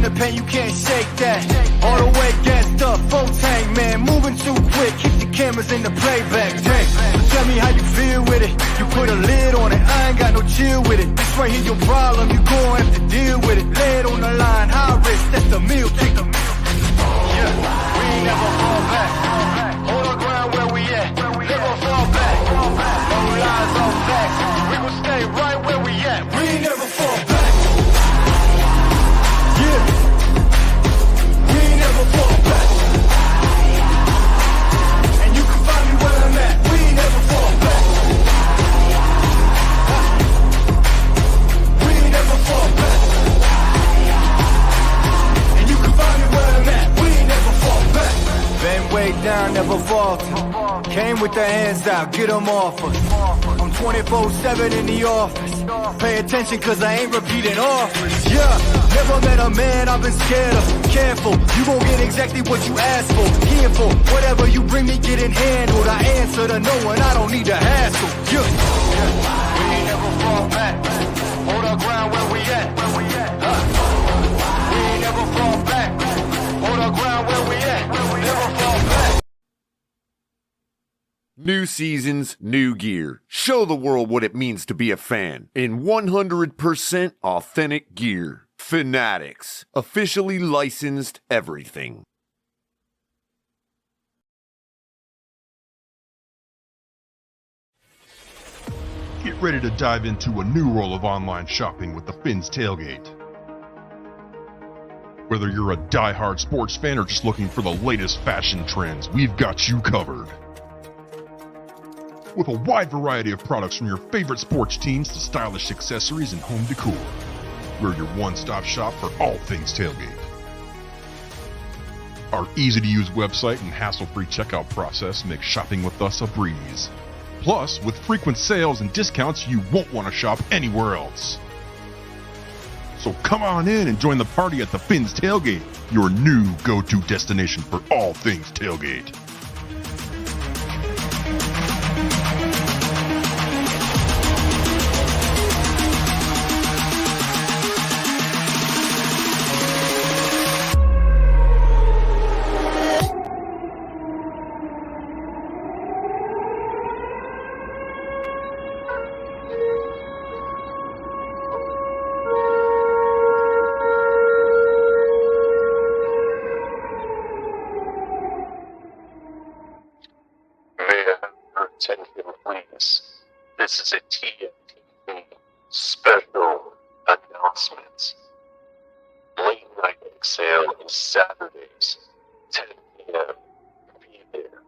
in the pen, you can't shake that. All the way gassed up, full tank, man, moving too quick. Keep the cameras in the playback tank. So tell me how you feel with it. You put a lid on it, I ain't got no chill with it. This right here your problem, you gon' have to deal with it. Lay it on the line, high risk, that's the meal ticket. Yeah, we ain't never fall back. Hold our ground where we at. Never fall back. No lies, no facts. We gon' stay right where we at. We ain't never fall back. Yeah, we ain't never fall back. And you can find me where I'm at. We ain't never fall back. We ain't never fall back. And you can find me where I'm at. We ain't never fall back. Been way down, never faltered. Came with the hands out, get them off us. I'm 24/7 in the office. Pay attention cause I ain't repeating offers. Yeah, never met a man I've been scared of. Careful, you gon' get exactly what you asked for. Careful, whatever you bring me getting handled. I answer to no one, I don't need to hassle. Yeah, we ain't never fall back. Hold our ground where we at. We ain't never fall back. Hold our ground where we at. Never fall back. New seasons, new gear. Show the world what it means to be a fan in 100% authentic gear. Fanatics. Officially licensed everything. Get ready to dive into a new world of online shopping with the Fins Tailgate. Whether you're a die-hard sports fan or just looking for the latest fashion trends, we've got you covered. With a wide variety of products from your favorite sports teams to stylish accessories and home decor, we're your one-stop shop for all things tailgate. Our easy-to-use website and hassle-free checkout process make shopping with us a breeze. Plus, with frequent sales and discounts, you won't want to shop anywhere else. So come on in and join the party at the Fins Tailgate, your new go-to destination for all things tailgate. This is a TFTG special announcement. Late night sale is Saturdays, 10 p.m. Be there.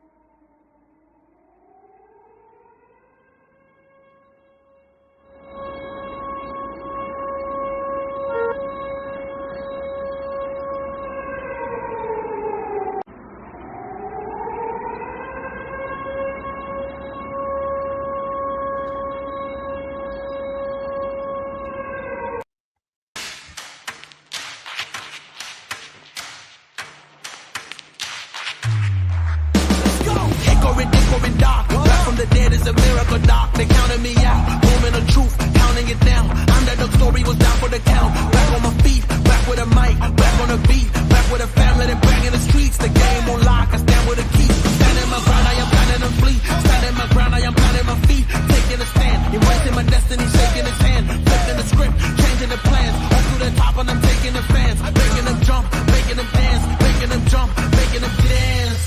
Going dark, back from the dead is a miracle, doc. They counted me out, moment of truth, counting it down. Underdog story was down for the count. Back on my feet, back with a mic, back on the beat, back with a family that bang in the streets. The game on lock, I stand with a key. Standing my ground, I am planning to flee. Standing my ground, I am planting my feet. Taking a stand, embracing my destiny, shaking his hand, flipping the script, changing the plans. Up to the top and I'm taking the fans, making them jump, making them dance, making them jump, making them dance.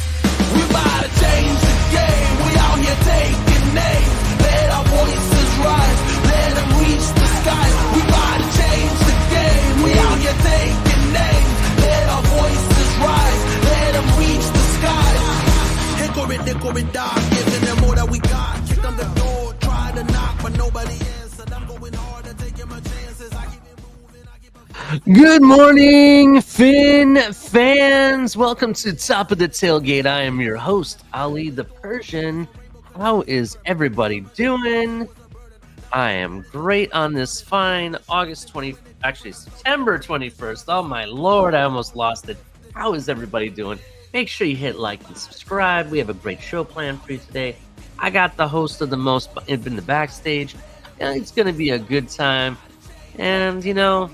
We about to change the game. We out here taking names. Let our voices rise. Let them reach the skies. We about to change the game. We out here taking names. Let our voices rise. Let them reach the skies. Hickory dock, giving them all that we got. Kick on the door, try to knock, but nobody answered. I'm going hard and taking my chances. I keep it moving. Good morning, Fin fans. Welcome to Top of the Tailgate. I am your host, Ali the Persian. How is everybody doing? I am great on this fine September 21st. Oh my Lord, I almost lost it. How is everybody doing? Make sure you hit like and subscribe. We have a great show planned for you today. I got the host of the most in the backstage. It's going to be a good time. And, you know,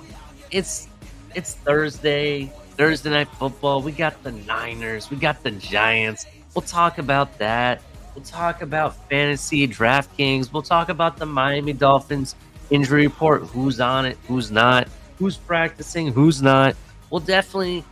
it's It's Thursday night football. We got the Niners. We got the Giants. We'll talk about that. We'll talk about fantasy, DraftKings. We'll talk about the Miami Dolphins injury report. Who's on it? Who's not? Who's practicing? Who's not? We'll definitely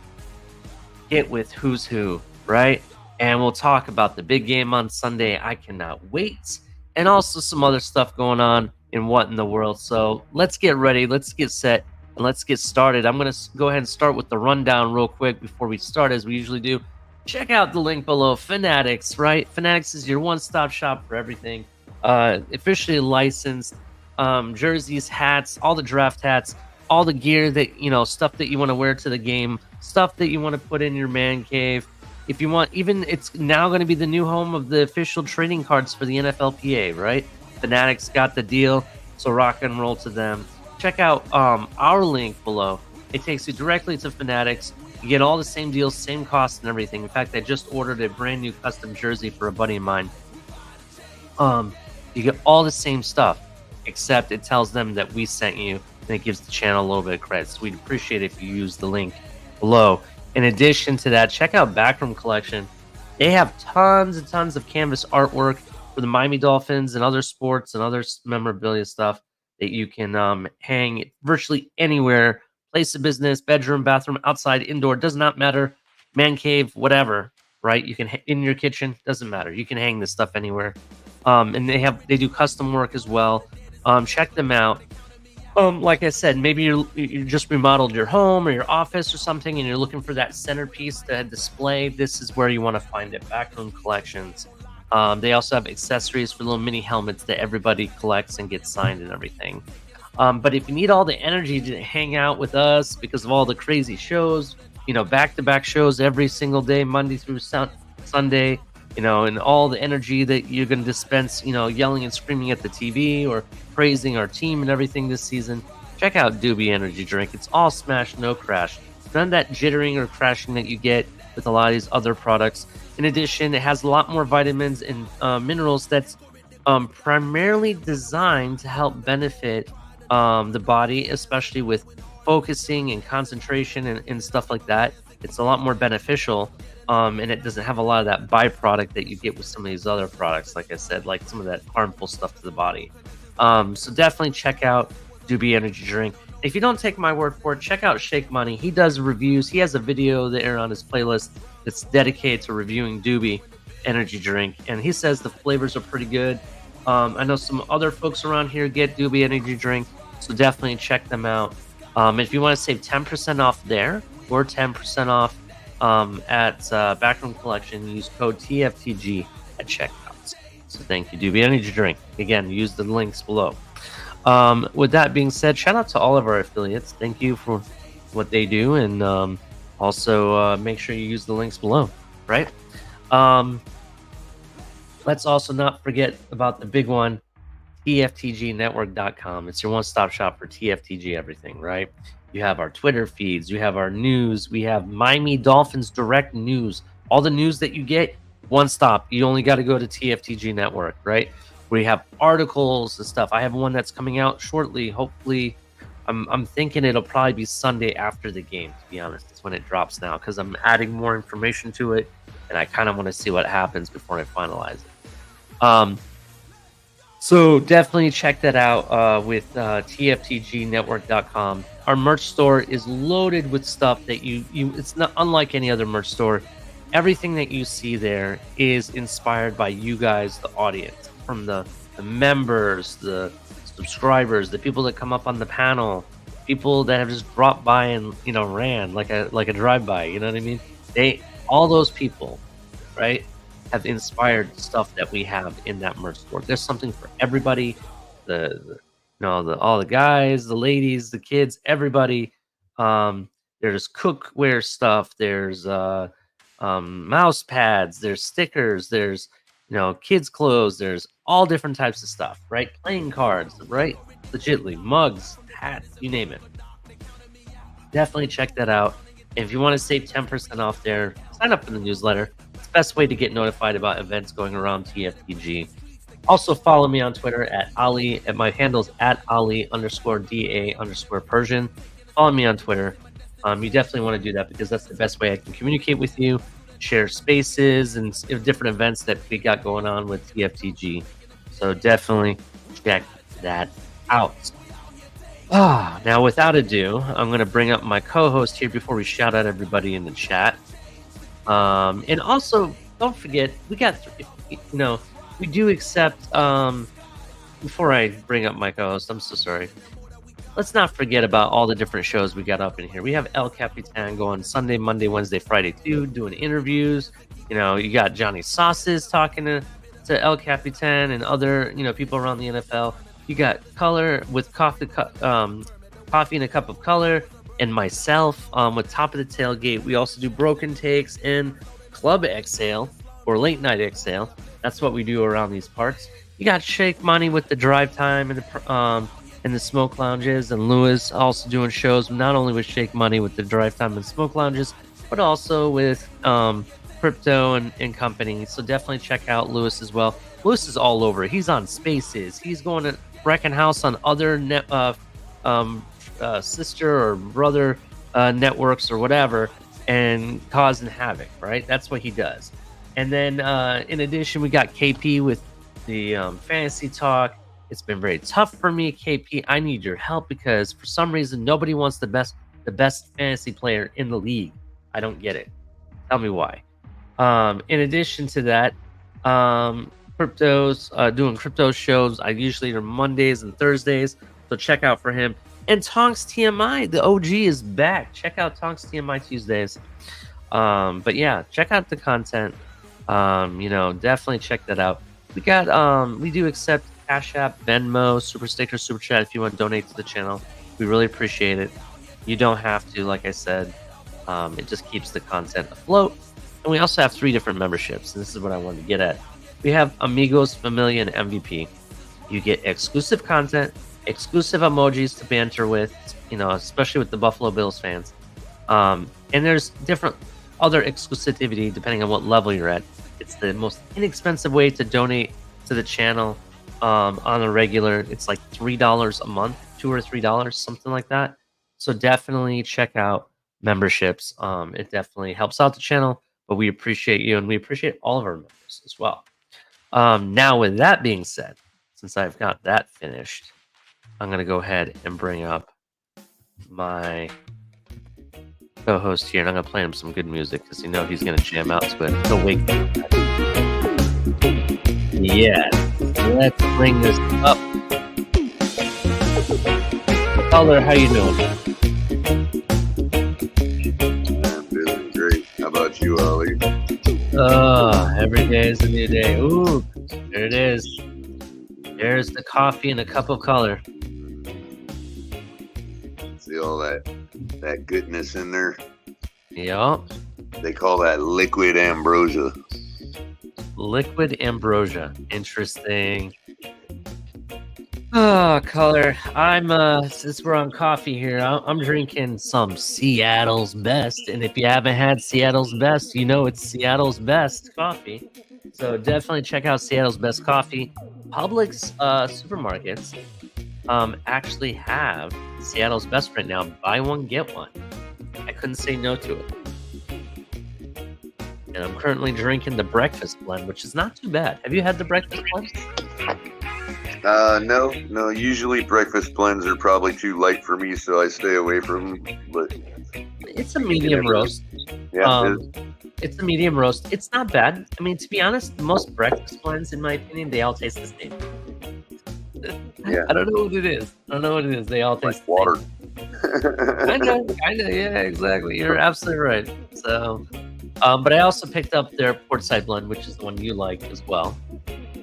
get with who's who, right? And we'll talk about the big game on Sunday. I cannot wait. And also some other stuff going on in What in the World. So let's get ready. Let's get set. And let's get started. I'm going to go ahead and start with the rundown real quick before we start, as we usually do. Check out the link below. Fanatics, right? Fanatics is your one-stop shop for everything. Officially licensed. Jerseys, hats, all the draft hats, all the gear that, stuff that you want to wear to the game, stuff that you want to put in your man cave. If you want, even it's now going to be the new home of the official trading cards for the NFLPA, right? Fanatics got the deal, so rock and roll to them. Check out our link below. It takes you directly to Fanatics. You get all the same deals, same costs and everything. In fact, I just ordered a brand new custom jersey for a buddy of mine. You get all the same stuff, except it tells them that we sent you, and it gives the channel a little bit of credit. So we'd appreciate it if you use the link below. In addition to that, check out Backroom Collection. They have tons and tons of canvas artwork for the Miami Dolphins and other sports and other memorabilia stuff that you can hang virtually anywhere. Place of business, bedroom, bathroom, outside, indoor, does not matter. Man cave, whatever, right? You can, in your kitchen, doesn't matter. You can hang this stuff anywhere. And they do custom work as well. Check them out. Like I said, maybe you just remodeled your home or your office or something, and you're looking for that centerpiece to display. This is where you want to find it. Backroom Collections. They also have accessories for little mini helmets that everybody collects and gets signed and everything. But if you need all the energy to hang out with us because of all the crazy shows, back-to-back shows every single day, Monday through Sunday, and all the energy that you're going to dispense, yelling and screaming at the TV or praising our team and everything this season, check out Doobie Energy Drink. It's all smash, no crash. None of that jittering or crashing that you get with a lot of these other products. In addition, it has a lot more vitamins and minerals that's primarily designed to help benefit the body, especially with focusing and concentration and stuff like that. It's a lot more beneficial, and it doesn't have a lot of that byproduct that you get with some of these other products, like I said, like some of that harmful stuff to the body. So definitely check out Doobie Energy Drink. If you don't take my word for it, check out Shake Money. He does reviews. He has a video there on his playlist that's dedicated to reviewing Doobie Energy Drink, and he says the flavors are pretty good. I know some other folks around here get Doobie Energy Drink, so definitely check them out. If you want to save 10% off there or 10% off at Backroom Collection, use code TFTG at checkout. So thank you, Doobie Energy Drink. Again, use the links below. With that being said, shout out to all of our affiliates. Thank you for what they do, and also make sure you use the links below, right? Let's also not forget about the big one, TFTGnetwork.com. It's your one-stop shop for TFTG everything, right? You have our Twitter feeds, you have our news, we have Miami Dolphins direct news. All the news that you get, one stop. You only got to go to TFTG Network, right? We have articles and stuff. I have one that's coming out shortly. Hopefully, I'm thinking it'll probably be Sunday after the game, to be honest. It's when it drops now, because I'm adding more information to it, and I kind of want to see what happens before I finalize it. So definitely check that out with TFTGnetwork.com. Our merch store is loaded with stuff that it's not unlike any other merch store. Everything that you see there is inspired by you guys, the audience, from the members, the subscribers, the people that come up on the panel, people that have just dropped by and ran like a drive-by. You know what I mean? All those people, right, have inspired stuff that we have in that merch store. There's something for everybody. All the guys, the ladies, the kids, everybody. There's cookware stuff. There's mouse pads. There's stickers. There's kids' clothes. There's all different types of stuff, right? Playing cards, right? Legitly, mugs, hats, you name it. Definitely check that out. And if you want to save 10% off there, sign up for the newsletter. It's the best way to get notified about events going around TFTG. Also follow me on Twitter at Ali, and my handle's at Ali_DA_Persian. Follow me on Twitter. You definitely want to do that because that's the best way I can communicate with you, share spaces and different events that we got going on with TFTG. So definitely check that out. Now, without ado, I'm going to bring up my co-host here before we shout out everybody in the chat. And also, don't forget, we got, we do accept, before I bring up my co-host, I'm so sorry. Let's not forget about all the different shows we got up in here. We have El Capitan going Sunday, Monday, Wednesday, Friday too, doing interviews. You got Johnny Sauces talking to El Capitan and other, people around the NFL. You got Color with coffee and a cup of color, and myself with Top of the Tailgate. We also do Broken Takes and Club Exhale or Late Night Exhale. That's what we do around these parts. You got Shake Money with the Drive Time and the Smoke Lounges, and Lewis also doing shows not only with Shake Money with the Drive Time and Smoke Lounges, but also with Crypto and company. So definitely check out Lewis as well. Lewis is all over. He's on Spaces. He's going to wrecking house on other sister or brother networks or whatever and causing havoc, right? That's what he does. And then in addition, we got KP with the fantasy talk. It's been very tough for me, KP. I need your help because for some reason nobody wants the best fantasy player in the league. I don't get it. Tell me why. In addition to that, doing crypto shows. I usually are Mondays and Thursdays, so check out for him. And Tonks TMI, the OG, is back. Check out Tonks TMI Tuesdays. But yeah, check out the content. Definitely check that out. We do accept Cash App, Venmo, Super Sticker, Super Chat if you want to donate to the channel. We really appreciate it. You don't have to, like I said. It just keeps the content afloat. And we also have 3 different memberships. And this is what I wanted to get at. We have Amigos, Familia, and MVP. You get exclusive content, exclusive emojis to banter with, especially with the Buffalo Bills fans. And there's different other exclusivity depending on what level you're at. It's the most inexpensive way to donate to the channel on a regular. It's like $3 a month, $2 or $3, something like that. So definitely check out memberships. It definitely helps out the channel, but we appreciate you and we appreciate all of our members as well. Now, with that being said, since I've got that finished, I'm going to go ahead and bring up my co-host here, and I'm going to play him some good music because he's going to jam out to it. He'll wake up. Yeah, let's bring this up. Color, how you doing? I'm doing great. How about you, Ollie? Every day is a new day. Ooh, there it is. There's the coffee and a cup of color. See all that goodness in there? Yup. They call that liquid ambrosia. Liquid ambrosia. Interesting. Color. Since we're on coffee here, I'm drinking some Seattle's Best. And if you haven't had Seattle's Best, it's Seattle's Best coffee. So definitely check out Seattle's Best Coffee. Publix supermarkets actually have Seattle's Best right now. Buy one, get one. I couldn't say no to it. And I'm currently drinking the breakfast blend, which is not too bad. Have you had the breakfast blend? No. Usually breakfast blends are probably too light for me, so I stay away from them. But it's a medium roast. Yeah, it's a medium roast. It's not bad. I mean, to be honest, most breakfast blends, in my opinion, they all taste the same. Yeah. I don't know what it is. They all taste like water. Kind of. Yeah, exactly. You're absolutely right. So, but I also picked up their Portside blend, which is the one you like as well.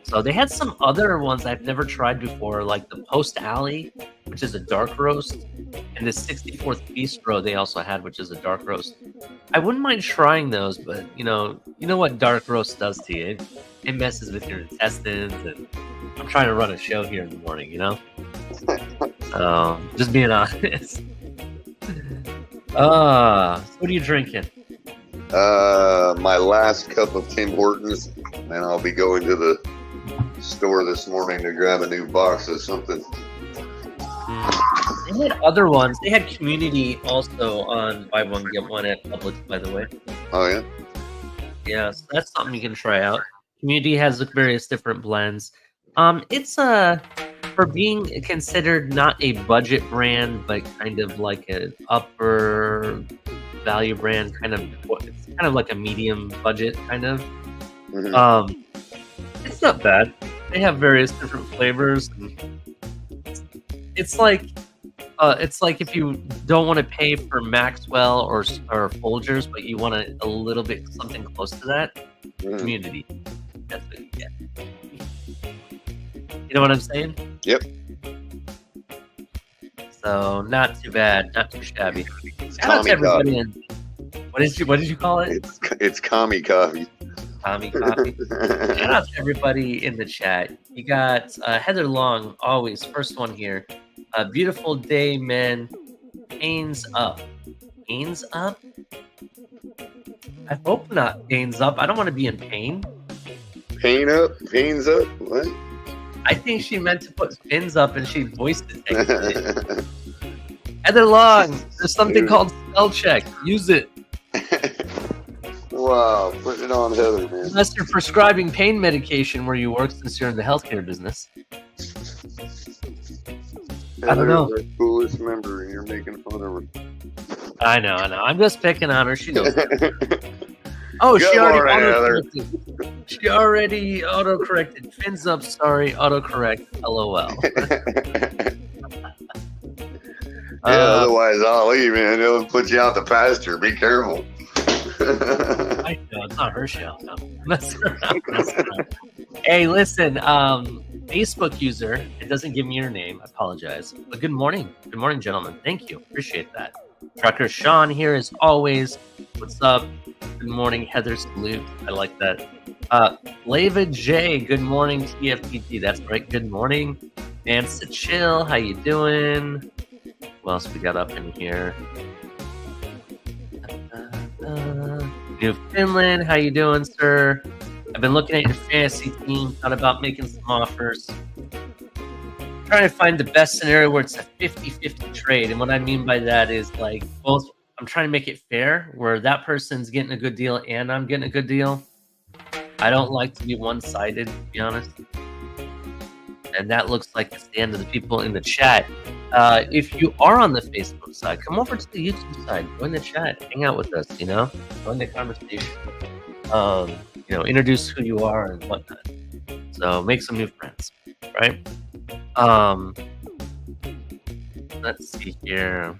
So they had some other ones I've never tried before, like the Post Alley, which is a dark roast, and the 64th Bistro they also had, which is a dark roast. I wouldn't mind trying those, but you know what dark roast does to you. It messes with your intestines, and I'm trying to run a show here in the morning, just being honest. What are you drinking? My last cup of Tim Hortons, and I'll be going to the store this morning to grab a new box of something. They had other ones. They had Community also on buy one get one at Publix, by the way. Oh yeah. Yeah, so that's something you can try out. Community has various different blends. It's for being considered not a budget brand, but kind of like an upper value brand, it's kind of like a medium budget kind of. Mhm. It's not bad. They have various different flavors. It's like if you don't want to pay for Maxwell or Folgers, but you want a little bit something close to that. Mhm. Community. That's what you get. You know what I'm saying? Yep. So not too bad, not too shabby. It's Shout out to commie everybody coffee. in. What did you call it? It's commie coffee. Tommy Coffee. Shout out to everybody in the chat. You got Heather Long, always first one here. A beautiful day, man. Pains up. Pains up? I hope not pains up. I don't want to be in pain. Pain up, pains up. What? I think she meant to put pins up and she voiced it technically. Heather Long, there's something called spell check. Use it. Wow, putting it on Heather, man. Unless you're prescribing pain medication where you work since you're in the healthcare business. I don't know. Heather's our coolest member, and you're making fun of her. I know. I'm just picking on her. She knows. Oh, Good she already morning, Heather. autocorrected. She already autocorrected. Fins up, sorry, autocorrect. LOL. Yeah, otherwise I'll leave, man. It'll put you out the pasture. Be careful. I know, it's not her show. No. Messing around. Hey, listen, Facebook user, it doesn't give me your name. I apologize. But good morning. Good morning, gentlemen. Thank you. Appreciate that. Trucker Sean here as always. What's up? Good morning, Heather Salute. I like that. Lava J, good morning, TFTG. That's right. Good morning. Nancy Chill, how you doing? What else we got up in here? New Finland, how you doing, sir? I've been looking at your fantasy team, thought about making some offers. Trying to find the best scenario where it's a 50-50 trade. And what I mean by that is like both, I'm trying to make it fair where that person's getting a good deal and I'm getting a good deal. I don't like to be one-sided, to be honest. And that looks like it's the end of the people in the chat. If you are on the Facebook side, come over to the YouTube side, join the chat, hang out with us, join the conversation. Introduce who you are and whatnot. So make some new friends, right? Let's see here.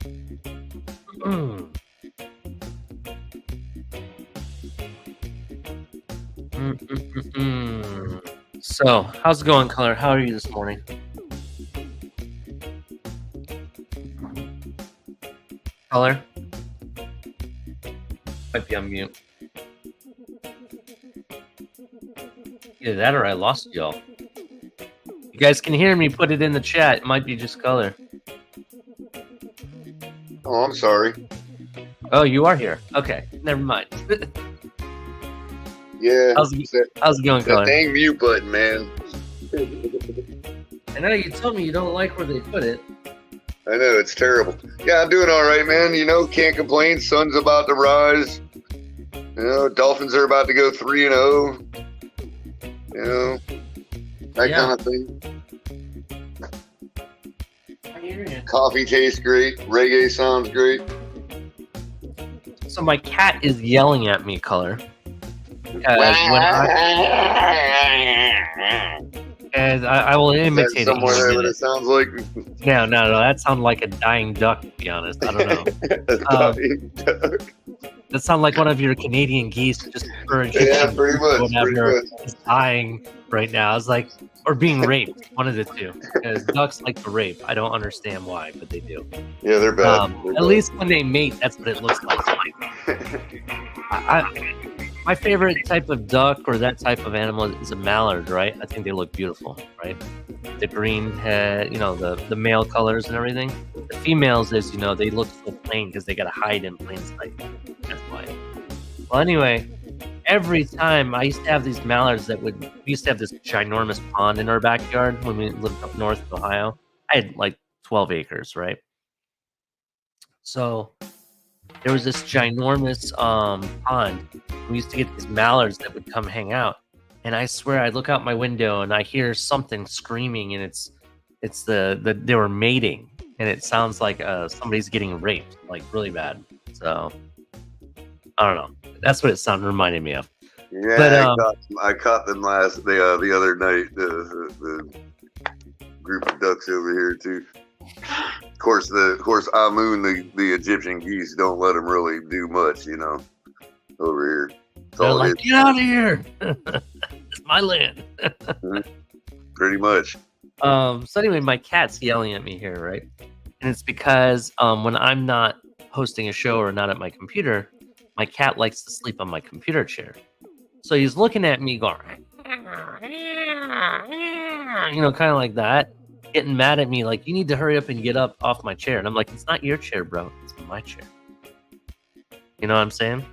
So, how's it going, Color? How are you this morning? Color? Might be on mute. Either that or I lost y'all. You guys can hear me, put it in the chat. It might be just Color. Oh, I'm sorry. Oh, you are here. Okay, never mind. Yeah. How's it going, That Color? dang mute button, man. I know you told me you don't like where they put it. I know, it's terrible. Yeah, I'm doing all right, man. Can't complain. Sun's about to rise. Dolphins are about to go 3-0. That kind of thing. I hear you. Coffee tastes great. Reggae sounds great. So my cat is yelling at me, Color. And I will imitate it. Somewhere there that it sounds like. No, that sounds like a dying duck, to be honest. I don't know. Dying duck. That sounds like one of your Canadian geese just Yeah, pretty much. whatever is dying right now. It's like, or being raped, one of the two. Because ducks like to rape. I don't understand why, but they do. Yeah, they're bad. At least when they mate, that's what it looks like. My favorite type of duck or that type of animal is a mallard, right? I think they look beautiful, right? The green head, the male colors and everything. The females is, they look so plain because they got to hide in plain sight. That's why. Well, anyway, every time I used to have these mallards we used to have this ginormous pond in our backyard when we lived up north in Ohio. I had like 12 acres, right? So there was this ginormous pond. We used to get these mallards that would come hang out, and I swear I'd look out my window and I hear something screaming, and it's the they were mating, and it sounds like somebody's getting raped, like really bad. So I don't know. That's what it reminded me of. Yeah, But, I caught them the other night. The group of ducks over here too. Of course, Amun, the Egyptian geese, don't let them really do much, over here. It's they're all like, get out of here! It's my land. pretty much. So anyway, my cat's yelling at me here, right? And it's because when I'm not hosting a show or not at my computer, my cat likes to sleep on my computer chair. So he's looking at me going, kind of like that, getting mad at me, like, you need to hurry up and get up off my chair. And I'm like, it's not your chair, bro. It's my chair. You know what I'm saying?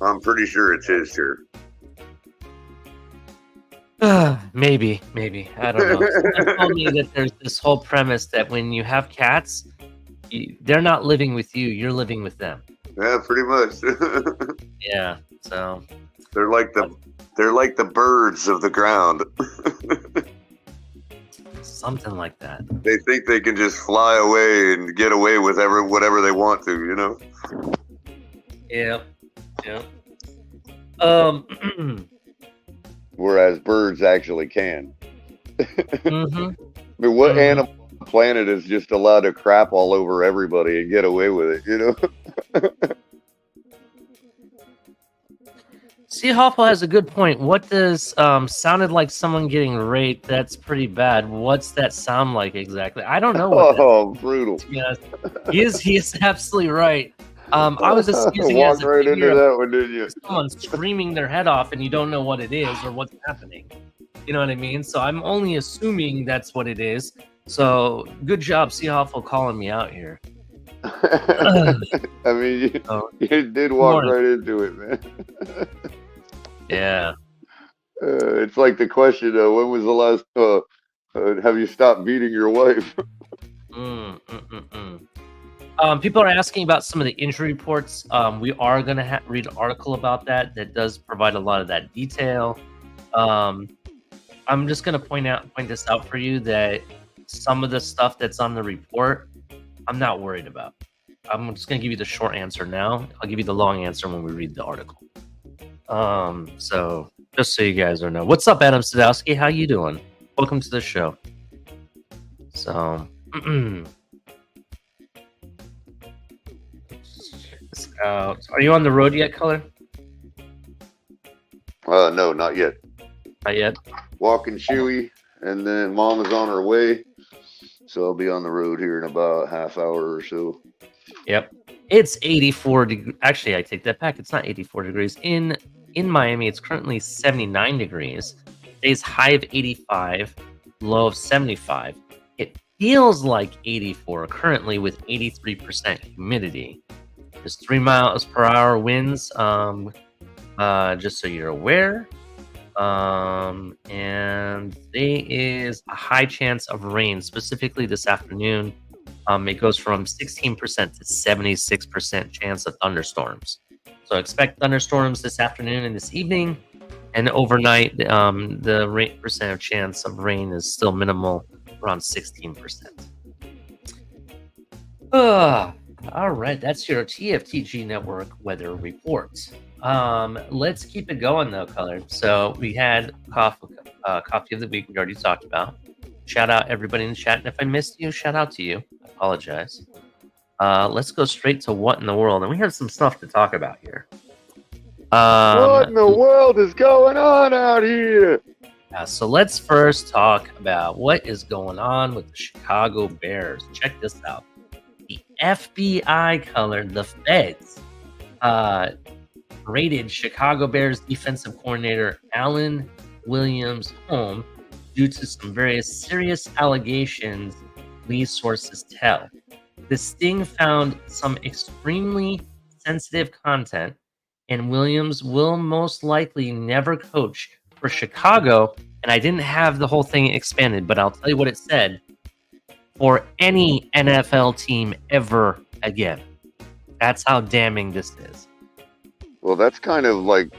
I'm pretty sure it's his chair. Maybe. I don't know. Someone told me that there's this whole premise that when you have cats, they're not living with you. You're living with them. Yeah, pretty much. Yeah. So they're like the birds of the ground. something like that. They think they can just fly away and get away with whatever they want to, Yeah. Whereas birds actually can. Mm-hmm. I mean, what animal on the planet is just allowed to crap all over everybody and get away with it, See, Hoffel has a good point. What does sounded like someone getting raped? That's pretty bad. What's that sound like exactly? I don't know. What brutal. Yes, he is absolutely right. I was just using it as a right into figure that one, didn't you? Someone screaming their head off, and you don't know what it is or what's happening. You know what I mean? So I'm only assuming that's what it is. So good job, Sea Hoffel, calling me out here. I mean, you did walk right into it, man. Yeah. It's like the question, when was the last, have you stopped beating your wife? People are asking about some of the injury reports. We are going to read an article about that does provide a lot of that detail. I'm just going to point this out for you that some of the stuff that's on the report, I'm not worried about. I'm just going to give you the short answer now. I'll give you the long answer when we read the article. So just so you guys know. What's up, Adam Sadowski? How you doing? Welcome to the show. So, this out. Are you on the road yet, Color? No, not yet. Not yet. Walking Chewy, and then Mom is on her way, so I'll be on the road here in about a half hour or so. Yep. It's 84 degrees. Actually, I take that back. It's not 84 degrees. In Miami, it's currently 79 degrees. Today's high of 85, low of 75. It feels like 84 currently with 83% humidity. There's 3 miles per hour winds, just so you're aware. And there is a high chance of rain, specifically this afternoon. It goes from 16% to 76% chance of thunderstorms. So expect thunderstorms this afternoon and this evening. And overnight, the rate percent of chance of rain is still minimal, around 16%. All right, that's your TFTG Network weather report. Let's keep it going, though, Color. So we had coffee of the week we already talked about. Shout out everybody in the chat. And if I missed you, shout out to you. I apologize. Let's go straight to what in the world. And we have some stuff to talk about here. What in the world is going on out here? So let's first talk about what is going on with the Chicago Bears. Check this out. The FBI, Color, the feds, raided Chicago Bears defensive coordinator Alan Williams' home due to some very serious allegations, these sources tell. The sting found some extremely sensitive content, and Williams will most likely never coach for Chicago. And I didn't have the whole thing expanded, but I'll tell you what it said. For any NFL team ever again. That's how damning this is. Well, that's kind of like,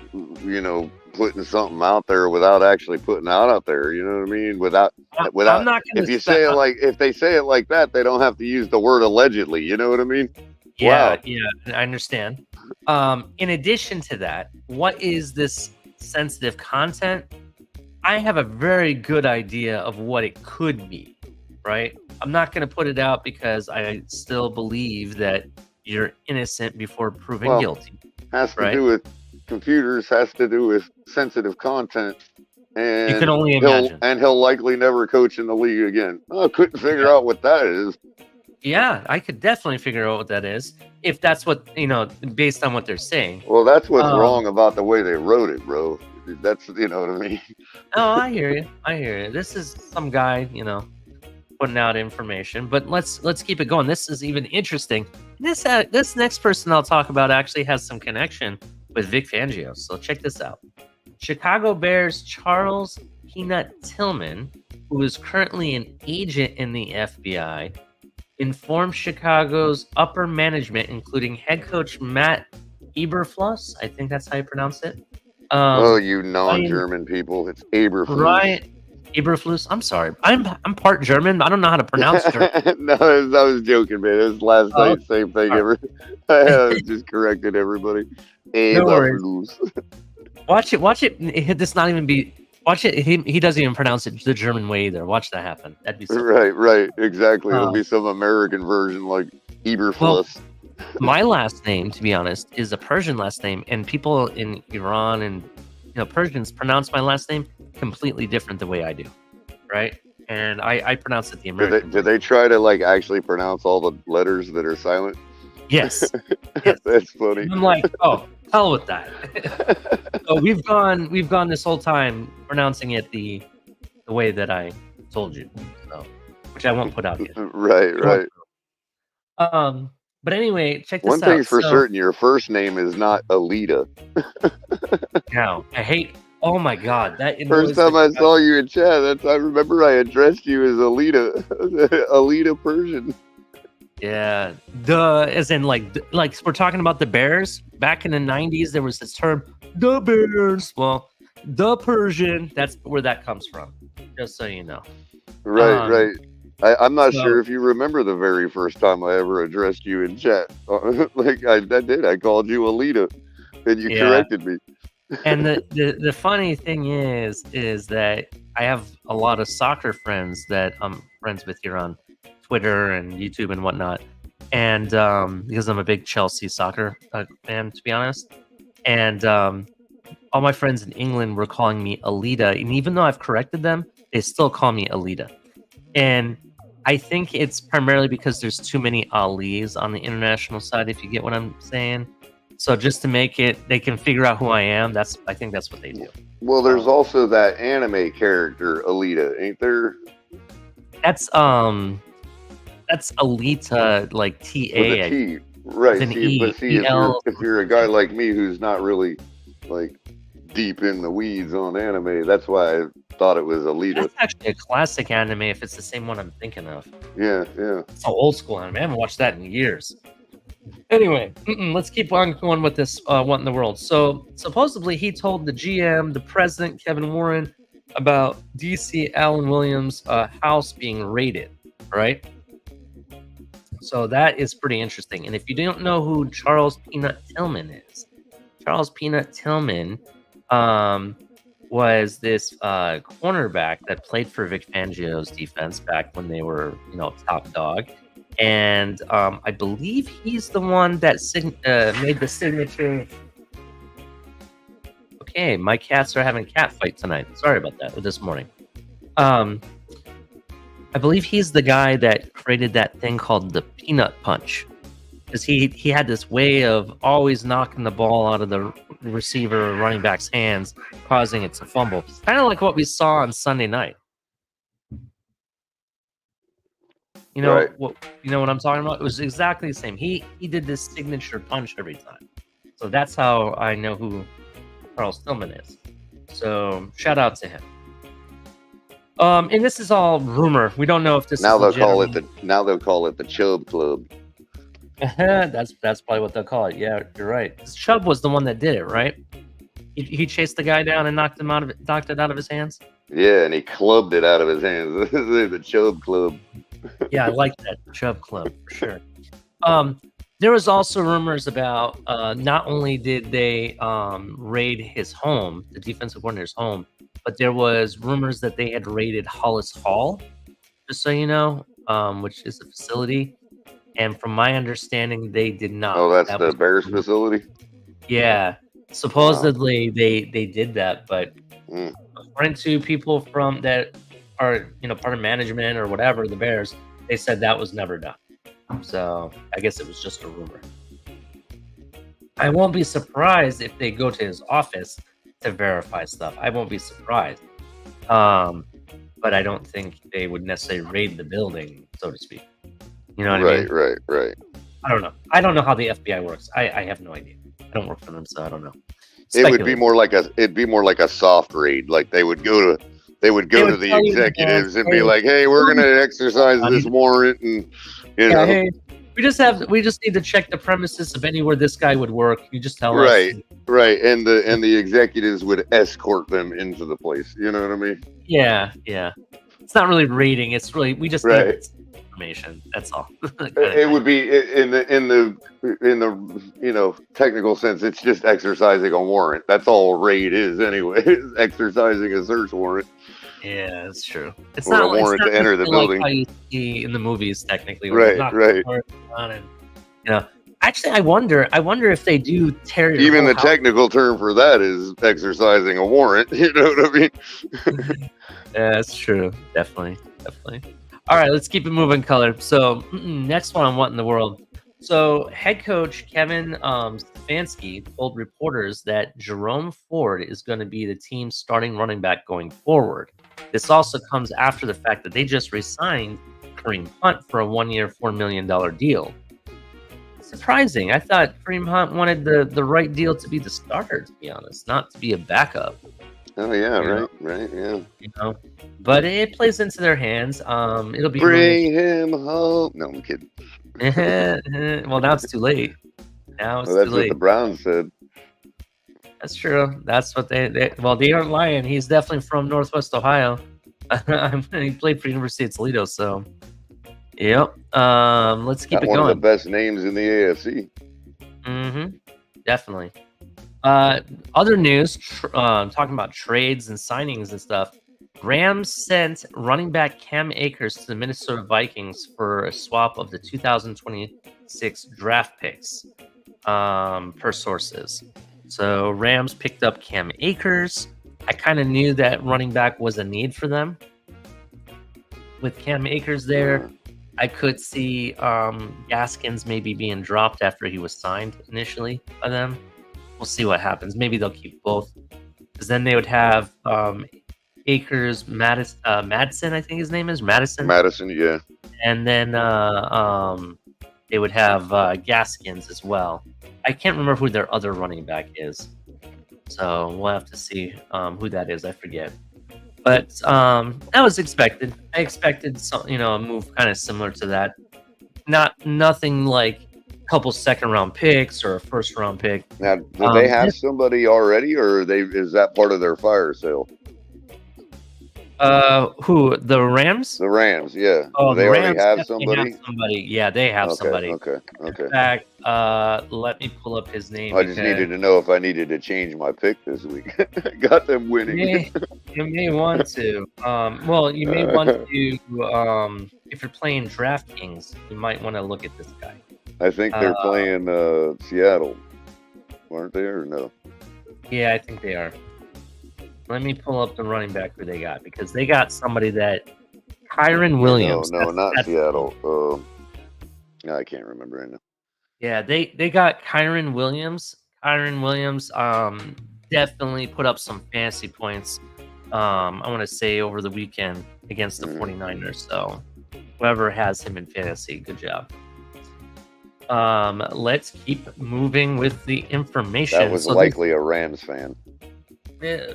putting something out there without actually putting it out there. You know what I mean? Without. I'm not gonna If you say it if they say it like that, they don't have to use the word allegedly. You know what I mean? Yeah, Wow. yeah, I understand. In addition to that, what is this sensitive content? I have a very good idea of what it could be, right? I'm not going to put it out because I still believe that you're innocent before proven guilty. Has to do with computers, has to do with sensitive content. And you can only imagine. He'll likely never coach in the league again. I couldn't figure out what that is. Yeah, I could definitely figure out what that is. If that's what, based on what they're saying. Well, that's what's wrong about the way they wrote it, bro. That's, you know what I mean? Oh, I hear you. This is some guy, putting out information. But let's keep it going. This is even interesting. This next person I'll talk about actually has some connection with Vic Fangio. So check this out. Chicago Bears Charles Peanut Tillman, who is currently an agent in the FBI, informed Chicago's upper management, including head coach Matt Eberflus. I think that's how you pronounce it. You non-German people. It's Eberflus. Right. Eberflus. I'm sorry. I'm part German. I don't know how to pronounce German. No, I was joking, man. It was last night. Same thing. I just corrected everybody. Eberflus. Watch it. This not even be. Watch it. He doesn't even pronounce it the German way either. Watch that happen. That'd be so right. Exactly. It'll be some American version like Eberflus. Well, my last name, to be honest, is a Persian last name, and people in Iran and Persians pronounce my last name completely different the way I do, right? And I pronounce it the American. Did they try to actually pronounce all the letters that are silent? Yes. That's funny. I'm like, oh, hell with that. So we've gone this whole time pronouncing it the way that I told you, so, which I won't put out yet. Right. But anyway, check this out. One thing's for certain, your first name is not Alita. No, I hate. Oh my God, that first time I saw you in chat, I remember I addressed you as Alita, Alita Persian. Yeah, as in like we're talking about the Bears back in the 90s. There was this term, the Bears. Well, the Persian. That's where that comes from. Just so you know. Right. I'm not sure if you remember the very first time I ever addressed you in chat. I did. I called you Alita, and you corrected me. And the funny thing is that I have a lot of soccer friends that I'm friends with here on Twitter and YouTube and whatnot. And because I'm a big Chelsea soccer fan, to be honest. And all my friends in England were calling me Alita. And even though I've corrected them, they still call me Alita. And I think it's primarily because there's too many Alis on the international side, if you get what I'm saying. So just to make it, they can figure out who I am. I think that's what they do. Well, there's also that anime character, Alita, ain't there? That's Alita, like T-A. With a T. Right. If you're a guy like me who's not really deep in the weeds on anime, that's why I thought it was Alita. That's actually a classic anime if it's the same one I'm thinking of. Yeah. It's an old school anime. I haven't watched that in years. Anyway, let's keep on going with this What in the World. So supposedly he told the GM, the president, Kevin Warren, about DC Allen Williams' house being raided, right? So that is pretty interesting. And if you don't know who Charles Peanut Tillman is, Charles Peanut Tillman was this cornerback that played for Vic Fangio's defense back when they were, top dog. And I believe he's the one that made the signature. Okay, my cats are having a cat fight tonight. Sorry about that, or this morning. I believe he's the guy that created that thing called the peanut punch. Because he had this way of always knocking the ball out of the receiver or running back's hands, causing it to fumble. Kind of like what we saw on Sunday night. You know, right. You know what I'm talking about? It was exactly the same. He did this signature punch every time. So that's how I know who Charles Tillman is. So shout out to him. And this is all rumor. We don't know if this now is they'll call it the Chubb Club. That's probably what they'll call it. Yeah, you're right. 'Cause Chubb was the one that did it, right? He chased the guy down and knocked it out of his hands. Yeah, and he clubbed it out of his hands. The Chubb Club. Yeah, I like that Chubb Club for sure. There was also rumors about not only did they raid his home, the defensive coordinator's home, but there was rumors that they had raided Hollis Hall, just so you know, which is a facility. And from my understanding, they did not. Oh, that's the Bears facility? Yeah. Supposedly they did that, but according to people from that are, part of management or whatever, the Bears, they said that was never done. So I guess it was just a rumor. I won't be surprised if they go to his office to verify stuff. I won't be surprised. But I don't think they would necessarily raid the building, so to speak. You know what I mean? Right. I don't know. I don't know how the FBI works. I have no idea. I don't work for them, so I don't know. It would be more like a soft raid. Like they would go to the executives and be like, "Hey, we're going to exercise this warrant," and hey, we just need to check the premises of anywhere this guy would work. You just tell us. Right, and the executives would escort them into the place. You know what I mean? Yeah. It's not really raiding. It's really we just need information. That's all. It would be in the technical sense. It's just exercising a warrant. That's all raid is anyway. Exercising a search warrant. Yeah, that's true. It's or not a warrant to enter the building. Like how you see in the movies, technically. Right. And, actually, I wonder if they do tear. Even the technical term for that is exercising a warrant. You know what I mean? Yeah, that's true. Definitely. All right, let's keep it moving, color. So next one on What in the World. So head coach Kevin Stefanski told reporters that Jerome Ford is going to be the team's starting running back going forward. This also comes after the fact that they just re-signed Kareem Hunt for a 1-year, $4 million deal. Surprising. I thought Kareem Hunt wanted the right deal to be the starter, to be honest, not to be a backup. Oh yeah, right, yeah. But it plays into their hands. It'll be bring him home. No, I'm kidding. Well, now it's too late. That's what the Browns said. That's true. That's what they aren't lying. He's definitely from Northwest Ohio. He played for University of Toledo, so yep. Let's keep it going. One of the best names in the AFC. Definitely. Other news, talking about trades and signings and stuff. Rams sent running back Cam Akers to the Minnesota Vikings for a swap of the 2026 draft picks, per sources. So Rams picked up Cam Akers. I kind of knew that running back was a need for them. With Cam Akers there, I could see Gaskins maybe being dropped after he was signed initially by them. We'll see what happens. Maybe they'll keep both. Because then they would have Akers, Madison, I think his name is. Madison, yeah. And then they would have Gaskins as well. I can't remember who their other running back is. So we'll have to see who that is. I forget. But that was expected. I expected a move kind of similar to that. Nothing like couple second-round picks or a first-round pick. Now, do they have somebody already, or is that part of their fire sale? Who? The Rams? The Rams, yeah. Oh, they the already Rams have somebody? Yeah, they have somebody. Okay. In fact, let me pull up his name. I just needed to know if I needed to change my pick this week. Got them winning. You may want to. You may want to. If you're playing DraftKings, you might want to look at this guy. I think they're playing Seattle, aren't they, or no? Yeah, I think they are. Let me pull up the running back who they got, because they got somebody that Kyron Williams. No, not Seattle. I can't remember right now. Yeah, they got Kyron Williams. Kyron Williams definitely put up some fantasy points. I want to say over the weekend against the 49ers. So whoever has him in fantasy, good job. Let's keep moving with the information. That was likely a Rams fan. Yeah,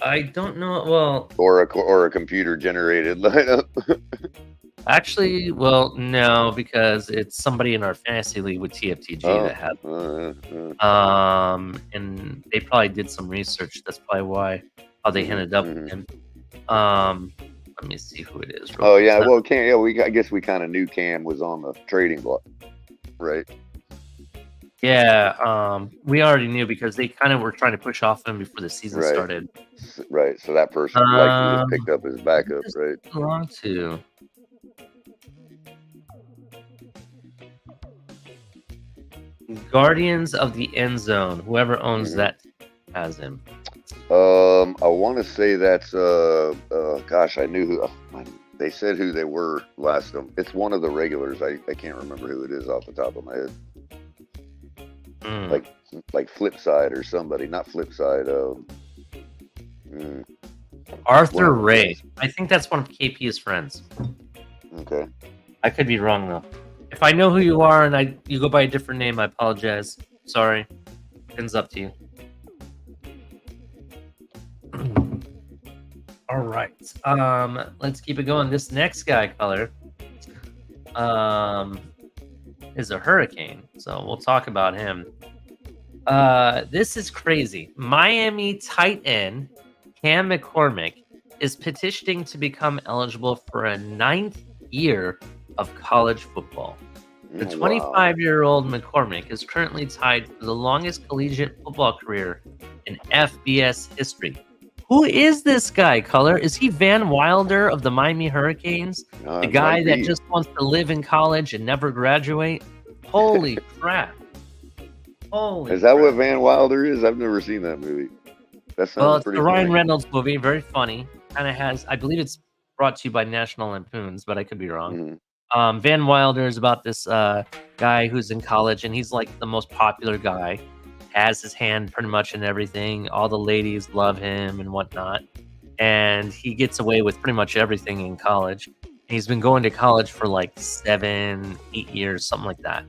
I don't know. Well, or a computer generated lineup. Actually, well, no, because it's somebody in our fantasy league with TFTG that had. And they probably did some research. That's probably why how they ended up with him. Let me see who it is. Oh yeah, well, Cam. Yeah, I guess we kind of knew Cam was on the trading block, right? Yeah, we already knew because they kind of were trying to push off him before the season started. Right. So that person likely just picked up his backup, right? Belong to. Guardians of the End Zone. Whoever owns that has him. I want to say that's gosh, I knew who. They said who they were last time. It's one of the regulars. I can't remember who it is off the top of my head. Like Flipside or somebody, not Flipside. Arthur Ray. I think that's one of KP's friends. Okay. I could be wrong though. If I know who you are and you go by a different name, I apologize. Sorry. It's up to you. All right. Let's keep it going. This next guy color is a hurricane, so we'll talk about him. This is crazy. Miami tight end Cam McCormick is petitioning to become eligible for a 9th year of college football. The 25-year-old McCormick is currently tied for the longest collegiate football career in FBS history. Who is this guy, Color? Is he Van Wilder of the Miami Hurricanes? The guy that just wants to live in college and never graduate? Holy crap. Is that what Van Wilder is? I've never seen that movie. That sounds well, it's pretty the Ryan funny. Reynolds movie. Very funny. Kind of has, I believe it's brought to you by National Lampoons, but I could be wrong. Van Wilder is about this guy who's in college, and he's like the most popular guy. Has his hand pretty much in everything. All the ladies love him and whatnot. And he gets away with pretty much everything in college. And he's been going to college for like 7-8 years, something like that.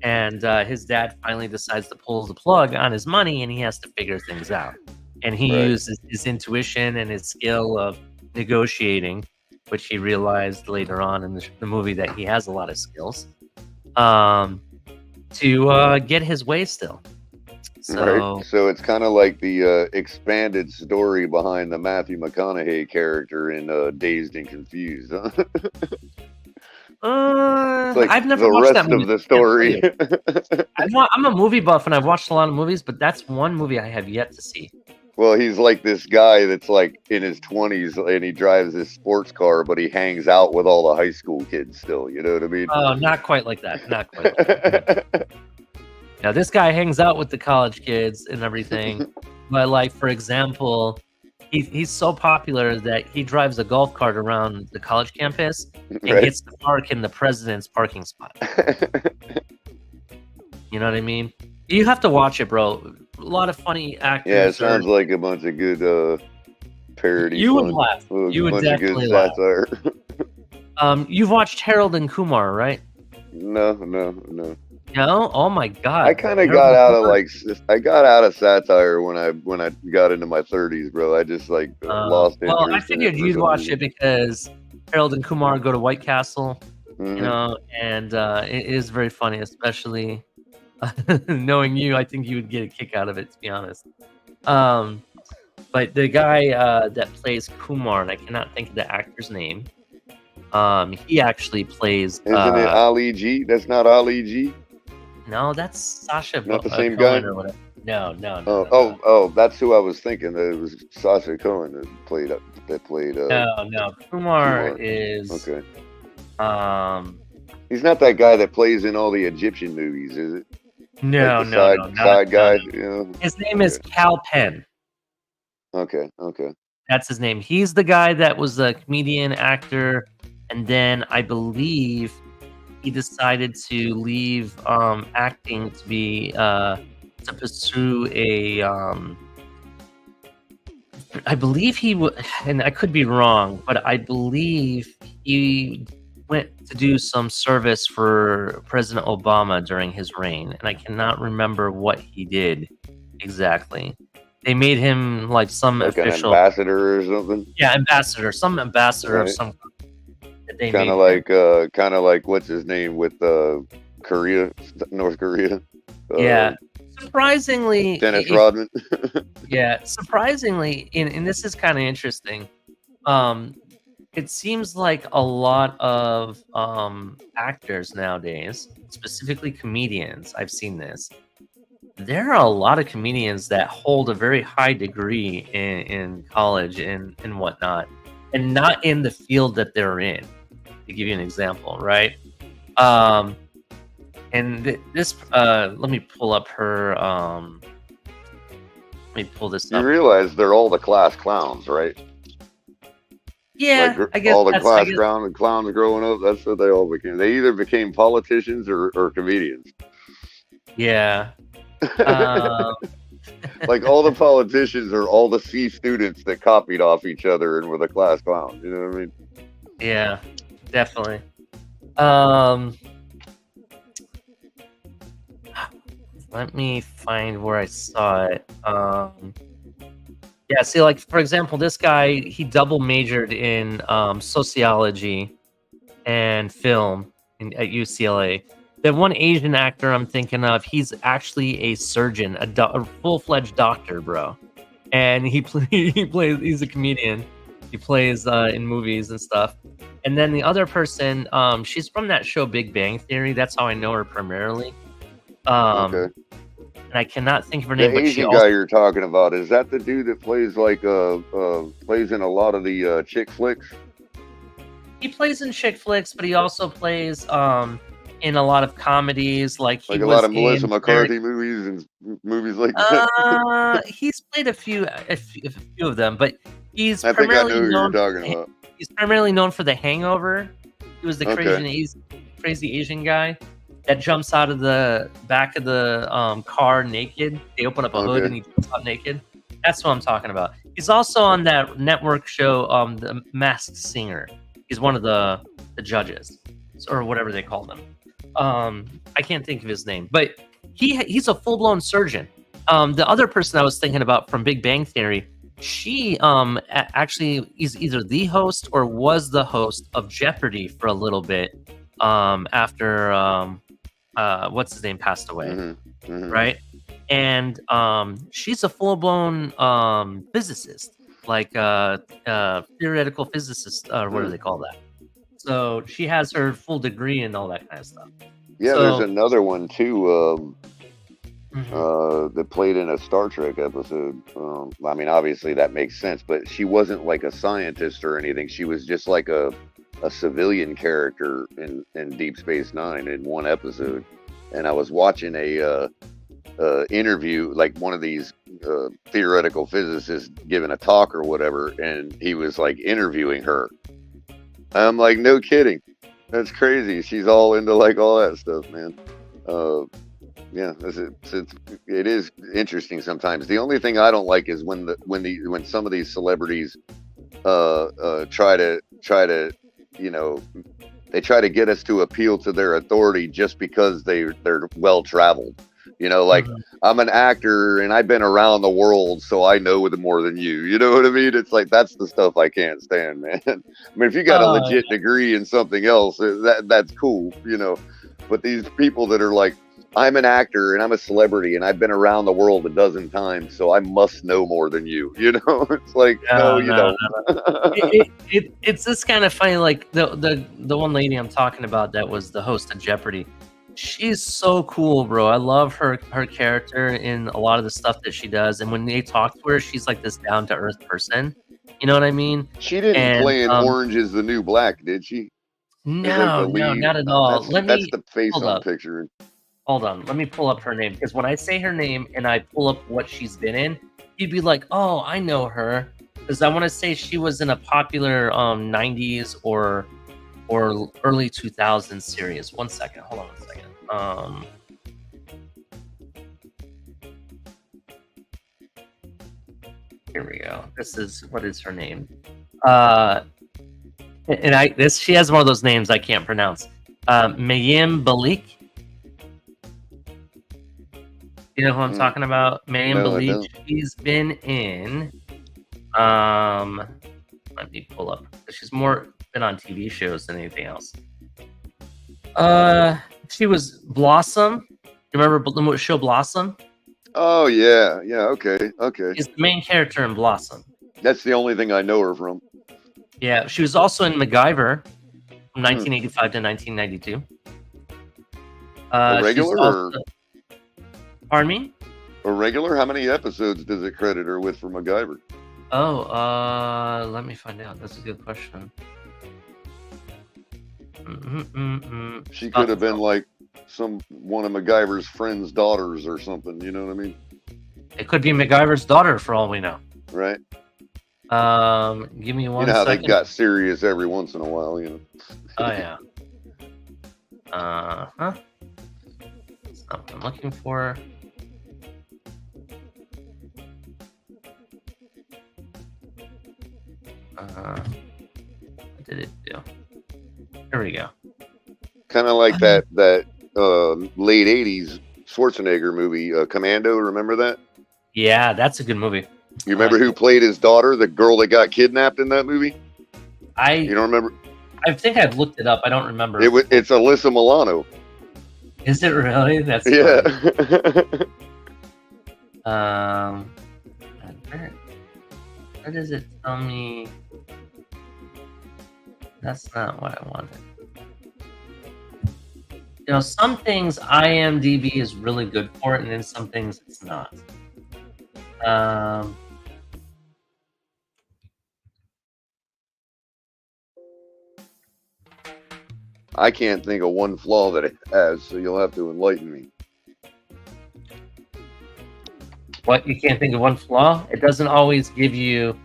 And his dad finally decides to pull the plug on his money, and he has to figure things out. And he uses his intuition and his skill of negotiating, which he realized later on in the movie that he has a lot of skills, to get his way still. So it's kind of like the expanded story behind the Matthew McConaughey character in Dazed and Confused. Huh? Like I've never the watched rest that movie. of the story. I'm a movie buff, and I've watched a lot of movies, but that's one movie I have yet to see. Well, he's like this guy that's like in his 20s, and he drives this sports car, but he hangs out with all the high school kids still. You know what I mean? Oh, not quite like that. Not quite like that. Now, this guy hangs out with the college kids and everything, but like, for example, he's so popular that he drives a golf cart around the college campus and gets to park in the president's parking spot. You know what I mean? You have to watch it, bro. A lot of funny actors. Yeah, it sounds like a bunch of good parody. You would laugh. You would definitely laugh. You've watched Harold and Kumar, right? No. No? Oh my God! I kind of got out of satire when I got into my 30s, bro. I just lost interest. Well, I figured you'd watch it because Harold and Kumar go to White Castle, you know, and it is very funny, especially knowing you. I think you would get a kick out of it, to be honest. But the guy that plays Kumar, and I cannot think of the actor's name. He actually plays. Isn't it Ali G? That's not Ali G. No, that's Sasha. Not the same guy. No. Oh, that's who I was thinking. That it was Sasha Cohen that played. No. Kumar is okay. He's not that guy that plays in all the Egyptian movies, is it? No, side guy. You know? His name is Cal Penn. Okay. That's his name. He's the guy that was a comedian, actor, and then I believe he decided to leave acting to be to pursue a I believe he would, and I could be wrong, but I believe he went to do some service for President Obama during his reign, and I cannot remember what he did exactly. They made him like some official an ambassador or something. Yeah, ambassador, some ambassador of some. they Kind made of like what's his name with Korea, North Korea. Yeah. Surprisingly, Dennis Rodman. yeah, surprisingly, and this is kind of interesting. It seems like a lot of actors nowadays, specifically comedians, I've seen this. There are a lot of comedians that hold a very high degree in college and whatnot, and not in the field that they're in. To give you an example, right? And this, let me pull up her. Let me pull this You up. realize they're all the class clowns, right? Yeah, Like I guess all the that's, class clowns growing up. That's what they all became. They either became politicians or comedians. yeah. Like all the politicians are all the C students that copied off each other and were the class clowns. You know what I mean? Yeah, definitely. Let me find where I saw it. Yeah, see, like, for example, this guy, he double majored in sociology and film at UCLA. The one Asian actor I'm thinking of, he's actually a surgeon, a full-fledged doctor, bro. And he plays, he's a comedian. He plays in movies and stuff. And then the other person, she's from that show Big Bang Theory. That's how I know her primarily. Okay. And I cannot think of her The name, but she Asian also guy you're talking about, is that the dude that plays like plays in a lot of the chick flicks? he plays in chick flicks, but he also plays in a lot of comedies. Like he Like a was lot of Melissa in McCarthy movies and movies like that. he's played a few of them, but he's I think I primarily know who you're known. talking about. He's primarily known for The Hangover. He was the Okay. crazy Asian guy that jumps out of the back of the car naked. They open up a hood Okay. and he jumps out naked. That's what I'm talking about. He's also on that network show, The Masked Singer. He's one of the judges, or whatever they call them. I can't think of his name, but he's a full blown surgeon. The other person I was thinking about from Big Bang Theory, she actually is either the host or was the host of Jeopardy for a little bit after what's his name passed away, right? And she's a full blown physicist, like theoretical physicist, or what do they call that? So she has her full degree and all that kind of stuff. Yeah, So- there's another one too that played in a Star Trek episode. I mean, obviously that makes sense, but she wasn't like a scientist or anything. She was just like a civilian character in Deep Space Nine in one episode. And I was watching a interview, like one of these theoretical physicists giving a talk or whatever, and he was like interviewing her. I'm like, no kidding, that's crazy. She's all into like all that stuff, man. Yeah, it is interesting sometimes. The only thing I don't like is when some of these celebrities try to you know, they try to get us to appeal to their authority just because they're well traveled. You know, like I'm an actor and I've been around the world, so I know more than you. You know what I mean? It's like that's the stuff I can't stand, man. I mean, if you got a legit degree in something else, that's cool, you know. But these people that are like, I'm an actor and I'm a celebrity and I've been around the world a dozen times, so I must know more than you. You know, it's like no, you don't. It's this kind of funny. Like the one lady I'm talking about that was the host of Jeopardy. She's so cool, bro. I love her character in a lot of the stuff that she does. And when they talk to her, she's like this down to earth person. You know what I mean? She didn't play in Orange Is the New Black, did she? No, no, not at all. That's the face I'm picturing. Hold on, let me pull up her name, because when I say her name and I pull up what she's been in, you'd be like, "Oh, I know her," because I want to say she was in a popular 90s or early 2000s series. One second, hold on one second. Here we go. What is her name? And she has one of those names I can't pronounce. Mayim Balik. You know who I'm talking about? Mayim Balik. She's been in. Let me pull up. She's more been on TV shows than anything else. She was Blossom. You remember the show Blossom? Oh yeah, okay. She's the main character in Blossom. That's the only thing I know her from. Yeah, she was also in MacGyver from 1985 to 1992. A regular? Also, pardon me? A regular? How many episodes does it credit her with for MacGyver? Oh, let me find out. That's a good question. She could have been like one of MacGyver's friend's daughters or something. You know what I mean? It could be MacGyver's daughter for all we know. Right. Give me one second. You know how they got serious every once in a while, you know? Oh, yeah. That's not what I'm looking for. What did it do? Here we go. Kind of like that late 80s Schwarzenegger movie, Commando. Remember that? Yeah, that's a good movie. You remember who played his daughter, the girl that got kidnapped in that movie? You don't remember? I think I've looked it up. I don't remember. It's Alyssa Milano. Is it really? That's yeah. Where does it tell me? That's not what I wanted. You know, some things IMDb is really good for it, and then some things it's not. I can't think of one flaw that it has, so you'll have to enlighten me. What? You can't think of one flaw? It doesn't always give you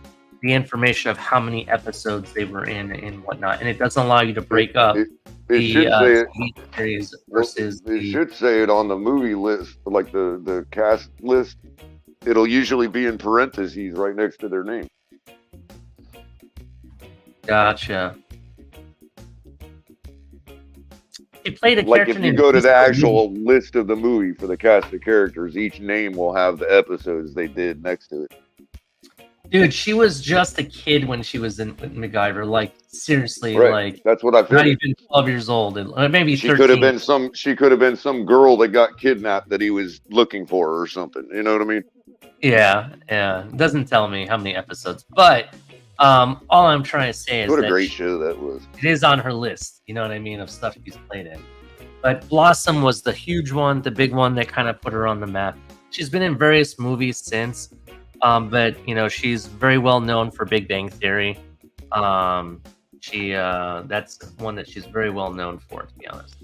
the information of how many episodes they were in and whatnot, and it doesn't allow you to break up the series versus it should say it on the movie list, like the cast list. It'll usually be in parentheses right next to their name. Gotcha. He played a like character if you go to the actual list of the movie for the cast of characters, each name will have the episodes they did next to it. Dude, she was just a kid when she was in MacGyver. Like seriously, right. Like that's what I figured. Not even 12 years old, and maybe she 13. could have been some. She could have been some girl that got kidnapped that he was looking for or something. You know what I mean? Yeah. It doesn't tell me how many episodes, but all I'm trying to say is what a great show that was. It is on her list. You know what I mean, of stuff she's played in. But Blossom was the huge one, the big one that kind of put her on the map. She's been in various movies since. But you know, she's very well known for Big Bang Theory. That's one that she's very well known for, to be honest.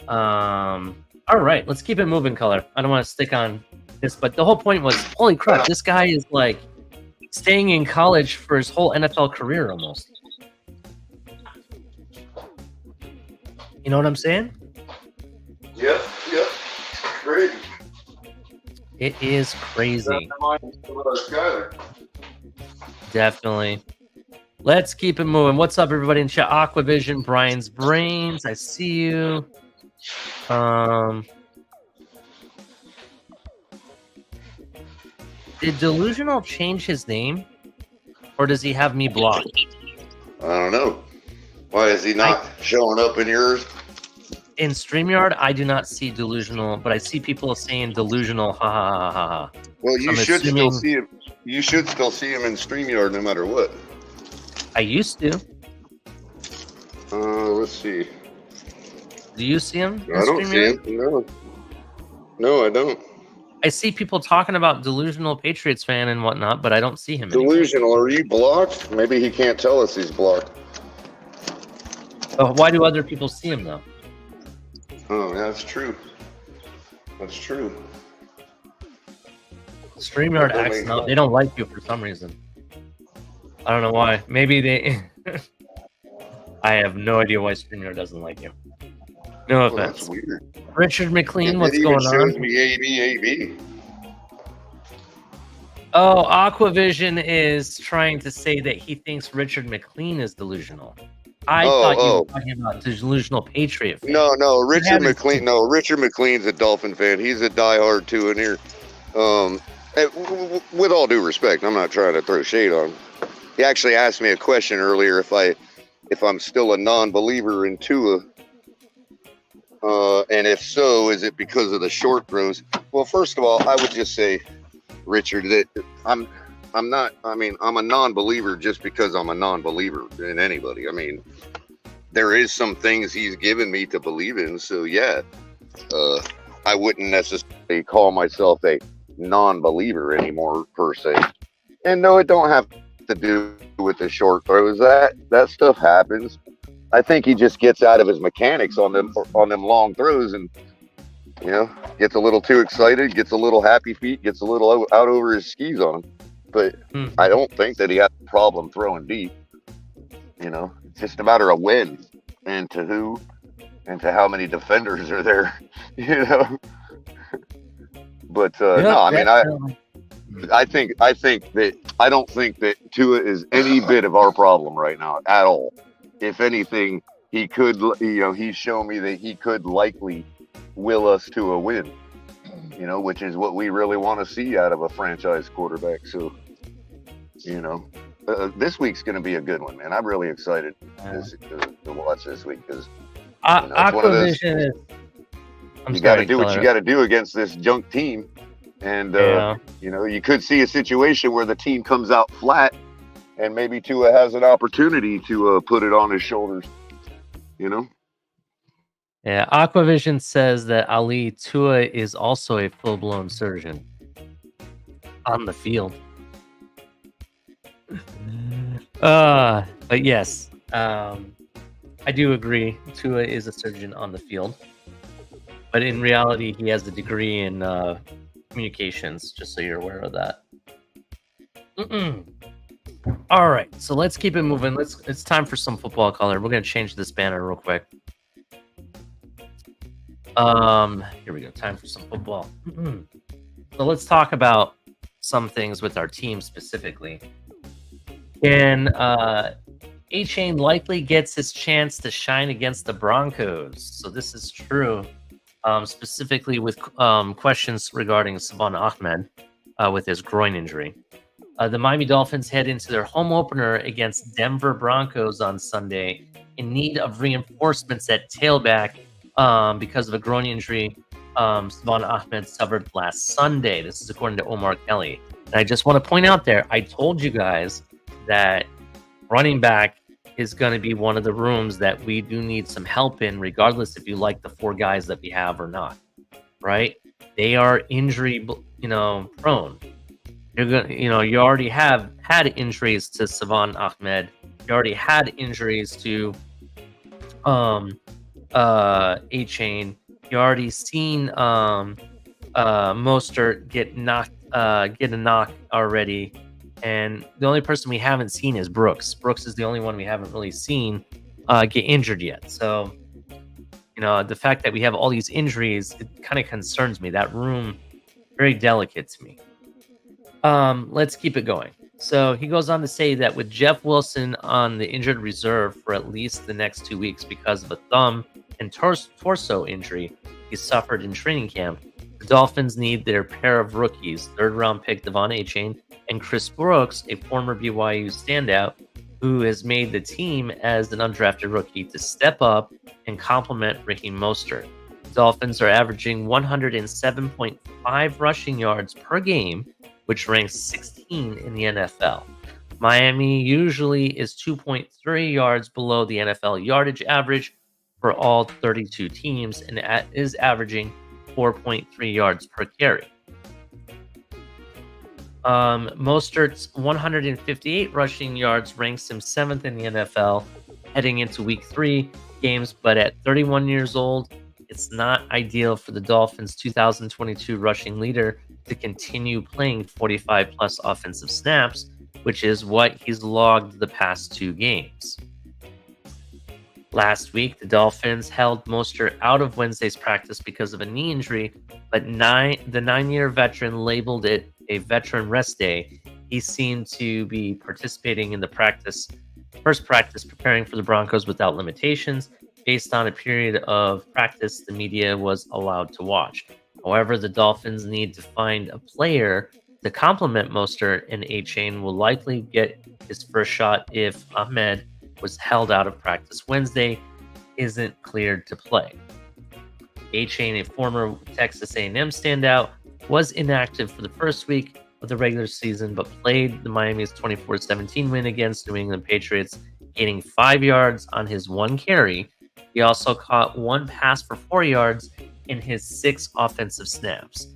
All right, let's keep it moving, Color. I don't want to stick on this, but the whole point was, holy crap, this guy is like staying in college for his whole NFL career almost. You know what I'm saying? Yep, crazy. It is crazy. Definitely. Let's keep it moving. What's up, everybody in chat? Aquavision, Brian's Brains. I see you. Did Delusional change his name? Or does he have me blocked? I don't know. Why is he not showing up in yours? In StreamYard, I do not see Delusional, but I see people saying Delusional, ha ha ha ha ha. Well, you should still see him. You should still see him in StreamYard no matter what. I used to. Let's see. Do you see him? I don't see him. No, I don't. I see people talking about Delusional Patriots fan and whatnot, but I don't see him Delusional, are you blocked? Maybe he can't tell us he's blocked. Why do other people see him, though? Oh, that's true. That's true. StreamYard acts no, they don't like you for some reason. I don't know why. Maybe they... I have no idea why StreamYard doesn't like you. No offense. That's weird. Richard McLean, what's going on? It shows me AB. Oh, Aquavision is trying to say that he thinks Richard McLean is delusional. I thought you were talking about delusional Patriot fan. No, Richard McLean. No, Richard McLean's a Dolphin fan. He's a diehard too in here. With all due respect, I'm not trying to throw shade on him. He actually asked me a question earlier if I if I'm still a non-believer in Tua, and if so, is it because of the short throws? Well, first of all, I would just say, Richard, that I'm not. I mean, I'm a non-believer just because I'm a non-believer in anybody. I mean, there is some things he's given me to believe in, so yeah, I wouldn't necessarily call myself a non-believer anymore per se. And no, it don't have to do with the short throws. That stuff happens. I think he just gets out of his mechanics on them long throws, and gets a little too excited, gets a little happy feet, gets a little out over his skis on him. But I don't think that he has a problem throwing deep. It's just a matter of when and to who and to how many defenders are there. But no, I mean, I don't think that Tua is any bit of our problem right now at all. If anything, he could, he's shown me that he could likely will us to a win, which is what we really want to see out of a franchise quarterback. So, this week's going to be a good one, man. I'm really excited to watch this week because Aquavision is. You got to do what you got to do against this junk team, and you could see a situation where the team comes out flat, and maybe Tua has an opportunity to put it on his shoulders. Yeah, Aquavision says that Ali Tua is also a full-blown surgeon on the field. But yes, I do agree. Tua is a surgeon on the field, but in reality, he has a degree in communications. Just so you're aware of that. All right, so let's keep it moving. It's time for some football color. We're gonna change this banner real quick. Here we go. Time for some football. So let's talk about some things with our team specifically. Can A-Chain likely gets his chance to shine against the Broncos? So this is true, specifically with questions regarding Savon Ahmed with his groin injury. The Miami Dolphins head into their home opener against Denver Broncos on Sunday in need of reinforcements at tailback because of a groin injury Savon Ahmed suffered last Sunday. This is according to Omar Kelly. And I just want to point out there, I told you guys that running back is going to be one of the rooms that we do need some help in, regardless if you like the four guys that we have or not, right? They are injury, prone. You're gonna, you already have had injuries to Savon Ahmed. You already had injuries to A-Chain. You already seen Mostert get a knock already. And the only person we haven't seen is Brooks. Brooks is the only one we haven't really seen get injured yet. So, the fact that we have all these injuries, it kind of concerns me. That room, very delicate to me. Let's keep it going. So he goes on to say that with Jeff Wilson on the injured reserve for at least the next 2 weeks because of a thumb and torso injury he suffered in training camp, the Dolphins need their pair of rookies, third-round pick Devon A-Chain and Chris Brooks, a former BYU standout who has made the team as an undrafted rookie, to step up and complement Raheem Mostert. Dolphins are averaging 107.5 rushing yards per game, which ranks 16 in the NFL. Miami usually is 2.3 yards below the NFL yardage average for all 32 teams and is averaging 4.3 yards per carry. Mostert's 158 rushing yards ranks him 7th in the NFL heading into week 3 games, but at 31 years old, it's not ideal for the Dolphins' 2022 rushing leader to continue playing 45-plus offensive snaps, which is what he's logged the past 2 games. Last week, the Dolphins held Mostert out of Wednesday's practice because of a knee injury, but the 9-year veteran labeled it a veteran rest day. He seemed to be participating in the first practice preparing for the Broncos without limitations. Based on a period of practice the media was allowed to watch. However, the Dolphins need to find a player to complement Mostert, and A-Chain will likely get his first shot if Ahmed was held out of practice Wednesday, isn't cleared to play. A-Chain, a former Texas A&M standout, was inactive for the first week of the regular season, but played the Miami's 24-17 win against New England Patriots, gaining 5 yards on his 1 carry. He also caught 1 pass for 4 yards in his 6 offensive snaps.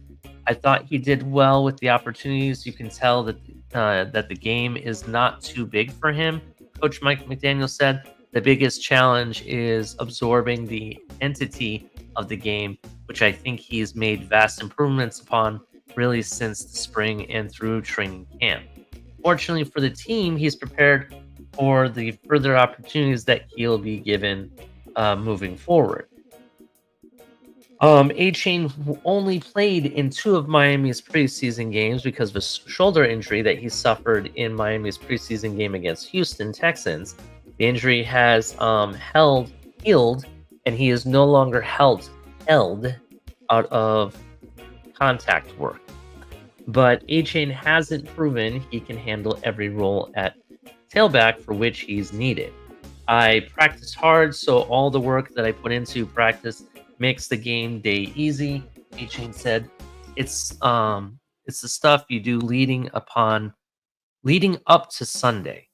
I thought he did well with the opportunities. You can tell that that the game is not too big for him. Coach Mike McDaniel said the biggest challenge is absorbing the entity of the game, which I think he's made vast improvements upon really since the spring and through training camp. Fortunately for the team, he's prepared for the further opportunities that he'll be given moving forward. A-Chain only played in 2 of Miami's preseason games because of a shoulder injury that he suffered in Miami's preseason game against Houston Texans. The injury has healed, and he is no longer held out of contact work. But A-Chain hasn't proven he can handle every role at tailback for which he's needed. I practice hard, so all the work that I put into practice makes the game day easy. A-Chain said, "It's the stuff you do leading up to Sunday.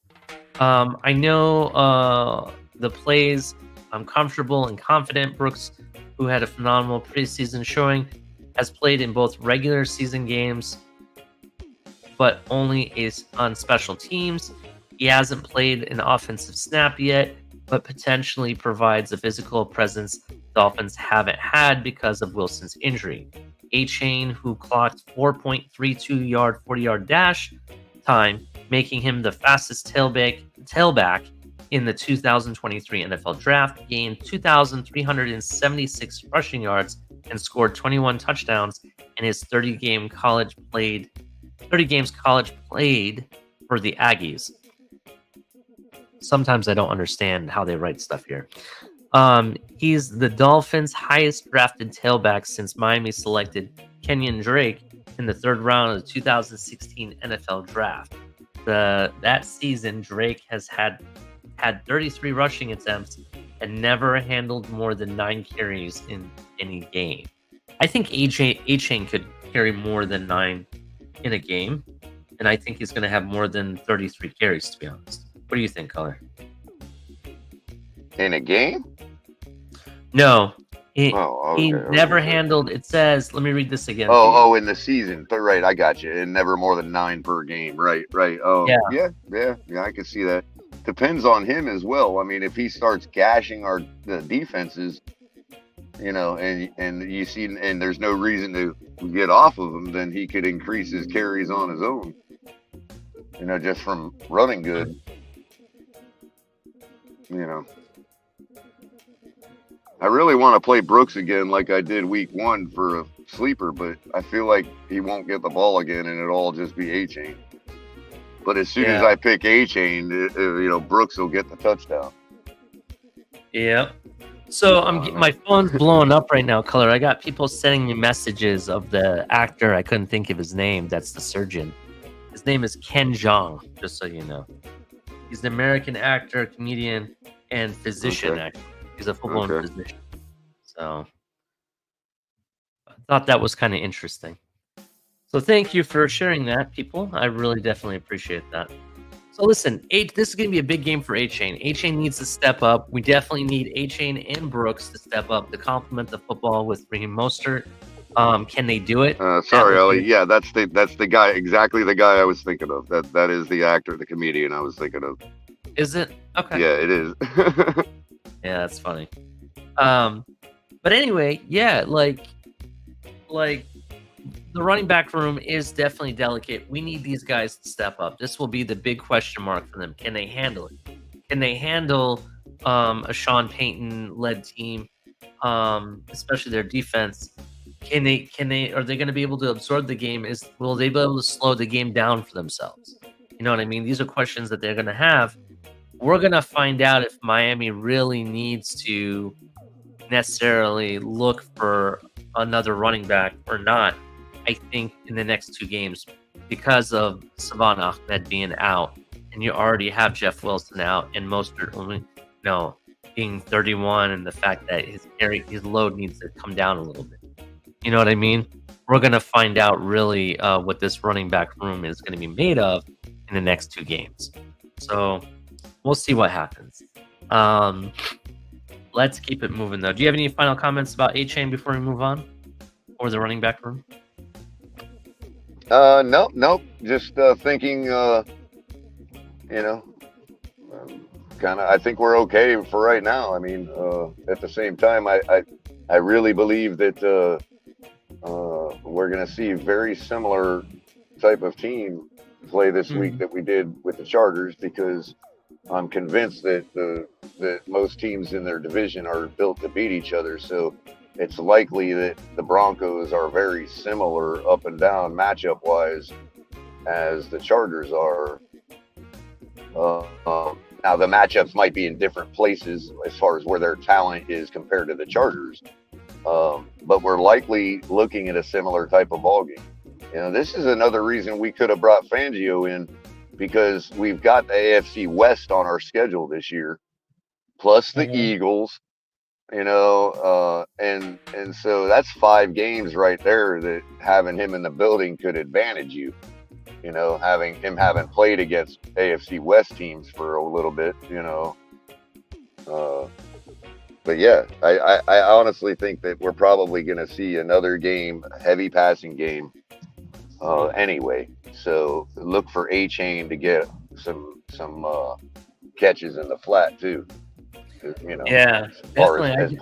I know the plays. I'm comfortable and confident." Brooks, who had a phenomenal preseason showing, has played in both regular season games, but only on special teams. He hasn't played an offensive snap yet, but potentially provides a physical presence Dolphins haven't had because of Wilson's injury. A-Chain, who clocked 4.32 40-yard dash time, making him the fastest tailback in the 2023 NFL Draft, gained 2,376 rushing yards and scored 21 touchdowns in his 30 games college played for the Aggies. Sometimes I don't understand how they write stuff here. He's the Dolphins' highest drafted tailback since Miami selected Kenyon Drake in the 3rd round of the 2016 NFL Draft. That season, Drake has had 33 rushing attempts and never handled more than 9 carries in any game. I think A-Chain could carry more than 9 in a game, and I think he's going to have more than 33 carries, to be honest. What do you think, Color? In a game? No. He okay. never handled, it says, let me read this again. In the season. Right, I got you. And never more than 9 per game. Right. Oh, yeah, I can see that. Depends on him as well. I mean, if he starts gashing the defenses, and you see, and there's no reason to get off of him, then he could increase his carries on his own. Just from running good. I really want to play Brooks again like I did week 1 for a sleeper, but I feel like he won't get the ball again and it'll all just be A-Chain. But as soon as I pick A-Chain, Brooks will get the touchdown. Yeah. So my phone's blowing up right now, Color. I got people sending me messages of the actor. I couldn't think of his name. That's the surgeon. His name is Ken Jeong, just so you know. He's an American actor, comedian, and physician. Actually, he's a full-blown physician. So I thought that was kind of interesting. So thank you for sharing that, people. I really definitely appreciate that. So listen, this is going to be a big game for A-Chain. A-Chain needs to step up. We definitely need A-Chain and Brooks to step up to complement the football with Raheem Mostert. Can they do it? Sorry, Ellie. Yeah, that's the guy. Exactly the guy I was thinking of. That is the actor, the comedian I was thinking of. Is it? Okay. Yeah, it is. Yeah, that's funny. But anyway, yeah, like the running back room is definitely delicate. We need these guys to step up. This will be the big question mark for them. Can they handle it? Can they handle a Sean Payton-led team, especially their defense? Are they going to be able to absorb the game? Will they be able to slow the game down for themselves? You know what I mean? These are questions that they're going to have. We're going to find out if Miami really needs to necessarily look for another running back or not, I think, in the next 2 games because of Savon Ahmed being out and you already have Jeff Wilson out, and Mostert only, being 31, and the fact that his load needs to come down a little bit. You know what I mean? We're going to find out really what this running back room is going to be made of in the next 2 games. So we'll see what happens. Let's keep it moving, though. Do you have any final comments about A-Chain before we move on? Or the running back room? Nope. Just thinking, kind of, I think we're okay for right now. I mean, at the same time, I really believe that we're going to see very similar type of team play this week that we did with the Chargers, because I'm convinced that most teams in their division are built to beat each other. So it's likely that the Broncos are very similar up and down matchup wise as the Chargers are. Now the matchups might be in different places as far as where their talent is compared to the Chargers. But we're likely looking at a similar type of ballgame. This is another reason we could have brought Fangio in, because we've got the AFC West on our schedule this year, plus the Eagles, and so that's 5 games right there that having him in the building could advantage you. Having played against AFC West teams for a little bit, but yeah, I honestly think that we're probably going to see another game, heavy passing game, anyway. So look for A-Chain to get some catches in the flat too. Yeah, as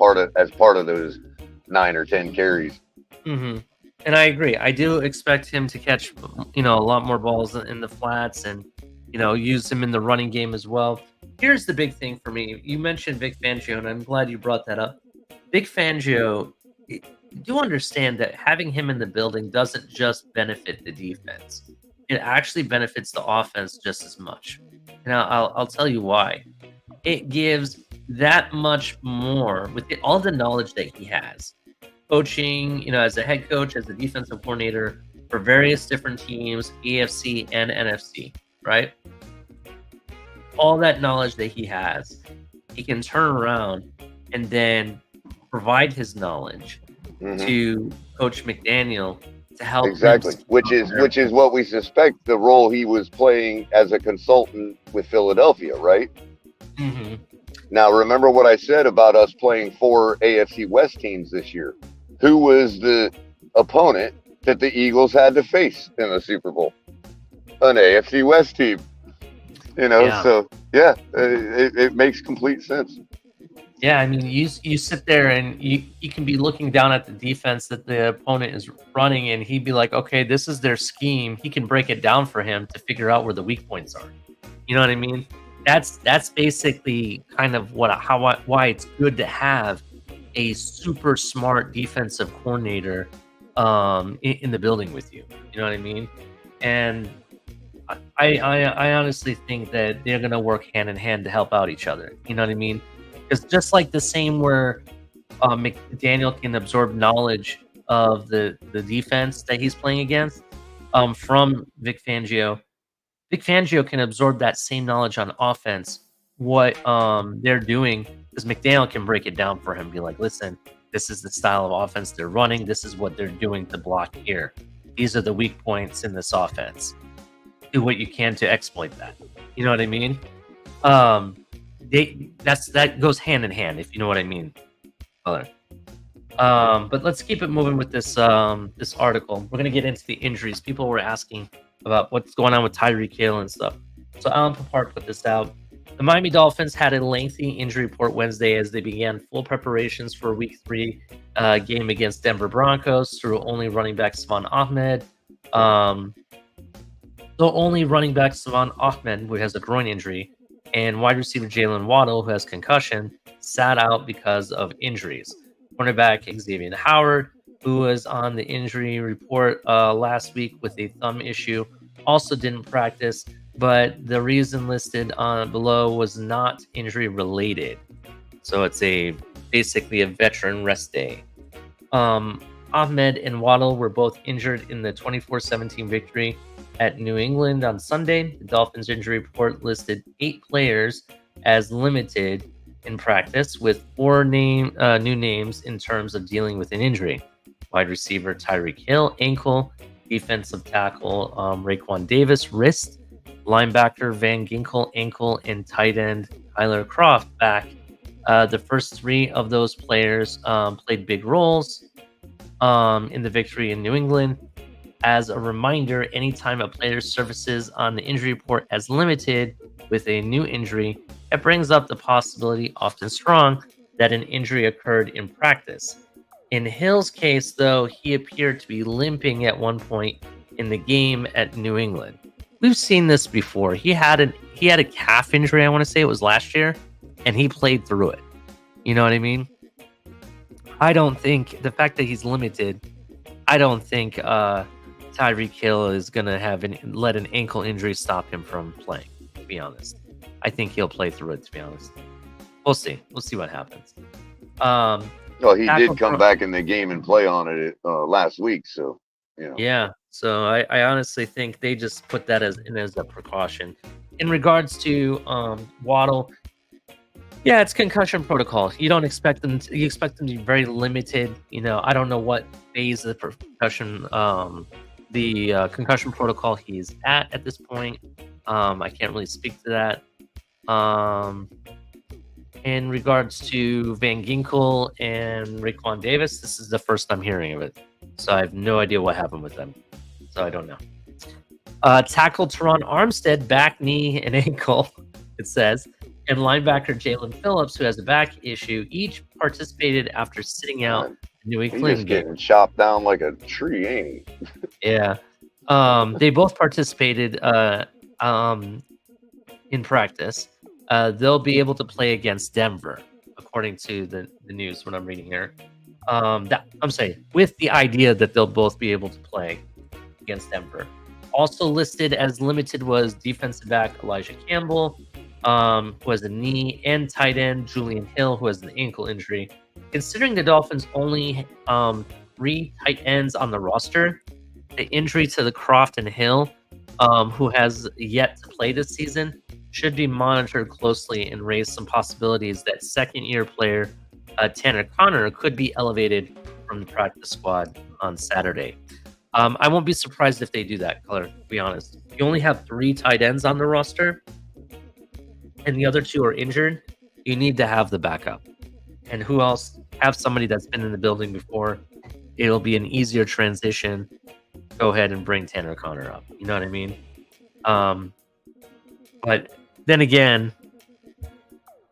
part of those 9 or 10 carries. Mm-hmm. And I agree. I do expect him to catch, a lot more balls in the flats, and use him in the running game as well. Here's the big thing for me. You mentioned Vic Fangio, and I'm glad you brought that up. Vic Fangio, do understand that having him in the building doesn't just benefit the defense. It actually benefits the offense just as much. And I'll tell you why. It gives that much more with all the knowledge that he has. Coaching, as a head coach, as a defensive coordinator for various different teams, AFC and NFC, right? All that knowledge that he has, he can turn around and then provide his knowledge to Coach McDaniel to help exactly, which is what we suspect the role he was playing as a consultant with Philadelphia, right? Mm-hmm. Now, remember what I said about us playing 4 AFC West teams this year. Who was the opponent that the Eagles had to face in the Super Bowl? An AFC West team. So yeah, it makes complete sense. Yeah, I mean, you sit there and you can be looking down at the defense that the opponent is running, and he'd be like, okay, this is their scheme. He can break it down for him to figure out where the weak points are. You know what I mean? That's basically kind of why it's good to have a super smart defensive coordinator in the building with you. You know what I mean? And I honestly think that they're going to work hand in hand to help out each other. You know what I mean? Because just like the same where McDaniel can absorb knowledge of the defense that he's playing against from Vic Fangio can absorb that same knowledge on offense, what they're doing, because McDaniel can break it down for him, be like, listen, this is the style of offense they're running. This is what they're doing to block here. These are the weak points in this offense. Do what you can to exploit that. You know what I mean? That goes hand in hand, if you know what I mean. But let's keep it moving with this this article. We're gonna get into the injuries. People were asking about what's going on with Tyreek Hill and stuff. So Alan Papart put this out. The Miami Dolphins had a lengthy injury report Wednesday as they began full preparations for Week 3 game against Denver Broncos through only running back Savon Ahmed. Only running back Savon Ahmed, who has a groin injury, and wide receiver Jalen Waddle, who has concussion, sat out because of injuries. Cornerback Xavier Howard, who was on the injury report last week with a thumb issue, also didn't practice, but the reason listed on below was not injury related. So it's basically a veteran rest day. Ahmed and Waddle were both injured in the 24-17 victory at New England on Sunday. The Dolphins injury report listed 8 players as limited in practice, with 4 new names in terms of dealing with an injury. Wide receiver Tyreek Hill, ankle. Defensive tackle Raekwon Davis, wrist. Linebacker Van Ginkel, ankle. And tight end Tyler Kroft, back. The first 3 of those players played big roles in the victory in New England. As a reminder, anytime a player surfaces on the injury report as limited with a new injury, it brings up the possibility, often strong, that an injury occurred in practice. In Hill's case, though, he appeared to be limping at one point in the game at New England. We've seen this before. He had a calf injury, I want to say it was last year, and he played through it. You know what I mean? I don't think the fact that he's limited, I don't think Tyreek Hill is going to let an ankle injury stop him from playing, to be honest. I think he'll play through it, to be honest. We'll see. We'll see what happens. Well, he did come back in the game and play on it last week, so you know. Yeah, so I honestly think they just put that as a precaution. In regards to Waddle, yeah, it's concussion protocol. You don't expect them to, you expect them to be very limited. You know, I don't know what phase of the concussion protocol he's at this point. I can't really speak to that. In regards to Van Ginkel and Raekwon Davis, this is the first I'm hearing of it. So I have no idea what happened with them. So I don't know. Tackle Teron Armstead, back, knee, and ankle, it says. And linebacker Jalen Phillips, who has a back issue, each participated after sitting out the New England game. He's getting chopped down like a tree, ain't he? Yeah. They both participated in practice. They'll be able to play against Denver, according to the news, what I'm reading here. I'm saying, with the idea that they'll both be able to play against Denver. Also listed as limited was defensive back Elijah Campbell, who has a knee, and tight end Julian Hill, who has an ankle injury. Considering the Dolphins only 3 tight ends on the roster, the injury to the Kroft and Hill, who has yet to play this season, should be monitored closely and raise some possibilities that second-year player Tanner Conner could be elevated from the practice squad on Saturday. I won't be surprised if they do that, Color, to be honest. You only have 3 tight ends on the roster, and the other 2 are injured. You need to have the backup. And who else? Have somebody that's been in the building before. It'll be an easier transition. Go ahead and bring Tanner Conner up. You know what I mean? But then again,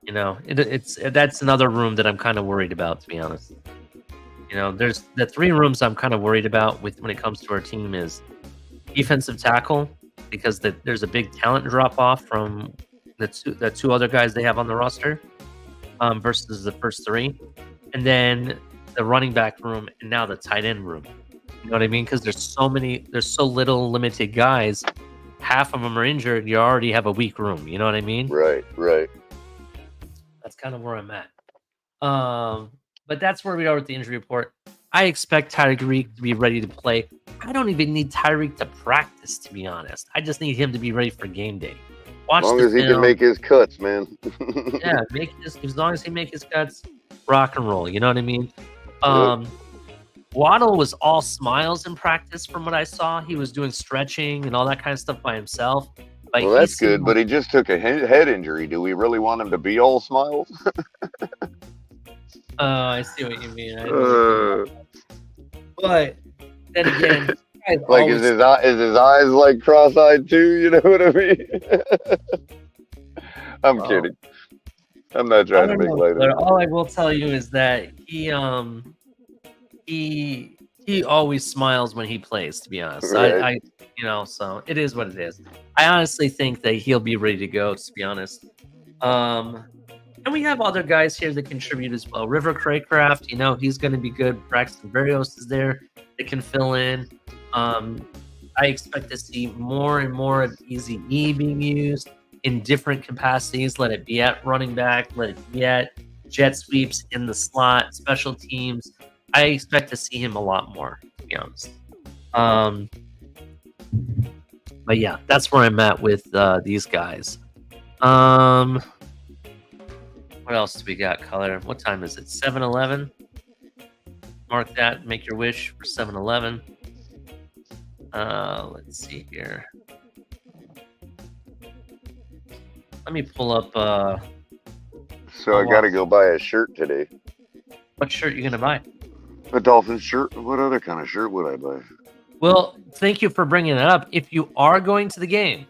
you know, that's another room that I'm kind of worried about, to be honest. You know, there's the 3 rooms I'm kind of worried about when it comes to our team is defensive tackle, because there's a big talent drop off from the 2 other guys they have on the roster versus the first 3, and then the running back room, and now the tight end room. You know what I mean? Because there's so little limited guys. Half of them are injured. You already have a weak room. You know what I mean? Right. That's kind of where I'm at. But that's where we are with the injury report. I expect Tyreek to be ready to play. I don't even need Tyreek to practice, to be honest. I just need him to be ready for game day. As long as he can make his cuts, man. Yeah, as long as he make his cuts, rock and roll. You know what I mean? Waddle was all smiles in practice from what I saw. He was doing stretching and all that kind of stuff by himself. But well, that's good, but he just took a head injury. Do we really want him to be all smiles? I see what you mean. But then again, like is his eyes like cross-eyed too? You know what I mean? I'm kidding. I'm not trying to make light of it. All I will tell you is that he always smiles when he plays, to be honest. Right. So it is what it is. I honestly think that he'll be ready to go, to be honest. And we have other guys here that contribute as well. River Craycraft, he's going to be good. Braxton Berrios is there that can fill in. I expect to see more and more of Easy E being used in different capacities. Let it be at running back, let it be at jet sweeps in the slot, special teams. I expect to see him a lot more, to be honest. But yeah, that's where I'm at with these guys. What else do we got, Color? What time is it? 7-Eleven. Mark that. Make your wish for 7-Eleven. Let's see here. Let me pull up. So I got to go buy a shirt today. What shirt you gonna buy? A Dolphins shirt. What other kind of shirt would I buy? Well, thank you for bringing it up. If you are going to the game,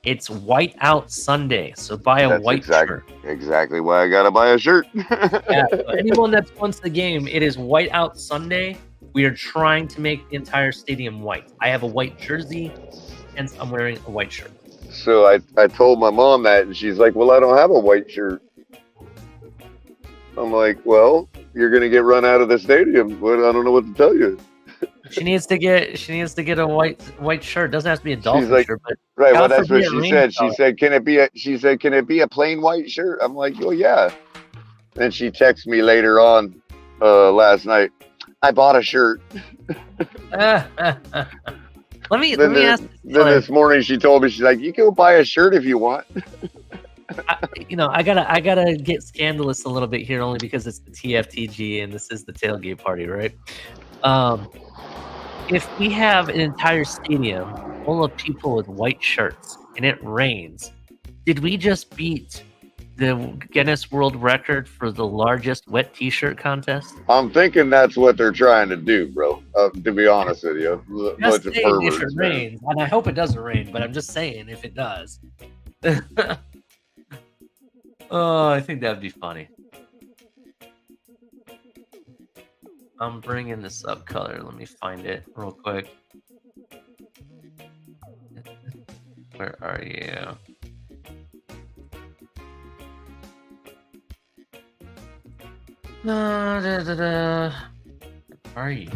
it's White Out Sunday, so buy a white shirt. Exactly why I gotta buy a shirt. Yeah, so anyone that's going to the game, it is White Out Sunday. We are trying to make the entire stadium white. I have a white jersey, hence I'm wearing a white shirt. So I told my mom that, and she's like, "Well, I don't have a white shirt." I'm like, "Well, you're gonna get run out of the stadium. Well, I don't know what to tell you." She needs to get a white shirt. Doesn't have to be a Dolphin like, shirt, but right. God Well, that's what forbid she it said. rains She out. said, "Can it be a plain white shirt?" I'm like, "Well, yeah." Then she texted me later on last night. I bought a shirt. Let me ask. Then this morning she told me, she's like, "You can go buy a shirt if you want." I gotta get scandalous a little bit here, only because it's the TFTG and this is the tailgate party, right? If we have an entire stadium full of people with white shirts and it rains, did we just beat the Guinness World Record for the largest wet T-shirt contest? I'm thinking that's what they're trying to do, bro. To be honest with you, Just bunch of saying if perverts, it man. rains, and I hope it doesn't rain, but I'm just saying if it does. Oh, I think that'd be funny. I'm bringing this up, Color. Let me find it real quick. Where are you? Where are you?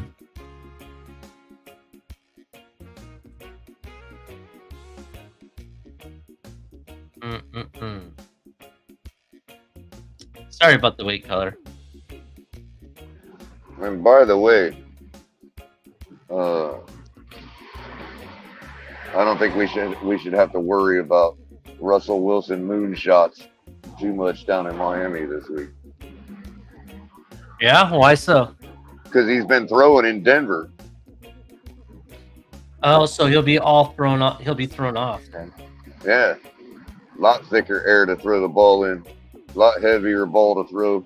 Sorry about the wait, Color. And by the way, I don't think we should have to worry about Russell Wilson moonshots too much down in Miami this week. Yeah, why so? Because he's been throwing in Denver. Oh, so he'll be thrown off. He'll be thrown off then. Yeah, a lot thicker air to throw the ball in, a lot heavier ball to throw.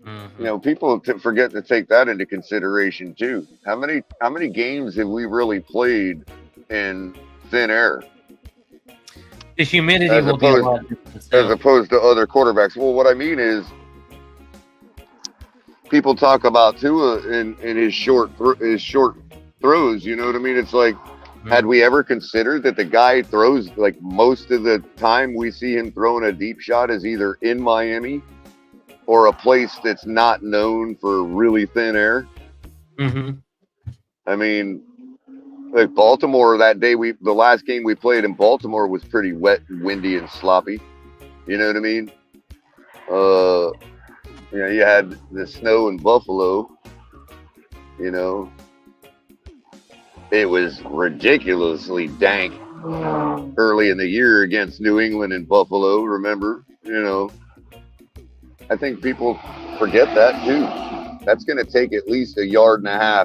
Mm-hmm. You know, people forget to take that into consideration too. How many games have we really played in thin air? The humidity will be a lot different. As opposed to other quarterbacks. Well, what I mean is, people talk about Tua in his short throws. You know what I mean? It's like, had we ever considered that the guy throws, like, most of the time we see him throwing a deep shot is either in Miami or a place that's not known for really thin air? Mm-hmm. I mean, like Baltimore that day, the last game we played in Baltimore was pretty wet and windy and sloppy. You know what I mean? You know, you had the snow in Buffalo. You know, it was ridiculously dank early in the year against New England and Buffalo. Remember? You know, I think people forget that too. That's going to take at least 1.5 yards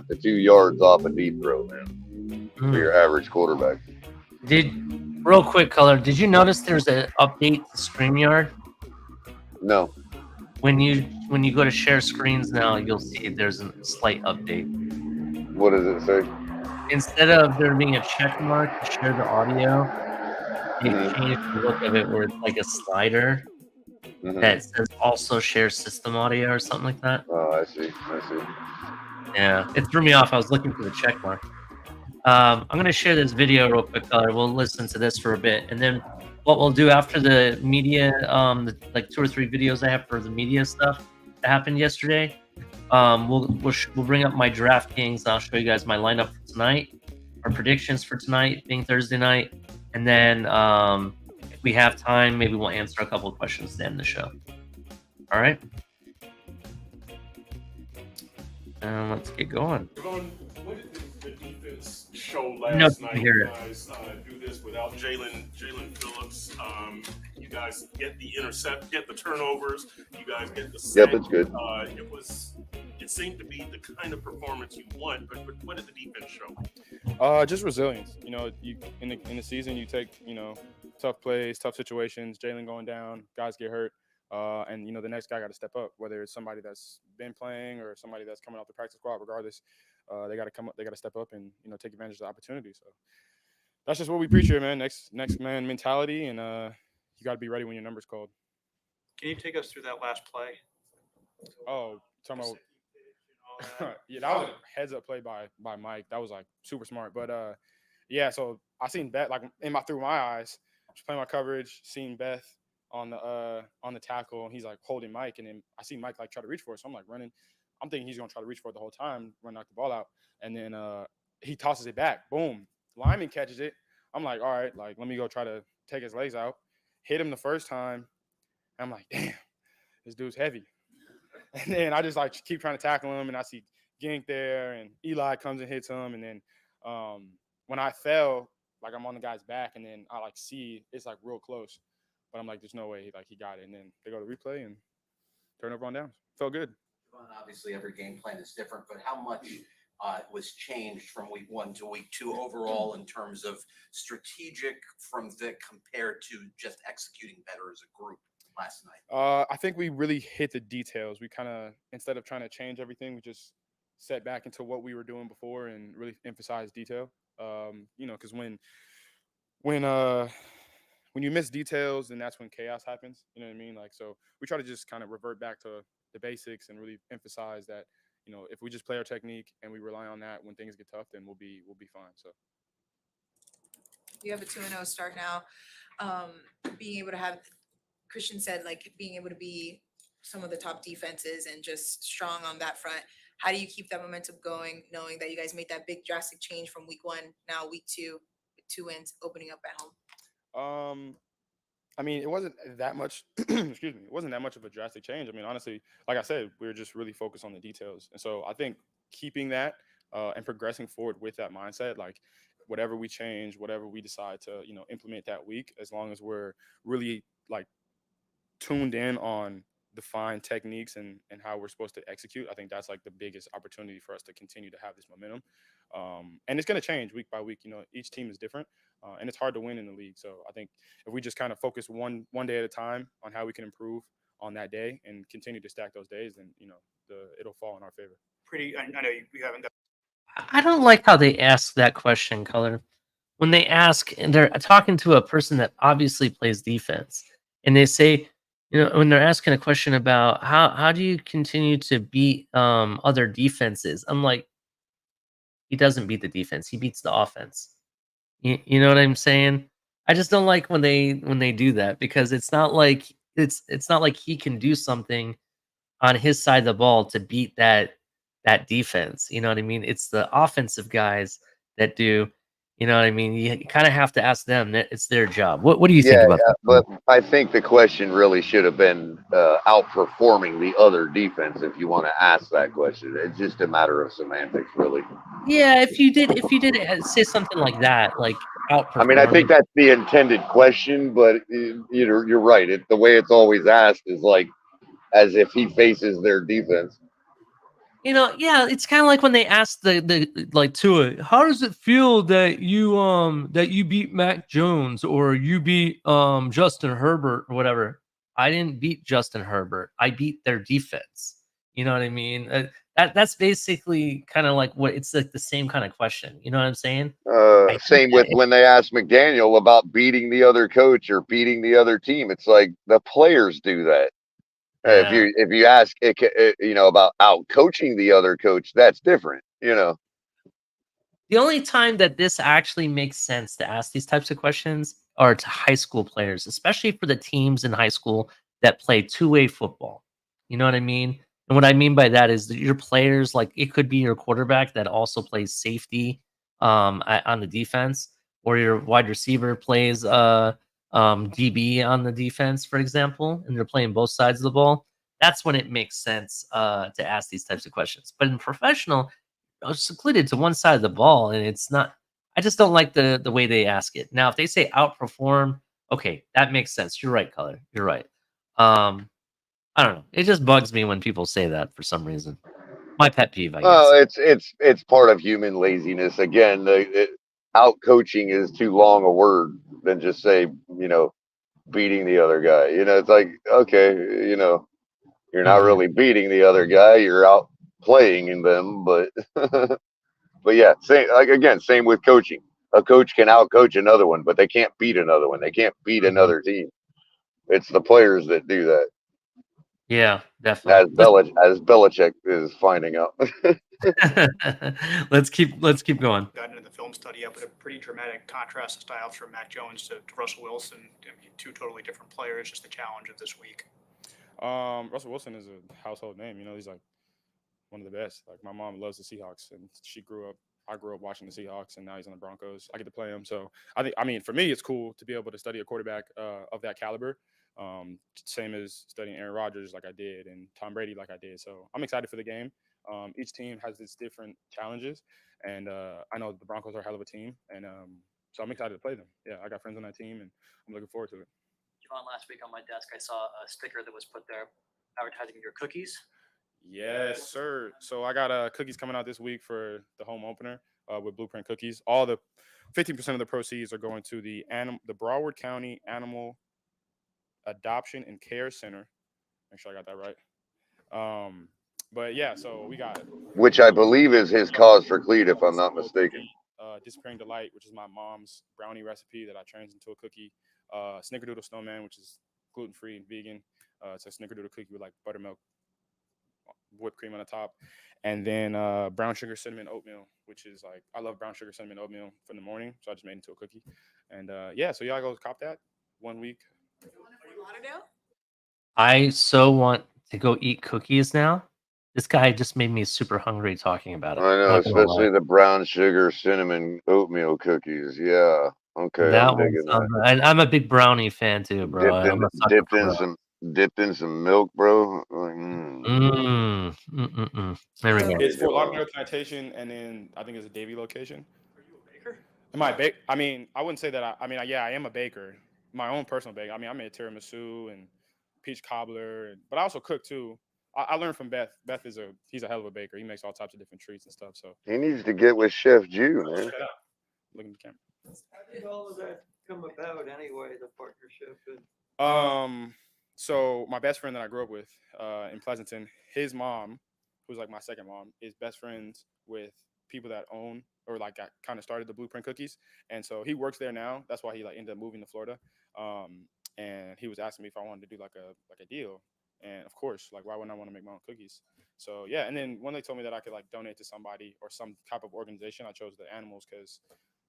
to 2 yards off a deep throw, man, for your average quarterback. Real quick, Color, did you notice there's an update to StreamYard? No. When you go to share screens now, you'll see there's a slight update. What does it say? Instead of there being a check mark to share the audio, you changed the look of it where it's like a slider that says also share system audio or something like that. Oh, I see. Yeah, it threw me off. I was looking for the check mark. I'm going to share this video real quick, Color. We'll listen to this for a bit. And then what we'll do after the media, like 2 or 3 videos I have for the media stuff that happened yesterday, we'll bring up my DraftKings. I'll show you guys my lineup for tonight, our predictions for tonight being Thursday night. And then if we have time, maybe we'll answer a couple of questions to end the show. All right? Let's get going. the defense show No, last night. hear You it. guys do this without Jalen Phillips. You guys get the intercept, get the turnovers. You guys get the sack. Yep, it's good. It seemed to be the kind of performance you want. But what did the defense show? Just resilience. You know, you in the season you take tough plays, tough situations. Jalen going down, guys get hurt. And the next guy got to step up, whether it's somebody that's been playing or somebody that's coming off the practice squad. Regardless, they got to come up, they got to step up and take advantage of the opportunity. So that's just what we preach here, man. Next man mentality, and you got to be ready when your number's called. Can you take us through that last play? Oh, talking about yeah, that was a heads up play by Mike. That was like super smart. But yeah, so I seen Beth like through my eyes, just playing my coverage, seeing Beth on the tackle, and he's like holding Mike, and then I see Mike like try to reach for it, so I'm like running. I'm thinking he's gonna try to reach for it the whole time, knock the ball out, and then he tosses it back. Boom, lineman catches it. I'm like, all right, like let me go try to take his legs out. Hit him the first time. I'm like, damn, this dude's heavy. And then I just like keep trying to tackle him, and I see Gink there, and Eli comes and hits him, and then when I fell, like I'm on the guy's back, and then I like see it's like real close. But I'm like, there's no way he got it. And then they go to replay and turnover on downs. Felt good. Obviously, every game plan is different, but how much was changed from week 1 to week 2 overall in terms of strategic from Vic compared to just executing better as a group last night? I think we really hit the details. We kind of, instead of trying to change everything, we just set back into what we were doing before and really emphasize detail. Because when you miss details, then that's when chaos happens. You know what I mean? Like, so we try to just kind of revert back to the basics and really emphasize that, if we just play our technique and we rely on that when things get tough, then we'll be fine. So you have a 2-0 start now. Being able to have, Christian said, like being able to be some of the top defenses and just strong on that front. How do you keep that momentum going, knowing that you guys made that big drastic change from week 1, now week 2, with 2 wins opening up at home? I mean, it wasn't that much. Excuse me. It wasn't that much of a drastic change. I mean, honestly, like I said, we were just really focused on the details, and so I think keeping that and progressing forward with that mindset, like whatever we change, whatever we decide to, implement that week, as long as we're really like tuned in on defined techniques and how we're supposed to execute, I think that's like the biggest opportunity for us to continue to have this momentum. And it's going to change week by week. Each team is different, and it's hard to win in the league. So I think if we just kind of focus one day at a time on how we can improve on that day and continue to stack those days, then it'll fall in our favor. I know you haven't. I don't like how they ask that question, Color. When they ask, and they're talking to a person that obviously plays defense, and they say, when they're asking a question about how do you continue to beat other defenses, I'm like, he doesn't beat the defense; he beats the offense. You know what I'm saying? I just don't like when they do that, because it's not like he can do something on his side of the ball to beat that defense. You know what I mean? It's the offensive guys that do. You know what I mean? You kind of have to ask them. That it's their job. What do you think about that? But I think the question really should have been outperforming the other defense. If you want to ask that question, it's just a matter of semantics, really. Yeah, if you did say something like that, like outperforming. I mean, I think that's the intended question, but you're right. The way it's always asked is like as if he faces their defense. Yeah, it's kind of like when they asked the like Tua, how does it feel that you beat Mac Jones or you beat Justin Herbert or whatever? I didn't beat Justin Herbert. I beat their defense. You know what I mean? That's basically kind of like what it's like the same kind of question. You know what I'm saying? Same with when they asked McDaniel about beating the other coach or beating the other team. It's like the players do that. Yeah. If you ask about out coaching the other coach, that's different. The only time that this actually makes sense to ask these types of questions are to high school players, especially for the teams in high school that play two-way football. You know what I mean? And what I mean by that is that your players, like it could be your quarterback that also plays safety on the defense, or your wide receiver plays DB on the defense, for example, and they're playing both sides of the ball. That's when it makes sense to ask these types of questions. But in professional, secluded to one side of the ball, and it's not. I just don't like the way they ask it. Now, if they say outperform, okay, that makes sense. You're right, Color. You're right. I don't know. It just bugs me when people say that for some reason. My pet peeve, I guess. Well, it's part of human laziness. Again, out coaching is too long a word than just say, beating the other guy. It's like, okay, you're not Mhm. really beating the other guy, you're out playing them, but but yeah, same with coaching. A coach can out coach another one, but they can't beat another one. They can't beat Mhm. another team. It's the players that do that. Yeah, definitely. As Belichick is finding out. Let's keep going. Got into the film study up with a pretty dramatic contrast of styles from Mac Jones to Russell Wilson. I mean, two totally different players. Just the challenge of this week. Russell Wilson is a household name. He's like one of the best. Like my mom loves the Seahawks, and I grew up watching the Seahawks, and now he's on the Broncos. I get to play him, so I mean, for me, it's cool to be able to study a quarterback of that caliber. Same as studying Aaron Rodgers, like I did, and Tom Brady, like I did. So I'm excited for the game. Each team has its different challenges, and I know the Broncos are a hell of a team, and so I'm excited to play them. Yeah, I got friends on that team, and I'm looking forward to it. John, last week on my desk, I saw a sticker that was put there advertising your cookies. Yes, sir. So I got cookies coming out this week for the home opener with Blueprint Cookies. All the 15% of the proceeds are going to the Broward County Animal Adoption and Care Center. Make sure I got that right. But yeah, so we got Which I believe is his cause for Cleat, if I'm not mistaken. Disappearing Delight, which is my mom's brownie recipe that I changed into a cookie. Snickerdoodle Snowman, which is gluten-free and vegan. It's a snickerdoodle cookie with like buttermilk, whipped cream on the top. And then brown sugar cinnamon oatmeal, which is like, I love brown sugar cinnamon oatmeal for the morning. So I just made it into a cookie. And yeah, so y'all go cop that 1 week. I so want to go eat cookies now. This guy just made me super hungry talking about it. I know, Not gonna lie. especially the brown sugar cinnamon oatmeal cookies. Yeah. Okay, That I'm one digging sounds. that. And I'm a big brownie fan too, bro. I'm a sucker Dipped for in brownie. dipped in some milk, bro. Like, There we go. It's Fort Lauderdale Plantation, and then I think it's a Davie location. Are you a baker? Am I a bake? I mean, I wouldn't say that. I am a baker. My own personal bake. I mean, I made tiramisu and peach cobbler, but I also cook too. I learned from Beth. He's a hell of a baker. He makes all types of different treats and stuff. So he needs to get with Chef Jew, man. check it out. Look at the camera. How did all of that come about anyway, the partnership? So my best friend that I grew up with in Pleasanton, his mom, who's like my second mom, is best friends with people that own or like got kind of started the Blueprint Cookies. And so he works there now. That's why he like ended up moving to Florida. And he was asking me if I wanted to do like a deal. And of course, like why wouldn't I want to make my own cookies? So yeah, and then when they told me that I could like donate to somebody or some type of organization, I chose the animals because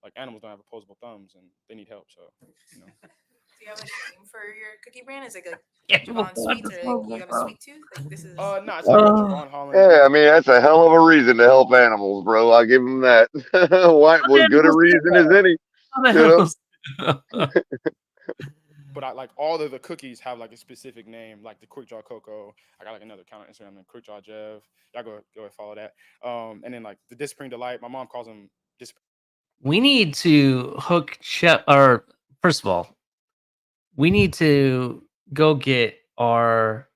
like animals don't have opposable thumbs and they need help. So Do you have a name for your cookie brand? Is it like Yeah, Javon Sweets or like you have a sweet tooth? Like this is no, it's like Javon Holland. Yeah, I mean that's a hell of a reason to help animals, bro. I'll give him that. What good a reason as any? But I like all of the cookies have like a specific name, like the Quick Draw Cocoa. I got like another account on Instagram, the Quick Draw Jev. Y'all go and follow that. And then like the Disappearing Delight. My mom calls them. We need to hook Chef. Or first of all, we need to go get our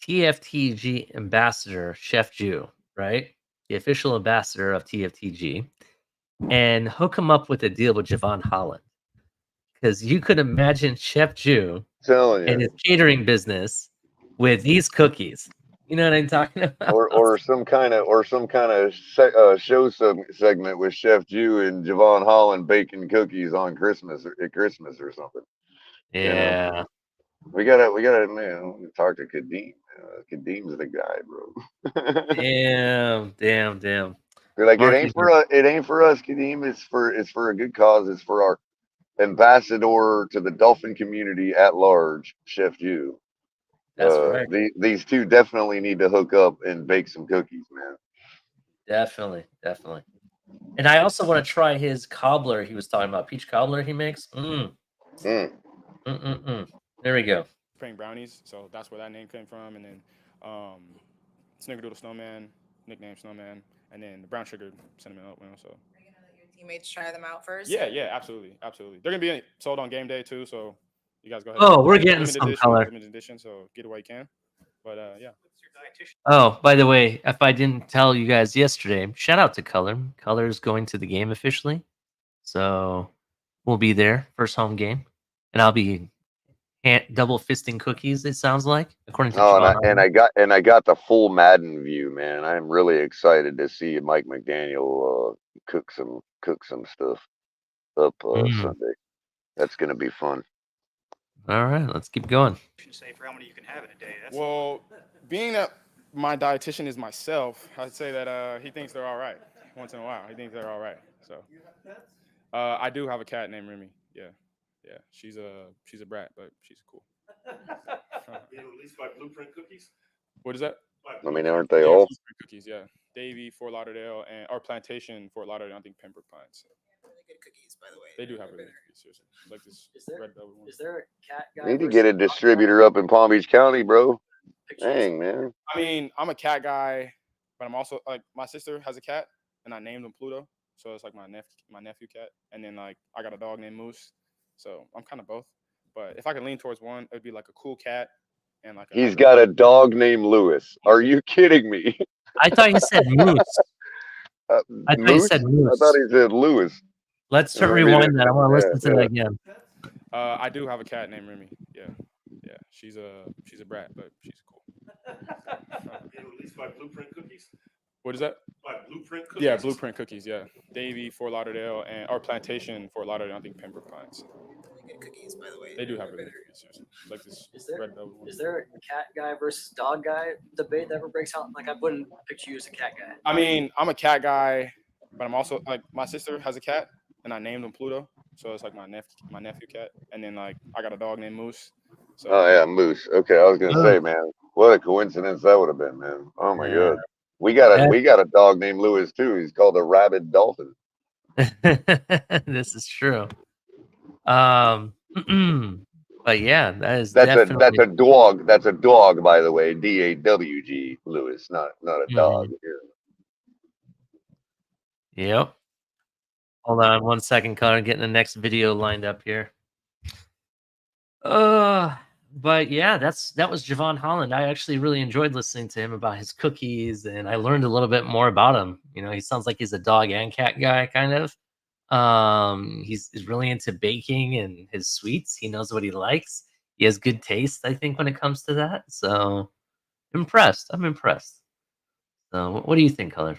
TFTG ambassador, Chef Jew, right? The official ambassador of TFTG, and hook him up with a deal with Javon Holland. Because you could imagine Chef Jew and his catering business with these cookies. You know what I'm talking about? Or some kind of show segment with Chef Jew and Javon Holland baking cookies on Christmas or something. Yeah. We gotta man talk to Kadeem. Kadeem's the guy, bro. Damn. Be like, it ain't for us, Kadeem. It's for a good cause. It's for our ambassador to the dolphin community at large, Chef Jew. That's right. These two definitely need to hook up and bake some cookies, man. Definitely. And I also want to try his cobbler he was talking about. Peach cobbler he makes. There we go. Spring brownies. So that's where that name came from. And then Snickerdoodle Snowman, nickname Snowman. and then the brown sugar cinnamon oatmeal. So Are you gonna let your teammates try them out first? yeah, absolutely. They're gonna be sold on game day too. So you guys go ahead. Oh, And we're getting some color. limited edition. So get it while you can. But yeah. Oh, by the way, if I didn't tell you guys yesterday, shout out to Color. Color's going to the game officially. So we'll be there, first home game. And I'll be double fisting cookies, it sounds like, according to Oh, Javon. and I got the full Madden view, man. I'm really excited to see Mike McDaniel cook some stuff up Sunday. That's gonna be fun. All right, let's keep going. Say for how many you can have in a day. Well, being that my dietitian is myself, I'd say that he thinks they're all right. Once in a while, he thinks they're all right. So I do have a cat named Remy. Yeah. She's a brat, but she's cool. Released by Blueprint Cookies. What is that? I mean, aren't they all? Blueprint Cookies, yeah. Davie, Fort Lauderdale, and our plantation, Fort Lauderdale. I think Pembroke Pines. Really good cookies, by the way. They do have really good cookies. Seriously, like this red velvet one. Is there a cat guy? Need to get a distributor up in Palm Beach County, bro. Dang, man. I mean, I'm a cat guy, but I'm also like my sister has a cat, and I named him Pluto, so it's like my nephew cat, and then like I got a dog named Moose, so I'm kind of both. But if I could lean towards one, it'd be like a cool cat, and like He's got a dog named Lewis. Are you kidding me? I thought you said Moose. I thought you said Moose. I thought he said Lewis. Let's rewind that. I want to listen to that again. I do have a cat named Remy. Yeah. She's a brat, but she's cool. Released by Blueprint Cookies. What is that? By Blueprint Cookies. Yeah, Blueprint Cookies. Yeah, Davie, Fort Lauderdale, and our plantation, Fort Lauderdale. I think Pembroke Pines. Really good cookies, by the way. They do have really good cookies. Seriously. Like this red velvet one. Is there a cat guy versus dog guy debate that ever breaks out? Like I wouldn't picture you as a cat guy. I mean, I'm a cat guy, but I'm also like my sister has a cat, and I named him Pluto, so it's like my nephew cat, and then like I got a dog named Moose. So, Oh yeah, Moose. Okay, I was gonna say, man, what a coincidence that would have been, man. Oh my god, we got a dog named Lewis too. He's called a rabid dolphin. This is true. But yeah, that's a dog. That's a dog, by the way. DAWG, Lewis, not a dog. Yep. Hold on 1 second, Connor. Getting the next video lined up here. But yeah, that was Javon Holland. I actually really enjoyed listening to him about his cookies, and I learned a little bit more about him. You know, he sounds like he's a dog and cat guy, kind of. He's really into baking and his sweets. He knows what he likes. He has good taste, I think, when it comes to that. So impressed. I'm impressed. So what do you think, Color?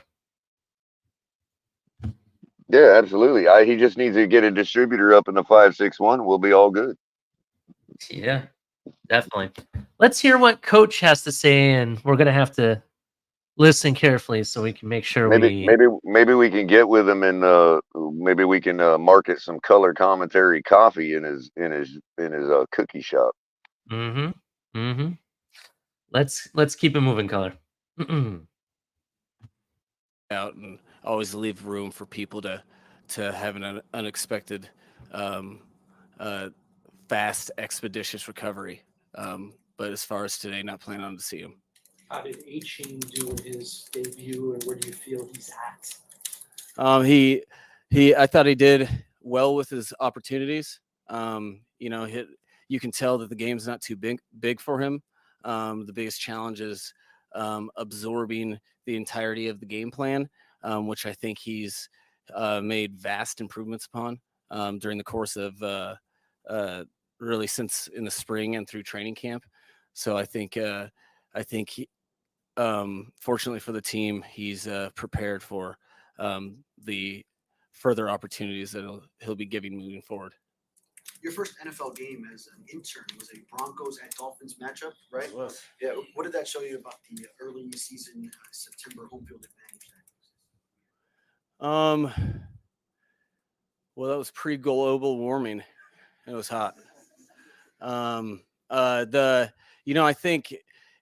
Yeah, absolutely. He just needs to get a distributor up in the 561. We'll be all good. Yeah, definitely. Let's hear what Coach has to say, and we're gonna have to listen carefully so we can make sure maybe we can get with him and maybe we can market some color commentary coffee in his cookie shop. Let's keep it moving, Color. Out and always leave room for people to have an unexpected fast expeditious recovery, but as far as today, not planning on to see him. How did A-Chain do in his debut, and where do you feel he's at? I thought he did well with his opportunities. You can tell that the game's not too big for him. The biggest challenge is absorbing the entirety of the game plan, which I think he's made vast improvements upon during the course of really since in the spring and through training camp. So I think he, fortunately for the team, he's prepared for the further opportunities that he'll be giving moving forward. Your first NFL game as an intern was a Broncos at Dolphins matchup, right? Yeah. What did that show you about the early season September home field advantage? Well, that was pre-global warming. It was hot. I think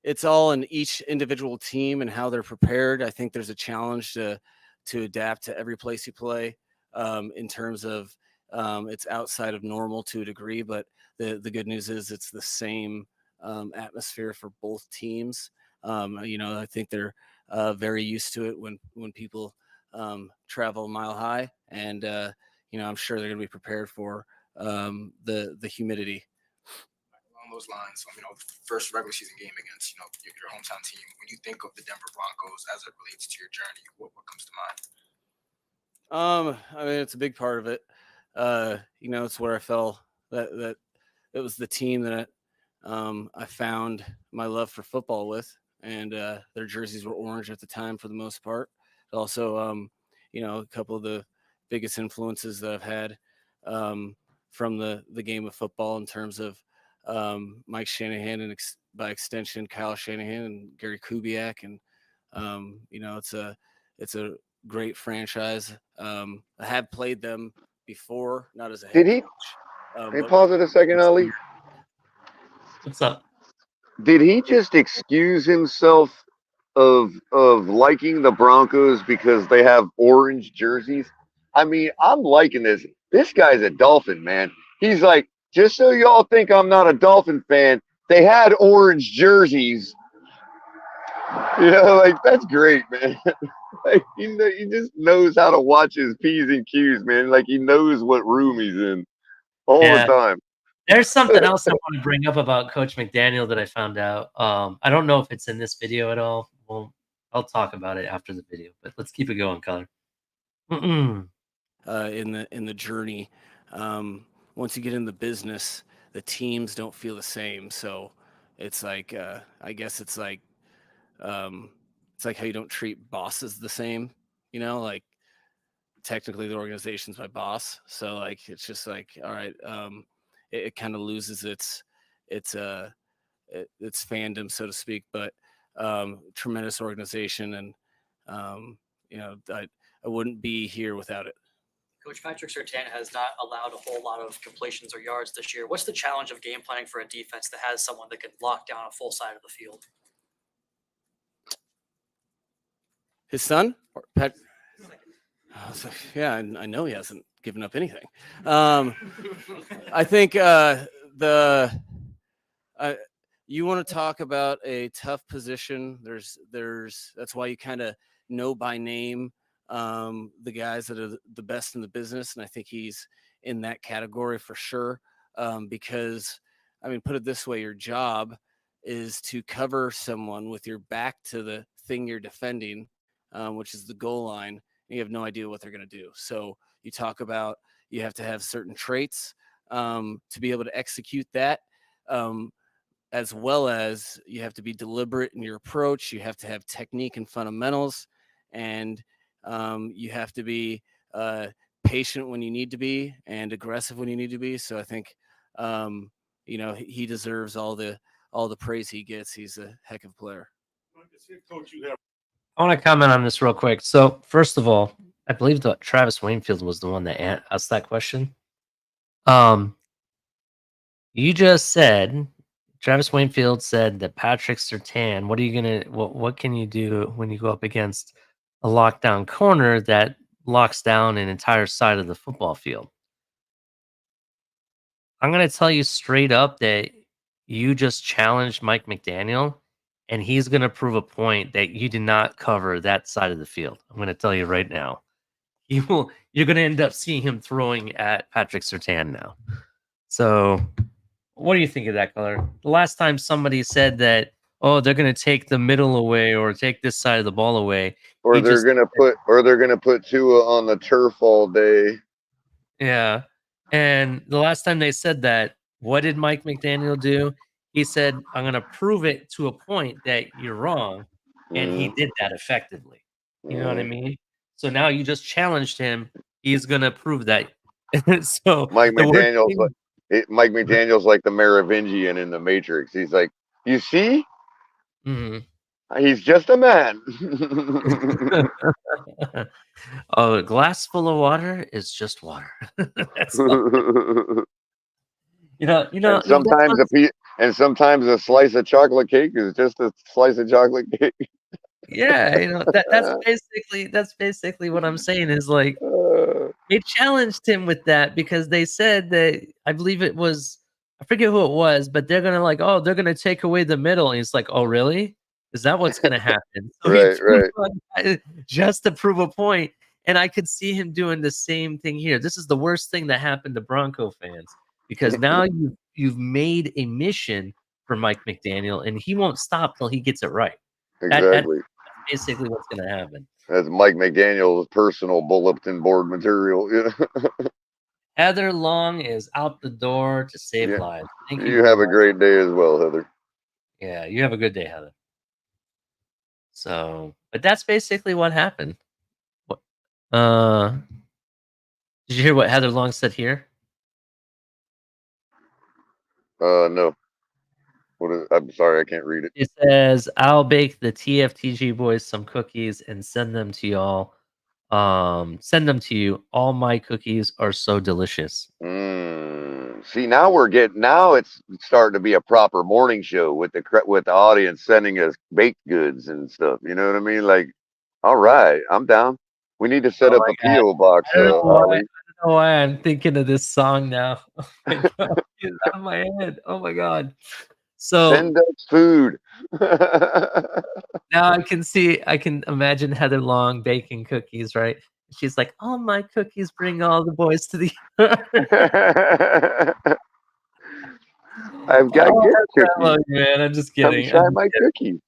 it's all in each individual team and how they're prepared. I think there's a challenge to adapt to every place you play in terms of it's outside of normal to a degree, but the good news is it's the same atmosphere for both teams. I think they're very used to it when people travel mile high, and I'm sure they're going to be prepared for the humidity. Along those lines, first regular season game against your hometown team. When you think of the Denver Broncos as it relates to your journey, what comes to mind? It's a big part of it. It's where I fell. That it was the team that I found my love for football with, and their jerseys were orange at the time for the most part. Also, a couple of the biggest influences that I've had from the game of football in terms of Mike Shanahan and by extension Kyle Shanahan and Gary Kubiak, and it's a great franchise. I have played them before, not as a head Did he? coach. Hey, pause it a second, Ali. What's up? Did he just excuse himself of liking the Broncos because they have orange jerseys? I mean, I'm liking this. This guy's a Dolphin, man. He's like, just so y'all think I'm not a Dolphin fan, they had orange jerseys. Like, that's great, man. Like, he just knows how to watch his P's and Q's, man. Like, he knows what room he's in all the time. There's something else I want to bring up about Coach McDaniel that I found out. I don't know if it's in this video at all. Well, I'll talk about it after the video, but let's keep it going, Color. In the journey, once you get in the business, the teams don't feel the same. So it's like I guess it's like how you don't treat bosses the same. Like technically the organization's my boss, so like it's just like, all right, it kind of loses its fandom, so to speak, but tremendous organization, and I wouldn't be here without it. Coach Patrick Surtain has not allowed a whole lot of completions or yards this year. What's the challenge of game planning for a defense that has someone that can lock down a full side of the field? His son? Yeah, I know he hasn't given up anything. I think you want to talk about a tough position. That's why you kind of know by name the guys that are the best in the business, and I think he's in that category for sure. Because put it this way, your job is to cover someone with your back to the thing you're defending, which is the goal line. And you have no idea what they're going to do. So you talk about you have to have certain traits to be able to execute that, as well as you have to be deliberate in your approach. You have to have technique and fundamentals, and you have to be patient when you need to be and aggressive when you need to be. So I think he deserves all the praise he gets. He's a heck of a player. I want to comment on this real quick. So first of all, I believe that Travis Wainfield was the one that asked that question. You just said Travis Wainfield said that Patrick Surtain, what can you do when you go up against a lockdown corner that locks down an entire side of the football field? I'm going to tell you straight up that you just challenged Mike McDaniel, and he's going to prove a point that you did not cover that side of the field. I'm going to tell you right now. You're going to end up seeing him throwing at Patrick Surtain now. So what do you think of that, Color? The last time somebody said that, oh, they're going to take the middle away or take this side of the ball away, or they're going to put Tua on the turf all day. Yeah. And the last time they said that, what did Mike McDaniel do? He said, I'm going to prove it to a point that you're wrong. And he did that effectively. You know what I mean? So now you just challenged him. He's going to prove that. So Mike McDaniel's like the Merovingian in the Matrix. He's like, you see? Mm-hmm. He's just a man. Oh, a glass full of water is just water. That's and sometimes a slice of chocolate cake is just a slice of chocolate cake. Yeah, that's basically what I'm saying is like they challenged him with that because they said that I believe it was, I forget who it was, but they're gonna take away the middle. And he's like, oh really? Is that what's going to happen? So Right, just to prove a point. And I could see him doing the same thing here. This is the worst thing that happened to Bronco fans because now you've made a mission for Mike McDaniel, and he won't stop till he gets it right. That's Exactly. basically what's going to happen. That's Mike McDaniel's personal bulletin board material. You know? Heather Long is out the door to save Yeah. lives. Thank You you. have a great day as well, Heather. Yeah, you have a good day, Heather. So, but that's basically what happened. Did you hear what Heather Long said here? No. I'm sorry, I can't read it. It says, "I'll bake the TFTG boys some cookies and send them to y'all. Send them to you. All my cookies are so delicious." See, now it's starting to be a proper morning show with the audience sending us baked goods and stuff. You know what I mean? Like, all right, I'm down. We need to set up a PO box, I don't know why. Ollie. I don't know why I'm thinking of this song now. Oh my god, it's out of my head. Oh my god. So Send us food. now I can imagine Heather Long baking cookies, right? She's like, "All my cookies bring all the boys to the yard." I've got Oh, good I cookies. love you, man. I'm just Come kidding. try my cookies.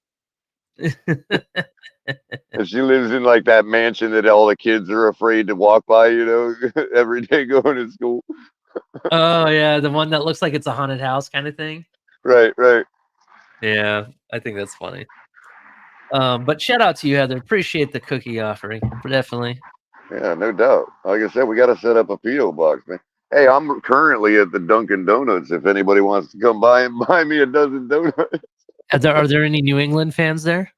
And she lives in like that mansion that all the kids are afraid to walk by, you know, every day going to school. Oh yeah, the one that looks like it's a haunted house kind of thing. Right. Yeah, I think that's funny. But shout out to you, Heather. Appreciate the cookie offering. Definitely. Yeah, no doubt. Like I said, we got to set up a PO box, man. Hey, I'm currently at the Dunkin' Donuts. If anybody wants to come by and buy me a dozen donuts, Are there any New England fans there?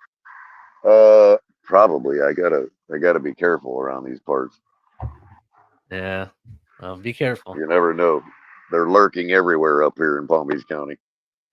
probably. I gotta be careful around these parts. Yeah. Be careful. You never know. They're lurking everywhere up here in Palm Beach County.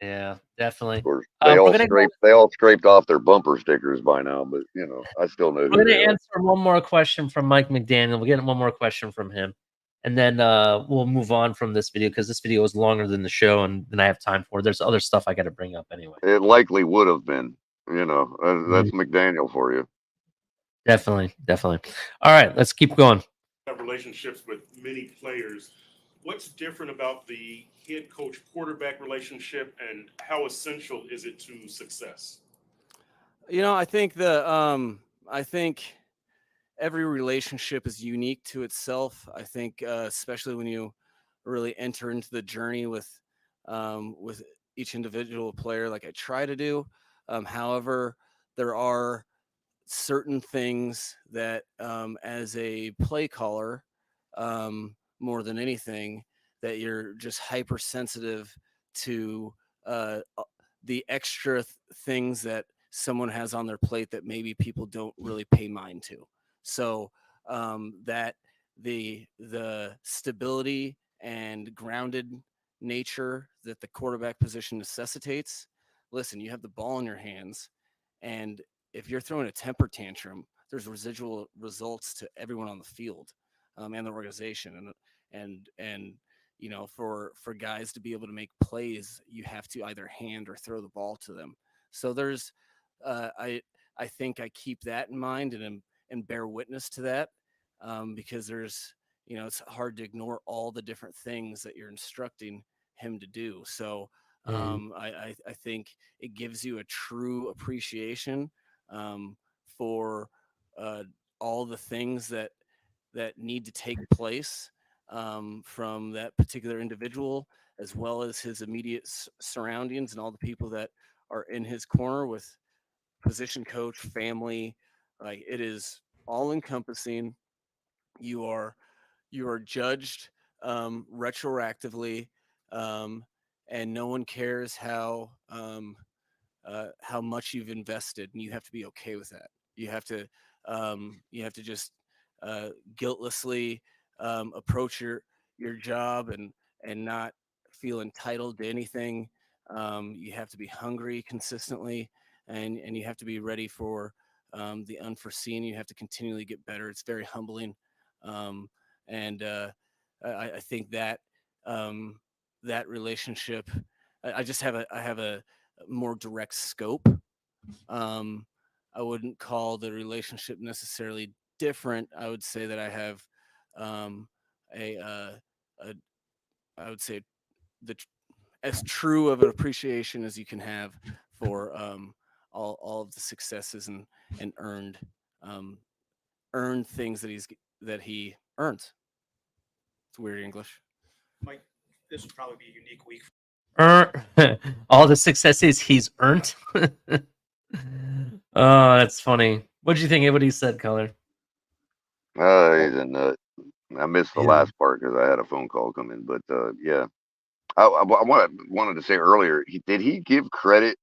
Yeah, definitely. Of course, they all scraped off their bumper stickers by now, but you know, I still know who We're they gonna are. answer one more question from Mike McDaniel. We're getting one more question from him, and then we'll move on from this video because this video is longer than the show, and then I have time for. There's other stuff I got to bring up anyway. It likely would have been. You know, that's McDaniel for you. Definitely. All right, let's keep going. Have relationships with many players. What's different about the head coach quarterback relationship, and how essential is it to success? You know, I think every relationship is unique to itself. I think, especially when you really enter into the journey with each individual player, like I try to do. However, there are certain things that, as a play caller, more than anything, that you're just hypersensitive to the extra things that someone has on their plate that maybe people don't really pay mind to. So that the stability and grounded nature that the quarterback position necessitates. Listen, you have the ball in your hands, and if you're throwing a temper tantrum, there's residual results to everyone on the field and the organization. And you know, for guys to be able to make plays, you have to either hand or throw the ball to them. So there's I think I keep that in mind and bear witness to that because there's, you know, it's hard to ignore all the different things that you're instructing him to do. So I think it gives you a true appreciation for all the things that need to take place from that particular individual, as well as his immediate surroundings and all the people that are in his corner with position coach, family. Like, it is all encompassing. You are judged retroactively, and no one cares how much you've invested, and you have to be okay with that. You have to just guiltlessly approach your job and not feel entitled to anything. You have to be hungry consistently, and you have to be ready for the unforeseen. You have to continually get better. It's very humbling, and I think that that relationship. I have a more direct scope I wouldn't call the relationship necessarily different. I would say that I have a I would say as true of an appreciation as you can have for all of the successes and earned things that he earns. It's weird English. Mike, this would probably be a unique week. All the successes he's earned. Oh, that's funny. What did you think of what he said, Color? He's a nut. I missed the last part because I had a phone call come in, but yeah. Wanted to say earlier, did he give credit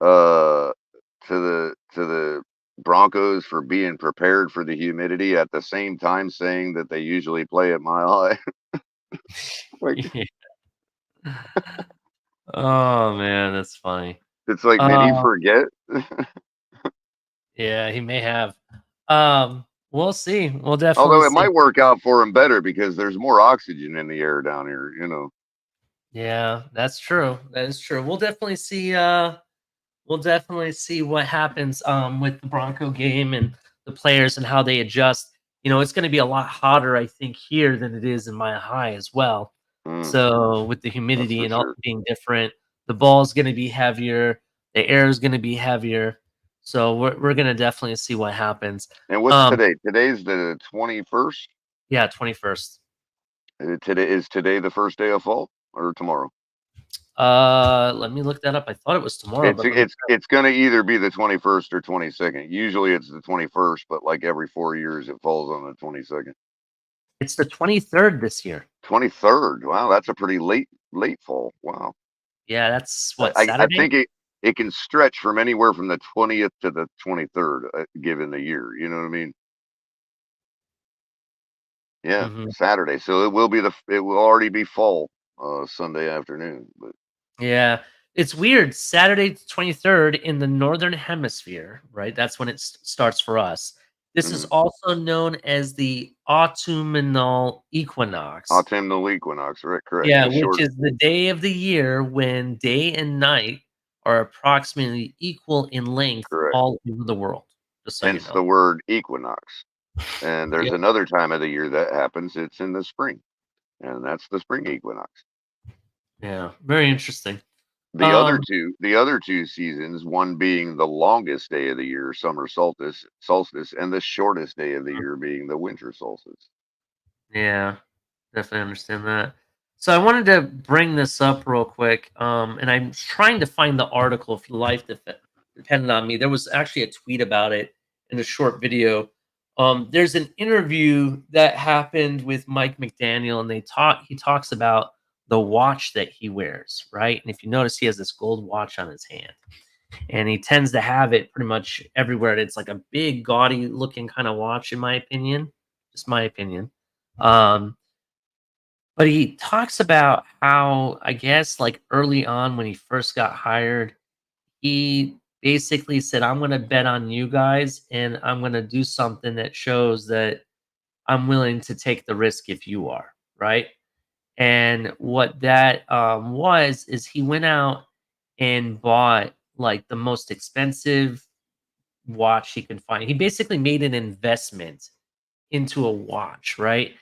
to the Broncos for being prepared for the humidity at the same time saying that they usually play at Mile High? Like, oh man, that's funny. it's like, did he forget? Yeah, he may have. We'll see. We'll definitely. Although it see. might work out for him better because there's more oxygen in the air down here, you know. Yeah, that's true. That is true. We'll definitely see. We'll definitely see what happens with the Bronco game and the players and how they adjust. You know, it's going to be a lot hotter, I think, here than it is in Mile High as well. So with the humidity and all being different, the ball's going to be heavier, the air is going to be heavier. So we're going to definitely see what happens. And what's today? Today's the 21st. Yeah, 21st. Today the first day of fall or tomorrow? Let me look that up. I thought it was tomorrow, but It's going to either be the 21st or 22nd. Usually it's the 21st, but like every 4 years it falls on the 22nd. It's the 23rd this year. 23rd. Wow, that's a pretty late fall. Wow. Yeah, that's what I Saturday. think it can stretch from anywhere from the 20th to the 23rd, given the year. You know what I mean? Yeah, Saturday. So it will already be fall Sunday afternoon. But yeah, it's weird. Saturday 23rd in the northern hemisphere, right? That's when it starts for us. This is also known as the autumnal equinox. Autumnal equinox, right? Correct. Yeah, which is the day of the year when day and night are approximately equal in length all over the world. Just so Hence you know. the word equinox. And there's another time of the year that happens. It's in the spring, and that's the spring equinox. Yeah, very interesting. The other two seasons, one being the longest day of the year, summer solstice, and the shortest day of the year being the winter solstice. Yeah, definitely understand that. So I wanted to bring this up real quick, and I'm trying to find the article if life depended on me. There was actually a tweet about it in a short video. There's an interview that happened with Mike McDaniel, and he talks about the watch that he wears, right? And if you notice, he has this gold watch on his hand, and he tends to have it pretty much everywhere. It's like a big, gaudy looking kind of watch, in my opinion. Just my opinion. But he talks about how, I guess, like early on when he first got hired, he basically said, I'm going to bet on you guys and I'm going to do something that shows that I'm willing to take the risk if you are, right? And what that is he went out and bought like the most expensive watch he could find. He basically made an investment into a watch, right?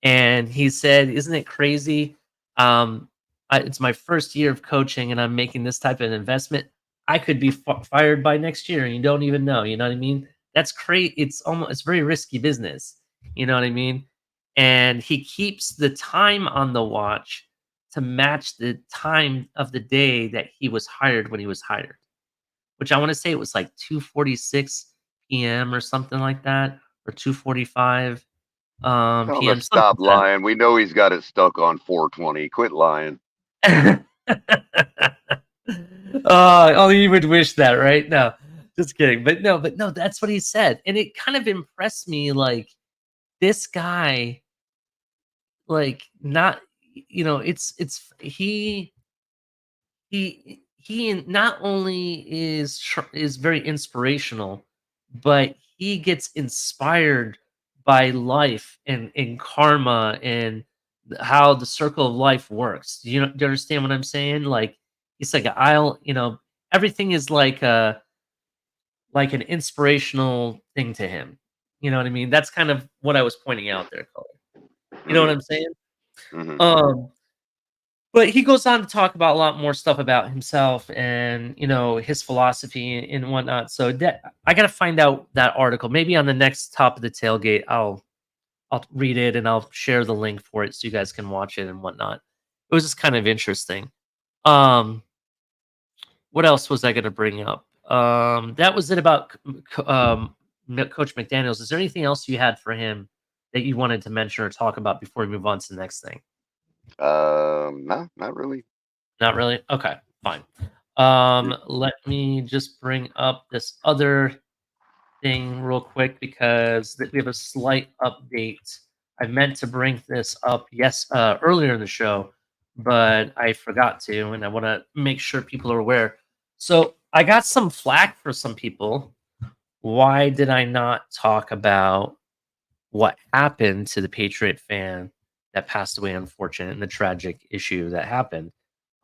And he said, "Isn't it crazy? It's my first year of coaching, and I'm making this type of investment. I could be fired by next year, and you don't even know. You know what I mean? That's crazy. It's very risky business. You know what I mean? And he keeps the time on the watch to match the time of the day that he was hired when he was hired, which I want to say it was like 2:46 p.m. or something like that, or 2:45 Tell him p.m. to stop lying. We know he's got it stuck on 420. Quit lying. Oh, you would wish that, right? No, just kidding. But no, that's what he said. And it kind of impressed me, like, this guy, like, not, he not only is very inspirational, but he gets inspired by life and karma and how the circle of life works. Do you understand what I'm saying? Like, he's like, everything is like an inspirational thing to him. You know what I mean? That's kind of what I was pointing out there, Color. You know what I'm saying? Mhm. But he goes on to talk about a lot more stuff about himself and his philosophy and whatnot. So I got to find out that article. Maybe on the next top of the tailgate, I'll read it and I'll share the link for it so you guys can watch it and whatnot. It was just kind of interesting. What else was I going to bring up? That was it about Coach McDaniels. Is there anything else you had for him that you wanted to mention or talk about before we move on to the next thing? No, not really. Not really? Okay, fine. Let me just bring up this other thing real quick because we have a slight update. I meant to bring this up earlier in the show, but I forgot to, and I want to make sure people are aware. So I got some flack for some people. Why did I not talk about what happened to the Patriot fan that passed away, unfortunate, and the tragic issue that happened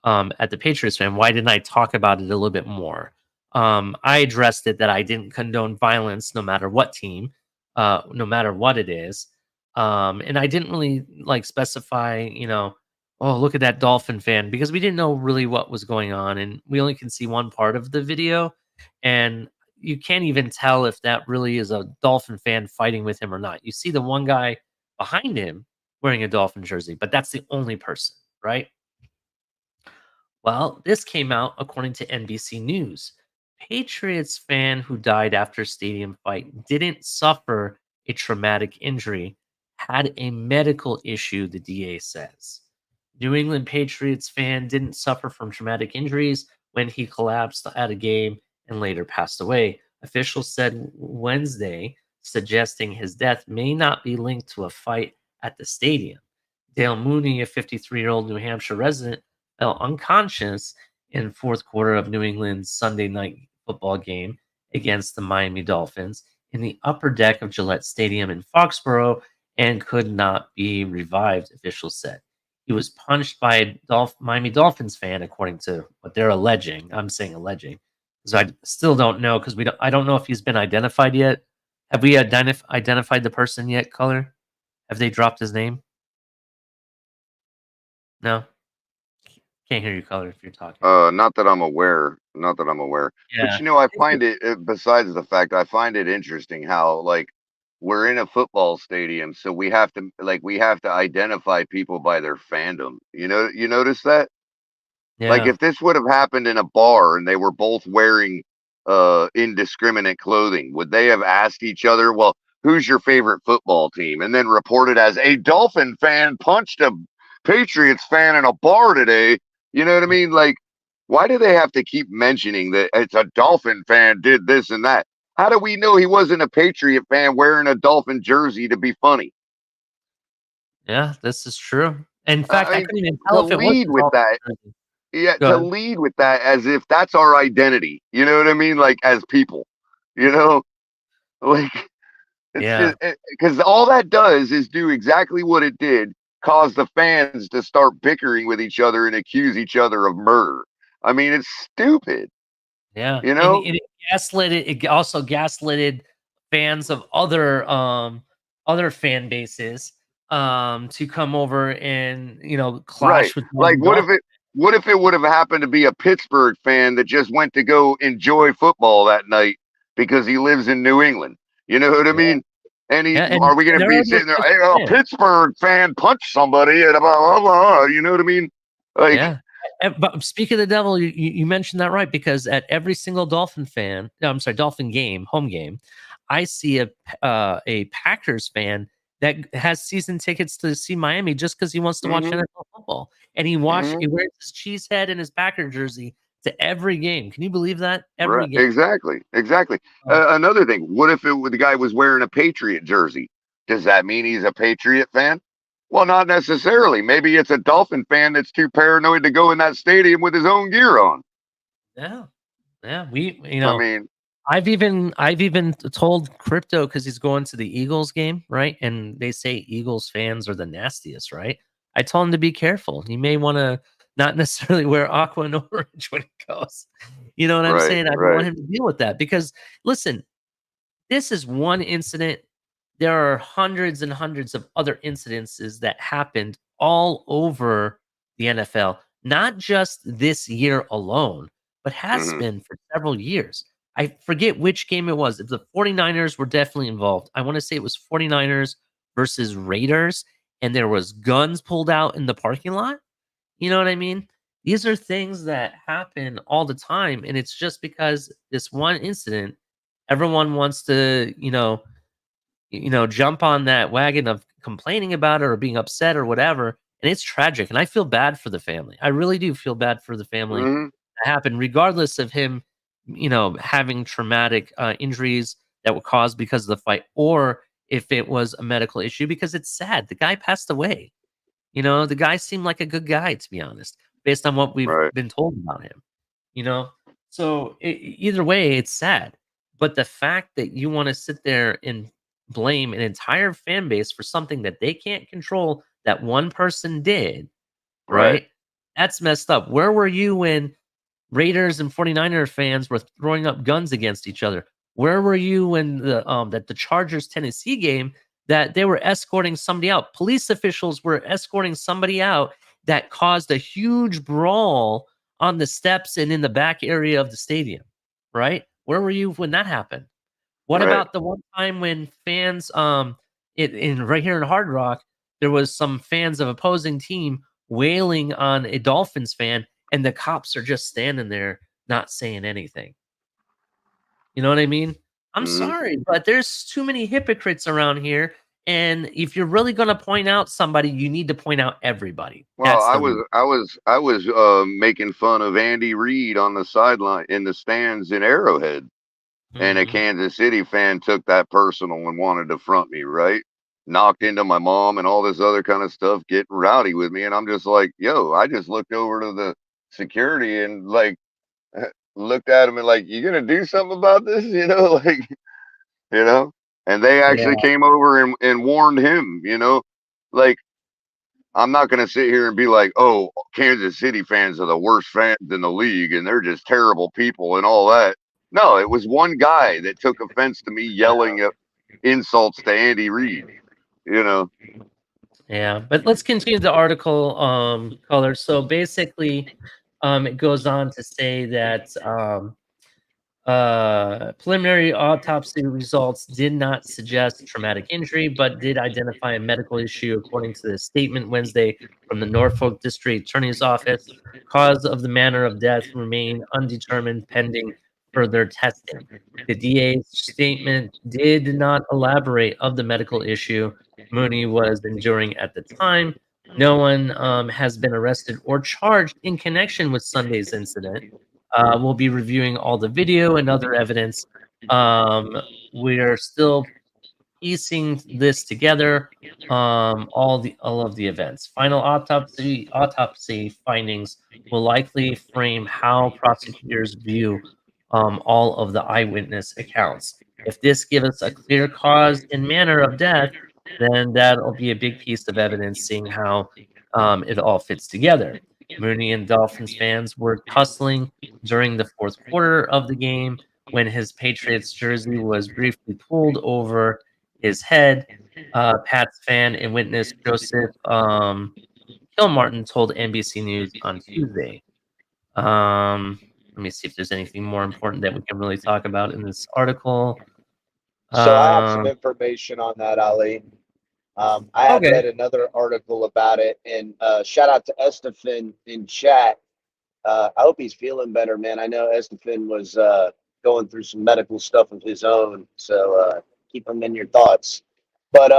at the Patriots fan? Why didn't I talk about it a little bit more? I addressed it that I didn't condone violence, no matter what team, no matter what it is, and I didn't really specify, oh, look at that Dolphin fan, because we didn't know really what was going on, and we only can see one part of the video, and you can't even tell if that really is a Dolphin fan fighting with him or not. You see the one guy behind him wearing a Dolphin jersey, but that's the only person, right? Well, this came out according to NBC News. Patriots fan who died after stadium fight didn't suffer a traumatic injury, had a medical issue, the DA says. New England Patriots fan didn't suffer from traumatic injuries when he collapsed at a game and later passed away. Officials said Wednesday, suggesting his death may not be linked to a fight at the stadium. Dale Mooney, a 53-year-old New Hampshire resident, fell unconscious in fourth quarter of New England's Sunday night football game against the Miami Dolphins in the upper deck of Gillette Stadium in Foxborough and could not be revived, officials said. He was punched by a Miami Dolphins fan, according to what they're alleging. I'm saying alleging, because I still don't know, because I don't know if he's been identified yet. Have we identified the person yet, Color? Have they dropped his name? No? Can't hear you, Color, if you're talking. Not that I'm aware. Not that I'm aware. Yeah. But I find it. Besides the fact, I find it interesting how we're in a football stadium, so we have to identify people by their fandom. You notice that? Like Yeah. if this would have happened in a bar and they were both wearing indiscriminate clothing, would they have asked each other, well, who's your favorite football team? And then reported as a Dolphin fan punched a Patriots fan in a bar today. You know what I mean? Like, why do they have to keep mentioning that it's a Dolphin fan did this and that? How do we know he wasn't a Patriot fan wearing a Dolphin jersey to be funny? Yeah, this is true. In fact, I mean, couldn't even to tell if it was lead a with Dolphin that, jersey. yeah, Go to ahead. lead with that as if that's our identity. You know what I mean? Like as people, like it's Yeah. just because all that does is do exactly what it did, cause the fans to start bickering with each other and accuse each other of murder. I mean, it's stupid. Yeah. You And know? it also gaslighted fans of other fan bases to come over and Right. clash with Like Dolphins. what if it would have happened to be a Pittsburgh fan that just went to go enjoy football that night because he lives in New England? You know what I mean? And Yeah, and are we going to there be are those sitting there, types hey, of a fans. Pittsburgh fan punched somebody and blah, blah, blah, you know what I mean? Like, Yeah. But speaking of the devil, you mentioned that right, because at every single Dolphin game, home game, I see a Packers fan that has season tickets to see Miami just because he wants to watch Mhm. NFL football, and he Mhm. wears his cheese head and his Packer jersey to every game. Can you believe that? Every Right. game. Exactly. Oh. Another thing, what if the guy was wearing a Patriot jersey? Does that mean he's a Patriot fan? Well, not necessarily. Maybe it's a Dolphin fan that's too paranoid to go in that stadium with his own gear on. Yeah. Yeah. I mean, I've even told Crypto, because he's going to the Eagles game, right? And they say Eagles fans are the nastiest, right? I told him to be careful. He may want to not necessarily wear aqua and orange when he goes. You know what I'm Right, saying? I don't want right. him to deal with that because listen, this is one incident. There are hundreds and hundreds of other incidences that happened all over the NFL, not just this year alone, but has Mhm. been for several years. I forget which game it was. If the 49ers were definitely involved. I want to say it was 49ers versus Raiders, and there was guns pulled out in the parking lot. You know what I mean? These are things that happen all the time, and it's just because this one incident, everyone wants to, jump on that wagon of complaining about it or being upset or whatever, and it's tragic. And I feel bad for the family. I really do feel bad for the family Mhm. that happened, regardless of him, having traumatic injuries that were caused because of the fight, or if it was a medical issue. Because it's sad. The guy passed away. The guy seemed like a good guy, to be honest, based on what we've Right. been told about him. You know, so either way, it's sad. But the fact that you want to sit there and blame an entire fan base for something that they can't control that one person did, Right. right? That's messed up. Where were you when Raiders and 49er fans were throwing up guns against each other? Where were you when the Chargers Tennessee game that they were escorting somebody out? Police officials were escorting somebody out that caused a huge brawl on the steps and in the back area of the stadium, right? Where were you when that happened? What Right. about the one time when fans in right here in Hard Rock, there was some fans of opposing team wailing on a Dolphins fan and the cops are just standing there not saying anything. You know what I mean? I'm Mhm. sorry, but there's too many hypocrites around here, and if you're really gonna point out somebody, you need to point out everybody. Well, That's the reason. I was making fun of Andy Reid on the sideline in the stands in Arrowhead, and a Mhm. Kansas City fan took that personal and wanted to front me, right? Knocked into my mom and all this other kind of stuff, getting rowdy with me, and I'm just like, yo, I just looked over to the security and like looked at him and like, you gonna do something about this? Like, you know? And they Yeah. actually came over and warned him, like I'm not going to sit here and be like, oh, Kansas City fans are the worst fans in the league and they're just terrible people and all that. No, it was one guy that took offense to me yelling at insults to Andy Reid, you know. Yeah, but let's continue the article, color. So basically, it goes on to say that preliminary autopsy results did not suggest traumatic injury, but did identify a medical issue, according to the statement Wednesday from the Norfolk District Attorney's Office. Cause of the manner of death remain undetermined pending further testing. The DA's statement did not elaborate of the medical issue Mooney was enduring at the time. No one has been arrested or charged in connection with Sunday's incident. We'll be reviewing all the video and other evidence. We are still piecing this together. All of the events. Final autopsy findings will likely frame how prosecutors view all of the eyewitness accounts. If this gives us a clear cause and manner of death, then that'll be a big piece of evidence seeing how it all fits together. Mooney and Dolphins fans were tussling during the fourth quarter of the game when his Patriots jersey was briefly pulled over his head. Pats fan and witness Joseph Kilmartin told NBC News on Tuesday. Let me see if there's anything more important that we can really talk about in this article. So I have some information on that, Ali. I had Okay. read another article about it, and shout out to Estefan in chat. I hope he's feeling better, man. I know Estefan was going through some medical stuff of his own, so keep him in your thoughts. But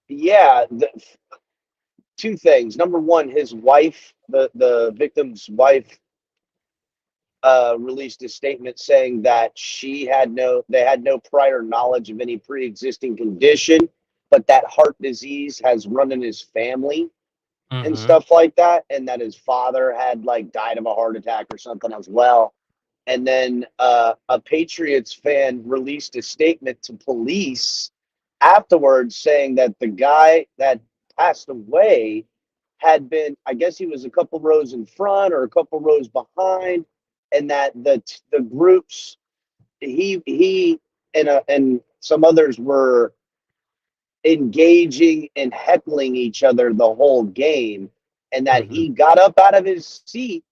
yeah, two things. Number one, his wife, the victim's wife, released a statement saying that they had no prior knowledge of any pre-existing condition, but that heart disease has run in his family and stuff like that, and that his father had like died of a heart attack or something as well. And then a Patriots fan released a statement to police afterwards saying that the guy that passed away had been, I guess he was a couple rows in front or a couple rows behind, and that the groups he and some others were engaging and heckling each other the whole game, and that he got up out of his seat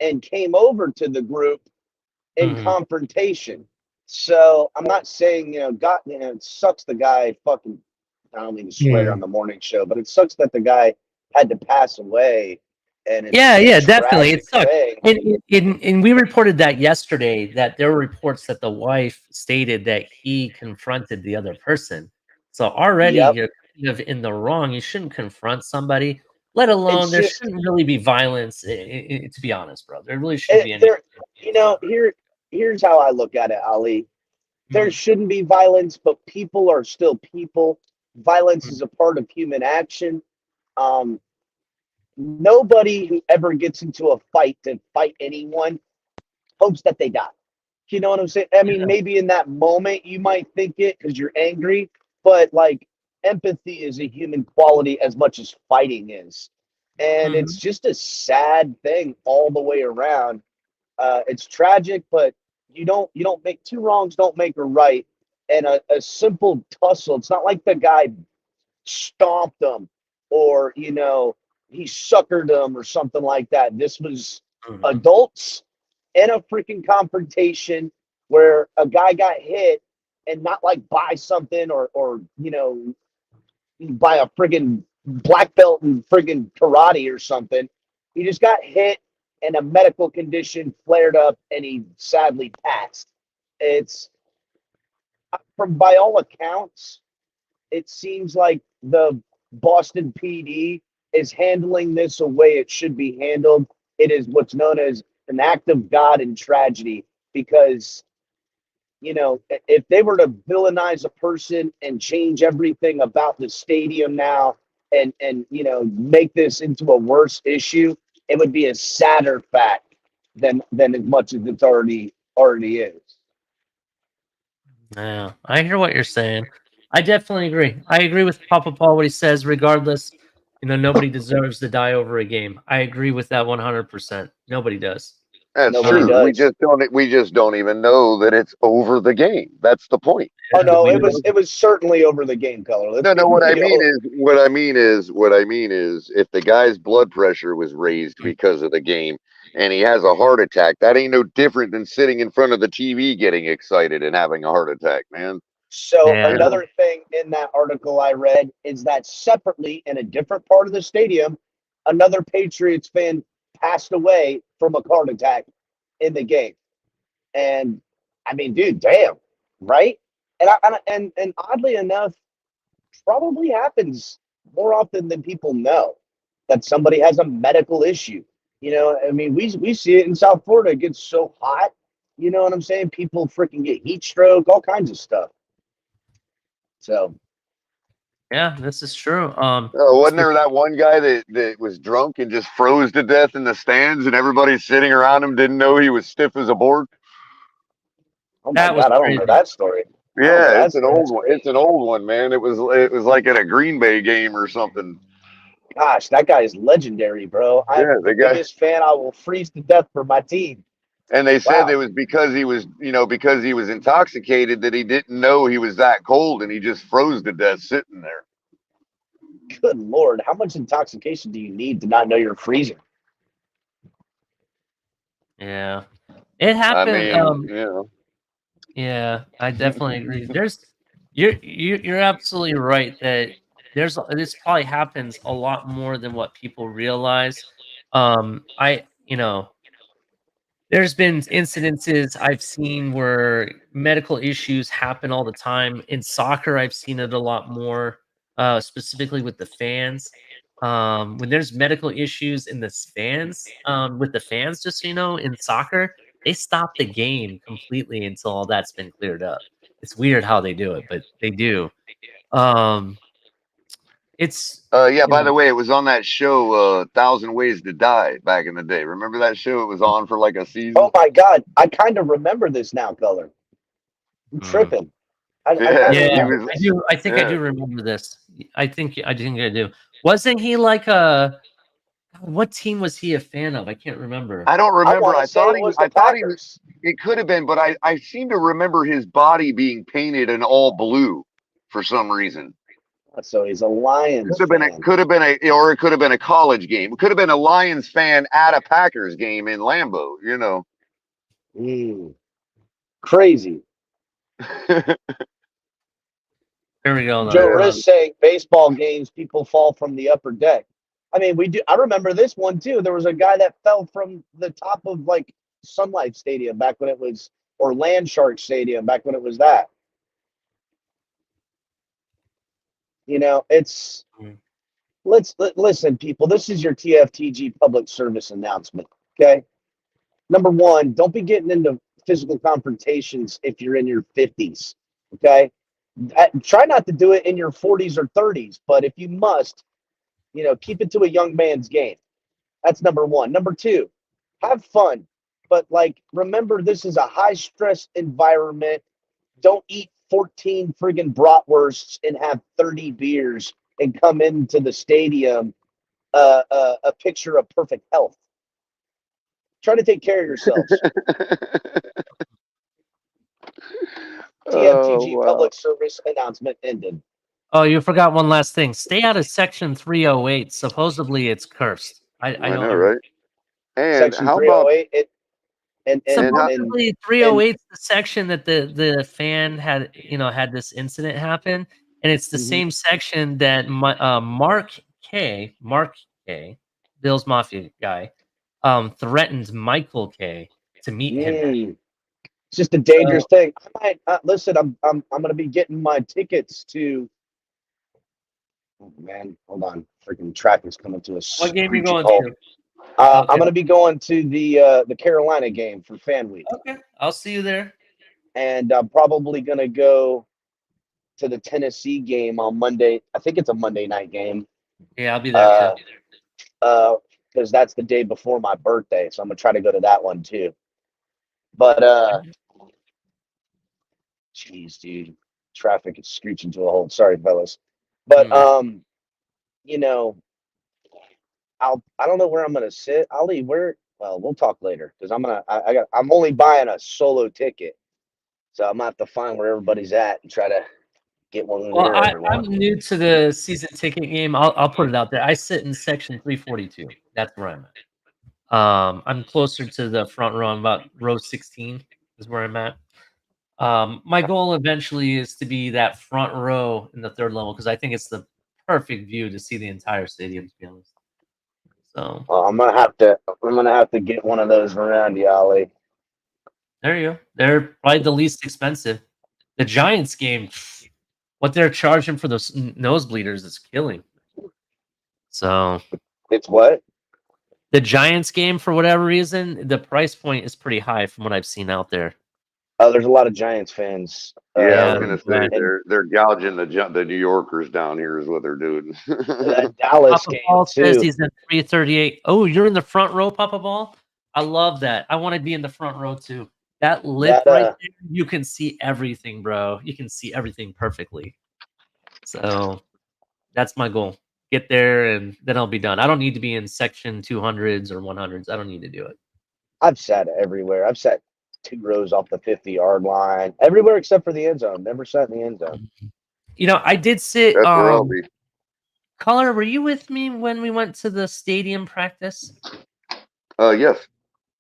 and came over to the group in confrontation. So I'm not saying, it sucks the guy fucking, I don't mean to swear on the morning show, but it sucks that the guy had to pass away. And it's Yeah, just a yeah, definitely. It tragic sucks. thing. And we reported that yesterday, that there were reports that the wife stated that he confronted the other person. So already Yep. you're kind of in the wrong. You shouldn't confront somebody, let alone It's there just- shouldn't really be violence. To be honest, bro, there really shouldn't be any. Here's how I look at it, Ali. There shouldn't be violence, but people are still people. Violence is a part of human action. Nobody who ever gets into a fight to fight anyone hopes that they die. You know what I'm saying? I mean, maybe in that moment you might think it because you're angry, but like empathy is a human quality as much as fighting is. And it's just a sad thing all the way around. It's tragic, but you don't make two wrongs don't make a right. And a simple tussle, it's not like the guy stomped him or he suckered him or something like that. This was adults in a freaking confrontation where a guy got hit, and not like by something or by a friggin' black belt in friggin' karate or something. He just got hit and a medical condition flared up and he sadly passed. It's by all accounts, it seems like the Boston PD is handling this a way it should be handled. It is what's known as an act of God and tragedy, because if they were to villainize a person and change everything about the stadium now and make this into a worse issue, it would be a sadder fact than as much as it's already is. Yeah, I hear what you're saying. I definitely agree. I agree with Papa Paul what he says. Regardless, nobody deserves to die over a game. I agree with that 100%. Nobody does. That's true. We just don't even know that it's over the game. That's the point. Oh no, it was certainly over the game, color. No. What I mean is, if the guy's blood pressure was raised because of the game and he has a heart attack, that ain't no different than sitting in front of the TV getting excited and having a heart attack, man. So another thing in that article I read is that separately in a different part of the stadium, another Patriots fan passed away from a heart attack in the game. And I mean, dude, damn, right? And oddly enough, probably happens more often than people know that somebody has a medical issue. I mean, we see it in South Florida. It gets so hot. You know what I'm saying? People freaking get heat stroke, all kinds of stuff. So, yeah, this is true. Wasn't there that one guy that was drunk and just froze to death in the stands, and everybody sitting around him didn't know he was stiff as a board? Oh my God, I don't know that story. Yeah, it's an old one. It's an old one, man. It was like at a Green Bay game or something. Gosh, that guy is legendary, bro. I'm the biggest fan. I will freeze to death for my team. And they said it was because he was, because he was intoxicated that he didn't know he was that cold and he just froze to death sitting there. Good Lord, how much intoxication do you need to not know you're freezing? Yeah, it happened. I mean, Yeah, I definitely agree. You're absolutely right that this probably happens a lot more than what people realize. There's been incidences I've seen where medical issues happen all the time. In soccer, I've seen it a lot more, specifically with the fans. When there's medical issues in the stands, with the fans, just so you know, in soccer, they stop the game completely until all that's been cleared up. It's weird how they do it, but they do. It's by the way, it was on that show, 1,000 Ways to Die back in the day. Remember that show? It was on for like a season. Oh my God, I kind of remember this now, color. I'm tripping. I do. I think I do remember this. I think I do. Wasn't he like a? What team was he a fan of? I can't remember. I don't remember. wanna say it was the Packers. It could have been, but I seem to remember his body being painted in all blue for some reason. So he's a Lions Could have been or it could have been a college game. It could have been a Lions fan at a Packers game in Lambeau. You know, crazy. Here we go. Joe Riss saying baseball games, people fall from the upper deck. I mean, we do. I remember this one too. There was a guy that fell from the top of like Sun Life Stadium back when it was, or Land Shark Stadium back when it was that. You know, it's listen, people. This is your TFTG public service announcement. Okay, number one, don't be getting into physical confrontations if you're in your 50s. Okay, try not to do it in your 40s or 30s, but if you must, you know, keep it to a young man's game. That's number one. Number two, have fun, but like remember this is a high stress environment. Don't eat 14 friggin' bratwursts and have 30 beers and come into the stadium a picture of perfect health. Try to take care of yourselves. TFTG public service announcement ended. Oh, you forgot one last thing. Stay out of Section 308. Supposedly it's cursed. I know, right? And Section how 308, about supposedly 308 is the section that the fan had this incident happen, and it's the same section that Mark K, Bill's Mafia guy, threatened Michael K to meet him. It's just a dangerous thing. I might listen. I'm going to be getting my tickets to. Oh man, hold on! Freaking traffic's coming to us. What game are you going to? I'm going to be going to the Carolina game for Fan Week. Okay, I'll see you there. And I'm probably going to go to the Tennessee game on Monday. I think it's a Monday night game. Yeah, I'll be there too. Because that's the day before my birthday, so I'm gonna try to go to that one too. But jeez, dude, traffic is screeching to a halt. Sorry, fellas. But you know, I don't know where I'm gonna sit. Ali, well, we'll talk later because I'm only buying a solo ticket, so I'm gonna have to find where everybody's at and try to get one. Well, I'm new to the season ticket game. I'll put it out there. I sit in section 342. That's where I'm at. I'm closer to the front row. I'm about row 16 is where I'm at. My goal eventually is to be that front row in the third level because I think it's the perfect view to see the entire stadium. To be honest. So I'm gonna have to get one of those around you, Ali. There you go. They're probably the least expensive. The Giants game, what they're charging for those nosebleeders is killing. So it's what? The Giants game, for whatever reason, the price point is pretty high from what I've seen out there. Oh, there's a lot of Giants fans. Yeah, I was gonna say they're gouging the New Yorkers down here is what they're doing. That Dallas Papa game Ball says too. he's at 338. Oh, you're in the front row, Papa Ball. I love that. I want to be in the front row too. That lip right there, you can see everything, bro. You can see everything perfectly. So that's my goal. Get there and then I'll be done. I don't need to be in section 200s or 100s. I don't need to do it. I've sat everywhere. I've sat 2 rows off the 50-yard line. Everywhere except for the end zone. Never sat in the end zone. You know, I did sit. That's where I'll be. Color, were you with me when we went to the stadium practice? Yes.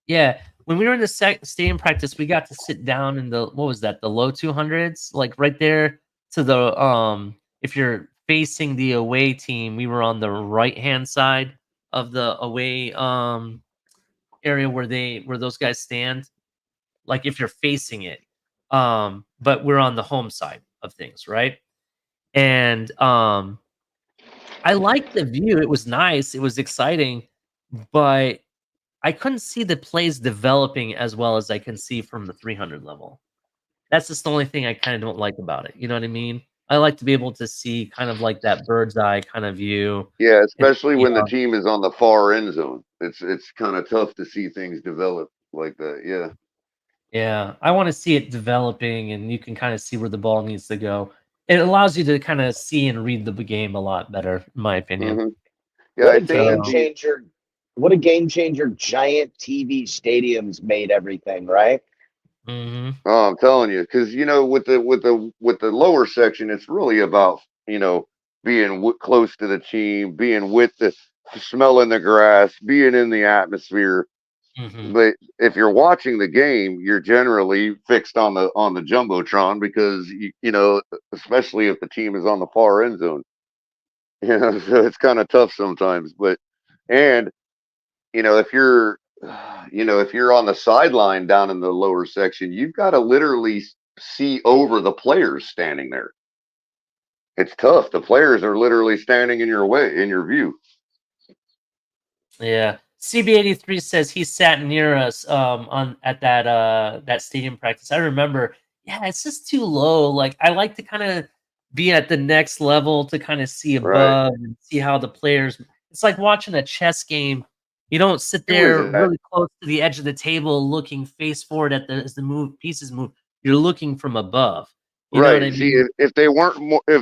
Yeah. When we were in the stadium practice, we got to sit down in the, what was that? The low 200s, like right there to the, if you're facing the away team, we were on the right-hand side of the away, area where those guys stand. Like if you're facing it, but we're on the home side of things, right? And, I liked the view. It was nice. It was exciting, but I couldn't see the plays developing as well as I can see from the 300 level. That's just the only thing I kind of don't like about it. You know what I mean? I like to be able to see kind of like that bird's eye kind of view. Yeah, especially when the team is on the far end zone. It's kind of tough to see things develop like that. Yeah. Yeah, I want to see it developing, and you can kind of see where the ball needs to go. It allows you to kind of see and read the game a lot better, in my opinion. Yeah, I think game changer what a game changer giant TV stadiums made everything, right? Mm-hmm. Oh, I'm telling you, because with the lower section, it's really about being close to the team, being with the smelling the grass, being in the atmosphere. Mm-hmm. But if you're watching the game, you're generally fixed on the jumbotron because especially if the team is on the far end zone. So it's kind of tough sometimes. But and if you're if you're on the sideline down in the lower section, you've got to literally see over the players standing there. It's tough. The players are literally standing in your way, in your view. Yeah. CB83 says he sat near us at that stadium practice. I remember, yeah, it's just too low. Like I like to kind of be at the next level to kind of see Right. above and see how the players. It's like watching a chess game. You don't sit Who is there that? really close to the edge of the table looking face forward as the pieces move. You're looking from above. You know what I Right. See, mean? if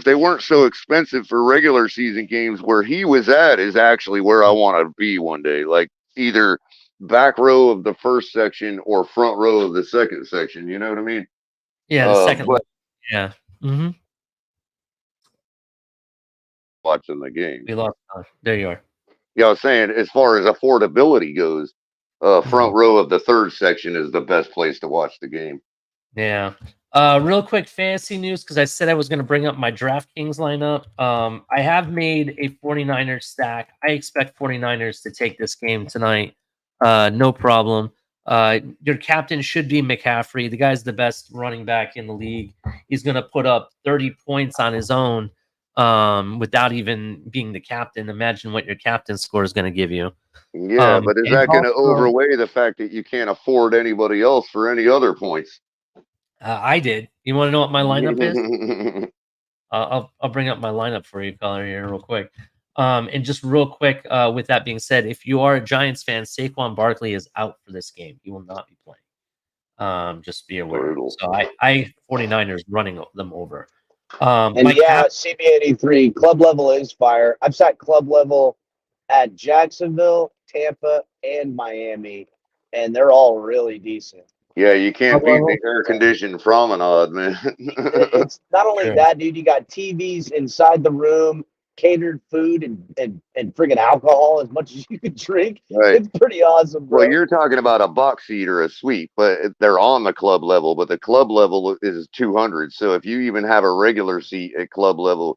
they weren't so expensive for regular season games, where he was at is actually where I want to be one day. Like either back row of the first section or front row of the second section. You know what I mean? Yeah, the second But level. Yeah. Mm-hmm. watching the game. We lost. There you are. Yeah, I was saying as far as affordability goes, front row of the third section is the best place to watch the game. Yeah. Real quick fantasy news, because I said I was going to bring up my DraftKings lineup. I have made a 49ers stack. I expect 49ers to take this game tonight. No problem. Your captain should be McCaffrey. The guy's the best running back in the league. He's going to put up 30 points on his own without even being the captain. Imagine what your captain score is going to give you. Yeah, but is and that going to also- overweigh the fact that you can't afford anybody else for any other points? I did. You want to know what my lineup is? I'll bring up my lineup for you, caller, here real quick. And just real quick, with that being said, if you are a Giants fan, Saquon Barkley is out for this game. He will not be playing. Just be aware. Brutal. So I 49ers running them over. And yeah, CB83 club level is fire. I've sat club level at Jacksonville, Tampa, and Miami, and they're all really decent. Yeah, you can't Club beat level? the air-conditioned promenade, man. It's not only Sure. that, dude. You got TVs inside the room, catered food, and friggin' alcohol as much as you can drink. Right. It's pretty awesome, bro. Well, you're talking about a box seat or a suite, but they're on the club level. But the club level is 200. So if you even have a regular seat at club level,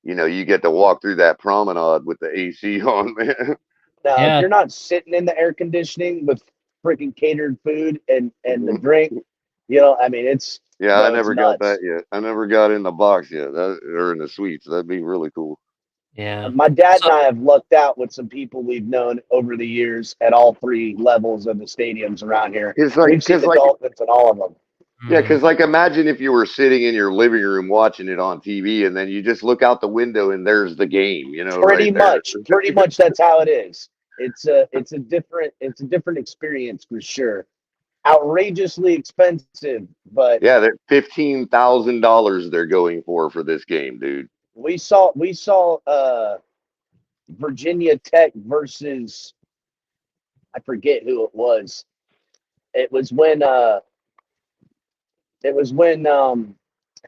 you get to walk through that promenade with the AC on, man. Now, Yeah. if you're not sitting in the air conditioning with freaking catered food and the drink, I mean, it's Yeah, I it's never got nuts. that yet. I never got in the box yet, or in the suites. That'd be really cool. Yeah. My dad and I have lucked out with some people we've known over the years at all three levels of the stadiums around here. We've seen the Dolphins in all of them. Yeah, because imagine if you were sitting in your living room watching it on TV, and then you just look out the window and there's the game. Pretty right there. much that's how it is. It's a different experience for sure. Outrageously expensive, but Yeah, they're $15,000 they're going for this game, dude. we saw Virginia Tech versus, I forget who it was. It was when I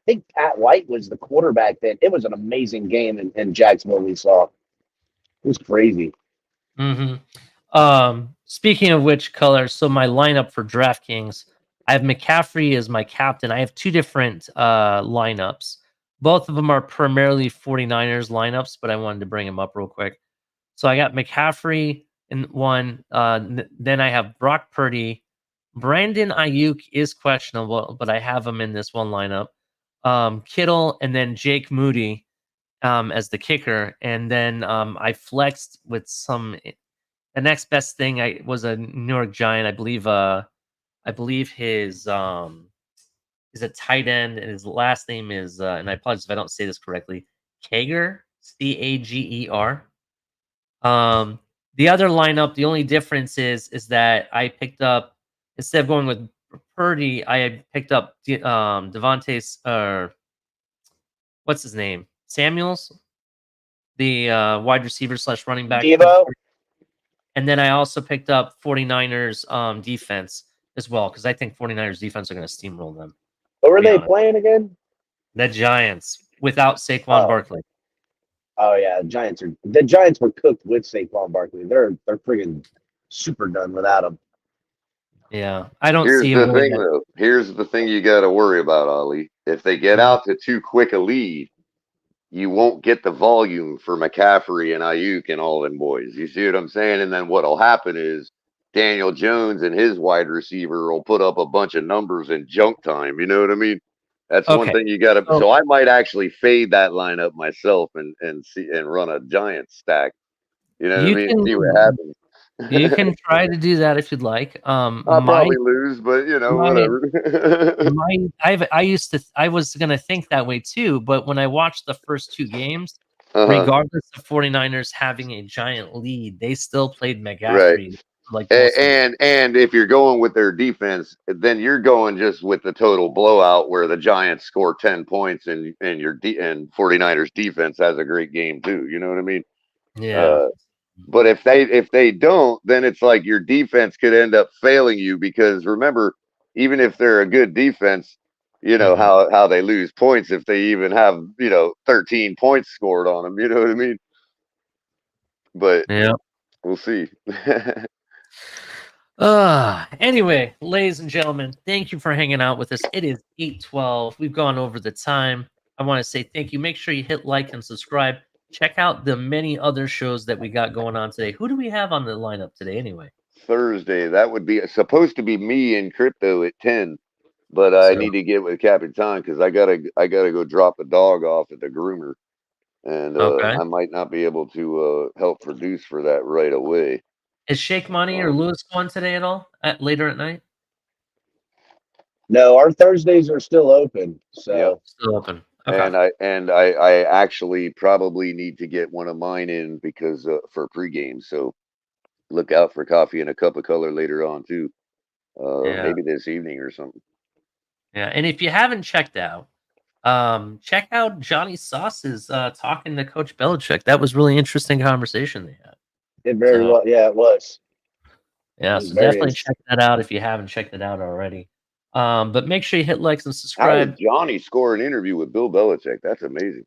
think Pat White was the quarterback then. It was an amazing game in Jacksonville we saw. It was crazy. Speaking of which, colors, so my lineup for DraftKings, I have McCaffrey as my captain. I have two different lineups. Both of them are primarily 49ers lineups, but I wanted to bring them up real quick. So I got McCaffrey in one. Then I have Brock Purdy. Brandon Ayuk is questionable, but I have him in this one lineup. Kittle and then Jake Moody as the kicker. And then I flexed with the next best thing was a New York Giant. I believe his is a tight end, and his last name is and I apologize if I don't say this correctly, Cager, Cager. The other lineup, the only difference is that I picked up, instead of going with Purdy, I picked up Devontae's what's his name? Samuels, the wide receiver / running back. Devo? And then I also picked up 49ers defense as well, because I think 49ers defense are going to steamroll them. What were they playing again? The Giants without Saquon Barkley. Oh yeah, the Giants were cooked with Saquon Barkley. They're friggin' super done without him. Yeah, I don't Here's see the him. thing, though. Here's the thing you got to worry about, Ali. If they get out to too quick a lead, you won't get the volume for McCaffrey and Ayuk and all them boys. You see what I'm saying? And then what'll happen is Daniel Jones and his wide receiver will put up a bunch of numbers in junk time. You know what I mean? That's one thing you got to. So I might actually fade that lineup myself and see and run a giant stack. You know what I mean? See what happens. You can try to do that if you'd like. I'll probably lose, but whatever. I was gonna think that way too, but when I watched the first 2 games, regardless of 49ers having a giant lead, they still played McCaffrey. Right. And if you're going with their defense, then you're going just with the total blowout where the Giants score 10 points and 49ers defense has a great game too. You know what I mean? Yeah. But if they don't, then it's like your defense could end up failing you, because remember, even if they're a good defense, you know how they lose points if they even have 13 points scored on them. You know what I mean? But yeah, we'll see. Anyway, ladies and gentlemen, thank you for hanging out with us. It is 8:12. We've gone over the time. I want to say thank you. Make sure you hit like and subscribe. Check out the many other shows that we got going on today. Who do we have on the lineup today anyway? Thursday, that would be supposed to be me and Crypto at 10, but I need to get with Capitan because I gotta go drop the dog off at the groomer, and I might not be able to help produce for that right away. Is Shake Money or Lewis going today at all later at night? No, our Thursdays are still open. So still open. Okay. And I actually probably need to get one of mine in because for pregame. So look out for coffee and a cup of color later on too. Maybe this evening or something. Yeah, and if you haven't checked out, check out Johnny Sauce's talking to Coach Belichick. That was really interesting conversation they had. It very well, yeah, it was. Yeah, so definitely check that out if you haven't checked it out already. But make sure you hit likes and subscribe. How did Johnny score an interview with Bill Belichick? That's amazing.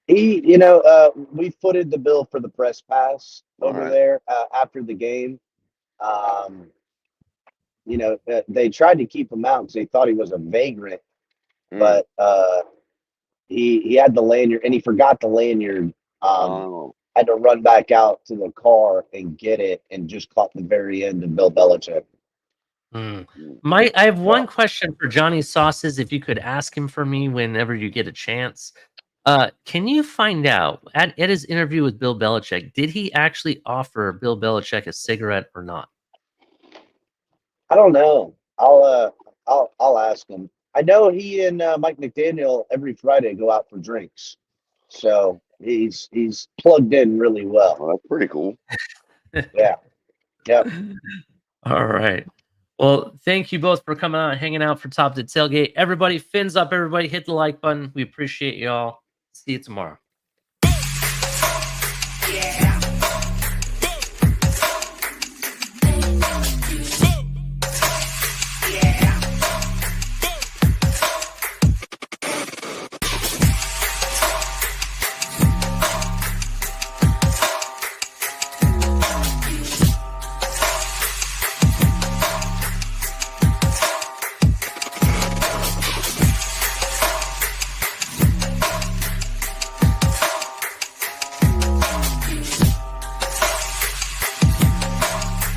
We footed the bill for the press pass over there after the game. They tried to keep him out because they thought he was a vagrant, but he had the lanyard and he forgot the lanyard. Had to run back out to the car and get it, and just caught the very end of Bill Belichick. I have one question for Johnny Sauces. If you could ask him for me whenever you get a chance, can you find out at his interview with Bill Belichick, did he actually offer Bill Belichick a cigarette or not? I don't know. I'll ask him. I know he and Mike McDaniel every Friday go out for drinks, so he's plugged in really well. Well, that's pretty cool. Yeah. Yep. All right. Well, thank you both for coming out and hanging out for Top of the Tailgate. Everybody, fins up. Everybody hit the like button. We appreciate y'all. See you tomorrow.